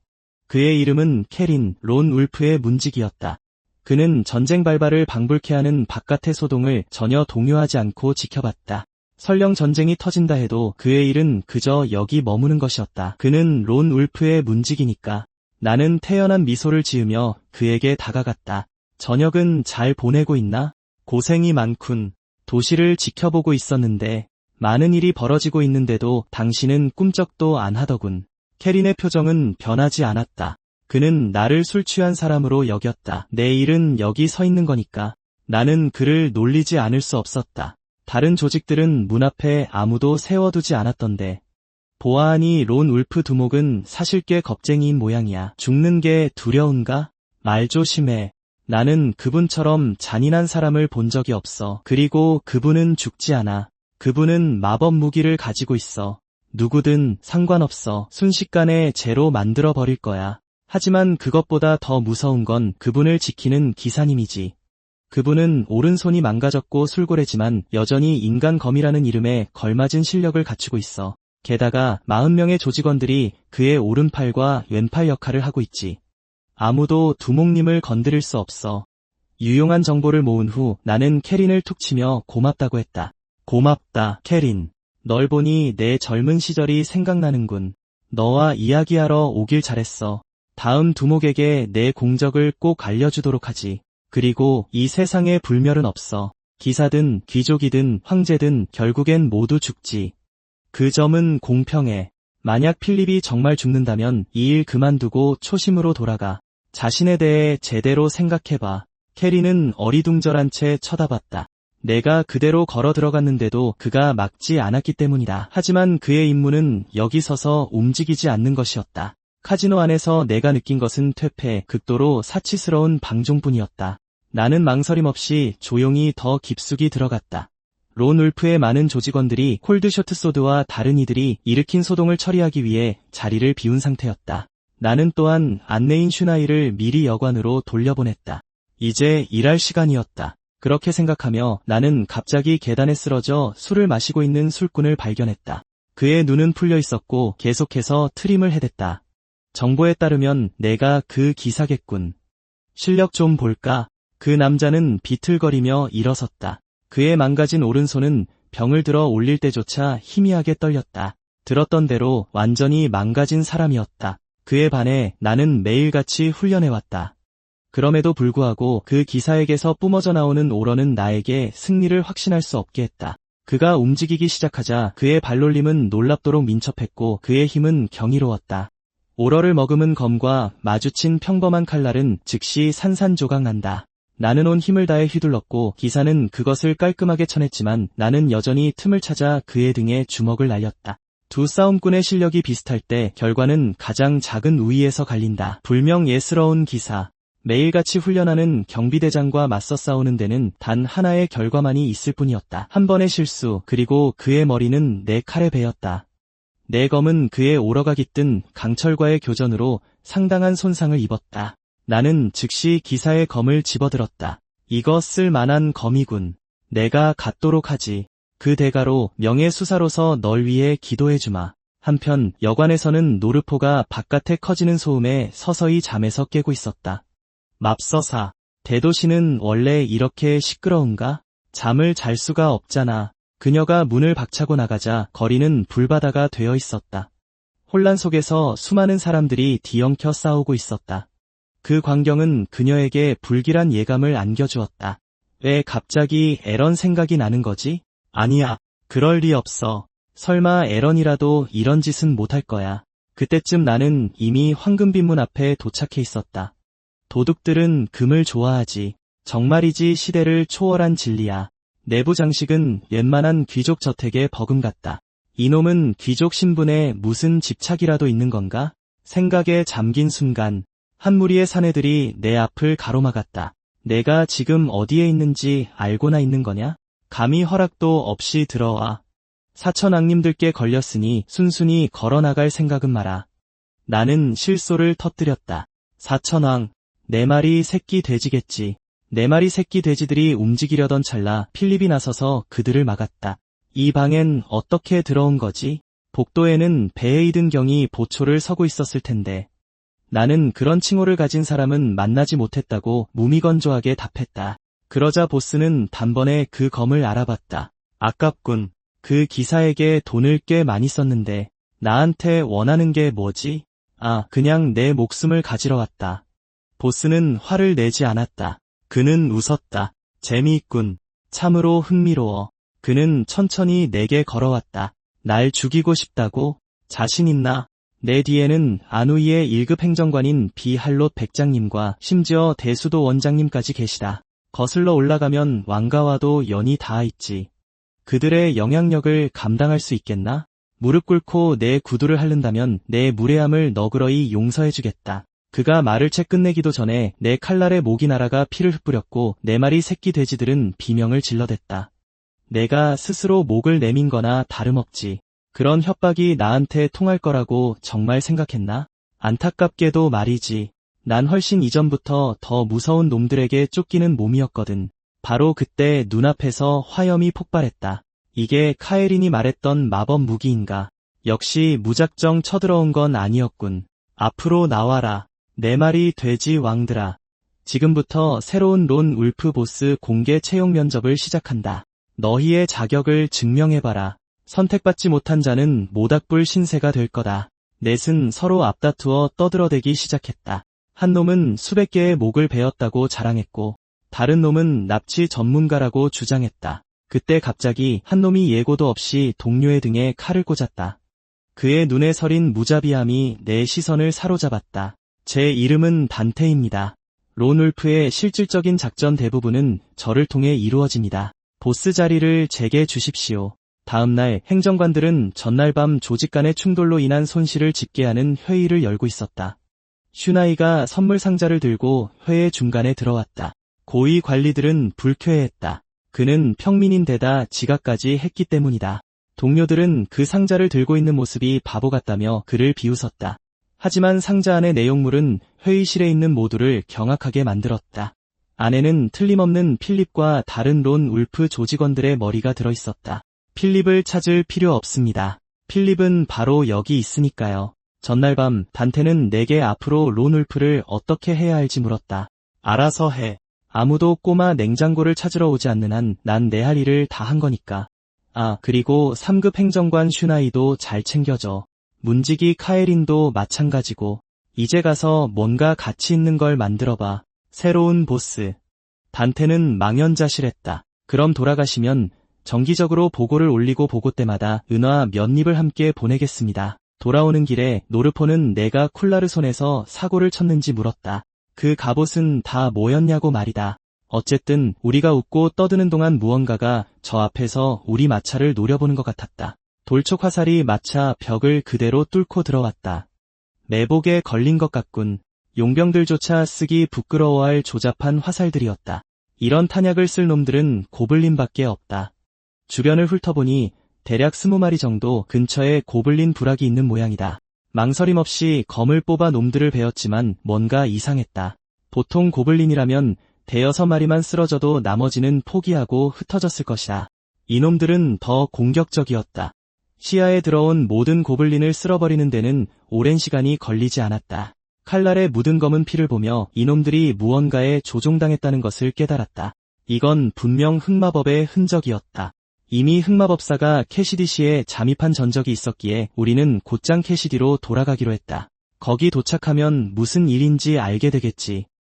그의 이름은 캐린, 론 울프의 문직이었다. 그는 전쟁 발발을 방불케 하는 바깥의 소동을 전혀 동요하지 않고 지켜봤다. 설령 전쟁이 터진다 해도 그의 일은 그저 여기 머무는 것이었다. 그는 론 울프의 문직이니까. 나는 태연한 미소를 지으며 그에게 다가갔다. 저녁은 잘 보내고 있나? 고생이 많군. 도시를 지켜보고 있었는데 많은 일이 벌어지고 있는데도 당신은 꿈쩍도 안 하더군. 캐린의 표정은 변하지 않았다. 그는 나를 술 취한 사람으로 여겼다. 내 일은 여기 서 있는 거니까. 나는 그를 놀리지 않을 수 없었다. 다른 조직들은 문 앞에 아무도 세워두지 않았던데. 보아하니 론 울프 두목은 사실 꽤 겁쟁이인 모양이야. 죽는 게 두려운가? 말 조심해. 나는 그분처럼 잔인한 사람을 본 적이 없어. 그리고 그분은 죽지 않아. 그분은 마법 무기를 가지고 있어. 누구든 상관없어. 순식간에 죄로 만들어버릴 거야. 하지만 그것보다 더 무서운 건 그분을 지키는 기사님이지. 그분은 오른손이 망가졌고 술고래지만 여전히 인간 검이라는 이름에 걸맞은 실력을 갖추고 있어. 게다가 40명의 조직원들이 그의 오른팔과 왼팔 역할을 하고 있지. 아무도 두목님을 건드릴 수 없어. 유용한 정보를 모은 후 나는 캐린을 툭 치며 고맙다고 했다. 고맙다, 캐린. 널 보니 내 젊은 시절이 생각나는군. 너와 이야기하러 오길 잘했어. 다음 두목에게 내 공적을 꼭 알려주도록 하지. 그리고 이 세상에 불멸은 없어. 기사든 귀족이든 황제든 결국엔 모두 죽지. 그 점은 공평해. 만약 필립이 정말 죽는다면 이 일 그만두고 초심으로 돌아가. 자신에 대해 제대로 생각해봐. 캐리는 어리둥절한 채 쳐다봤다. 내가 그대로 걸어 들어갔는데도 그가 막지 않았기 때문이다. 하지만 그의 임무는 여기 서서 움직이지 않는 것이었다. 카지노 안에서 내가 느낀 것은 퇴폐, 극도로 사치스러운 방종뿐이었다. 나는 망설임 없이 조용히 더 깊숙이 들어갔다. 론 울프의 많은 조직원들이 콜드쇼트소드와 다른 이들이 일으킨 소동을 처리하기 위해 자리를 비운 상태였다. 나는 또한 안내인 슈나이를 미리 여관으로 돌려보냈다. 이제 일할 시간이었다. 그렇게 생각하며 나는 갑자기 계단에 쓰러져 술을 마시고 있는 술꾼을 발견했다. 그의 눈은 풀려 있었고 계속해서 트림을 해댔다. 정보에 따르면 내가 그 기사겠군. 실력 좀 볼까? 그 남자는 비틀거리며 일어섰다. 그의 망가진 오른손은 병을 들어 올릴 때조차 희미하게 떨렸다. 들었던 대로 완전히 망가진 사람이었다. 그에 반해 나는 매일같이 훈련해왔다. 그럼에도 불구하고 그 기사에게서 뿜어져 나오는 오러는 나에게 승리를 확신할 수 없게 했다. 그가 움직이기 시작하자 그의 발놀림은 놀랍도록 민첩했고 그의 힘은 경이로웠다. 오러를 머금은 검과 마주친 평범한 칼날은 즉시 산산조각난다. 나는 온 힘을 다해 휘둘렀고 기사는 그것을 깔끔하게 쳐냈지만 나는 여전히 틈을 찾아 그의 등에 주먹을 날렸다. 두 싸움꾼의 실력이 비슷할 때 결과는 가장 작은 우위에서 갈린다. 불명 예스러운 기사. 매일같이 훈련하는 경비대장과 맞서 싸우는 데는 단 하나의 결과만이 있을 뿐이었다. 한 번의 실수, 그리고 그의 머리는 내 칼에 베었다. 내 검은 그의 오러가 깃든 강철과의 교전으로 상당한 손상을 입었다. 나는 즉시 기사의 검을 집어들었다. 이거 쓸 만한 검이군. 내가 갖도록 하지. 그 대가로 명예수사로서 널 위해 기도해주마. 한편 여관에서는 노르포가 바깥에 커지는 소음에 서서히 잠에서 깨고 있었다. 맙서사, 대도시는 원래 이렇게 시끄러운가? 잠을 잘 수가 없잖아. 그녀가 문을 박차고 나가자 거리는 불바다가 되어 있었다. 혼란 속에서 수많은 사람들이 뒤엉켜 싸우고 있었다. 그 광경은 그녀에게 불길한 예감을 안겨주었다. 왜 갑자기 에런 생각이 나는 거지? 아니야, 그럴 리 없어. 설마 에런이라도 이런 짓은 못할 거야. 그때쯤 나는 이미 황금빈문 앞에 도착해 있었다. 도둑들은 금을 좋아하지. 정말이지 시대를 초월한 진리야. 내부 장식은 웬만한 귀족 저택에 버금갔다. 이놈은 귀족 신분에 무슨 집착이라도 있는 건가? 생각에 잠긴 순간 한 무리의 사내들이 내 앞을 가로막았다. 내가 지금 어디에 있는지 알고나 있는 거냐? 감히 허락도 없이 들어와. 사천왕님들께 걸렸으니 순순히 걸어나갈 생각은 마라. 나는 실소를 터뜨렸다. 사천왕, 내 말이 새끼 돼지겠지. 내 말이 새끼 돼지들이 움직이려던 찰나 필립이 나서서 그들을 막았다. 이 방엔 어떻게 들어온 거지? 복도에는 베에이든 경이 보초를 서고 있었을 텐데. 나는 그런 칭호를 가진 사람은 만나지 못했다고 무미건조하게 답했다. 그러자 보스는 단번에 그 검을 알아봤다. 아깝군. 그 기사에게 돈을 꽤 많이 썼는데 나한테 원하는 게 뭐지? 아, 그냥 내 목숨을 가지러 왔다. 보스는 화를 내지 않았다. 그는 웃었다. 재미있군. 참으로 흥미로워. 그는 천천히 내게 걸어왔다. 날 죽이고 싶다고? 자신 있나? 내 뒤에는 안우이의 1급 행정관인 비할롯 백장님과 심지어 대수도 원장님까지 계시다. 거슬러 올라가면 왕가와도 연이 닿아 있지. 그들의 영향력을 감당할 수 있겠나? 무릎 꿇고 내 구두를 핥는다면 내 무례함을 너그러이 용서해주겠다. 그가 말을 채 끝내기도 전에 내 칼날에 목이 날아가 피를 흩뿌렸고 네 마리 새끼 돼지들은 비명을 질러댔다. 내가 스스로 목을 내민 거나 다름없지. 그런 협박이 나한테 통할 거라고 정말 생각했나? 안타깝게도 말이지. 난 훨씬 이전부터 더 무서운 놈들에게 쫓기는 몸이었거든. 바로 그때 눈앞에서 화염이 폭발했다. 이게 카에린이 말했던 마법 무기인가? 역시 무작정 쳐들어온 건 아니었군. 앞으로 나와라. 네 마리 돼지 왕들아. 지금부터 새로운 론 울프 보스 공개 채용 면접을 시작한다. 너희의 자격을 증명해봐라. 선택받지 못한 자는 모닥불 신세가 될 거다. 넷은 서로 앞다투어 떠들어대기 시작했다. 한 놈은 수백 개의 목을 베었다고 자랑했고 다른 놈은 납치 전문가라고 주장했다. 그때 갑자기 한 놈이 예고도 없이 동료의 등에 칼을 꽂았다. 그의 눈에 서린 무자비함이 내 시선을 사로잡았다. 제 이름은 단테입니다. 론울프의 실질적인 작전 대부분은 저를 통해 이루어집니다. 보스 자리를 제게 주십시오. 다음날 행정관들은 전날 밤 조직 간의 충돌로 인한 손실을 집계하는 회의를 열고 있었다. 슈나이가 선물 상자를 들고 회의 중간에 들어왔다. 고위 관리들은 불쾌해했다. 그는 평민인데다 지각까지 했기 때문이다. 동료들은 그 상자를 들고 있는 모습이 바보 같다며 그를 비웃었다. 하지만 상자 안의 내용물은 회의실에 있는 모두를 경악하게 만들었다. 안에는 틀림없는 필립과 다른 론 울프 조직원들의 머리가 들어있었다. 필립을 찾을 필요 없습니다. 필립은 바로 여기 있으니까요. 전날 밤 단테는 내게 앞으로 론 울프를 어떻게 해야 할지 물었다. 알아서 해. 아무도 꼬마 냉장고를 찾으러 오지 않는 한 난 내 할 일을 다 한 거니까. 아, 그리고 3급 행정관 슈나이도 잘 챙겨줘. 문지기 카에린도 마찬가지고. 이제 가서 뭔가 가치 있는 걸 만들어봐. 새로운 보스. 단테는 망연자실했다. 그럼 돌아가시면 정기적으로 보고를 올리고 보고 때마다 은화 몇 입을 함께 보내겠습니다. 돌아오는 길에 노르포는 내가 쿨라르 손에서 사고를 쳤는지 물었다. 그 갑옷은 다 뭐였냐고 말이다. 어쨌든 우리가 웃고 떠드는 동안 무언가가 저 앞에서 우리 마차를 노려보는 것 같았다. 돌촉 화살이 마차 벽을 그대로 뚫고 들어왔다. 매복에 걸린 것 같군. 용병들조차 쓰기 부끄러워할 조잡한 화살들이었다. 이런 탄약을 쓸 놈들은 고블린밖에 없다. 주변을 훑어보니 대략 20마리 정도 근처에 고블린 부락이 있는 모양이다. 망설임 없이 검을 뽑아 놈들을 베었지만 뭔가 이상했다. 보통 고블린이라면 대여섯 마리만 쓰러져도 나머지는 포기하고 흩어졌을 것이다. 이놈들은 더 공격적이었다. 시야에 들어온 모든 고블린을 쓸어버리는 데는 오랜 시간이 걸리지 않았다. 칼날에 묻은 검은 피를 보며 이놈들이 무언가에 조종당했다는 것을 깨달았다. 이건 분명 흑마법의 흔적이었다. 이미 흑마법사가 캐시디시에 잠입한 전적이 있었기에 우리는 곧장 캐시디로 돌아가기로 했다. 거기 도착하면 무슨 일인지 알게 되겠지.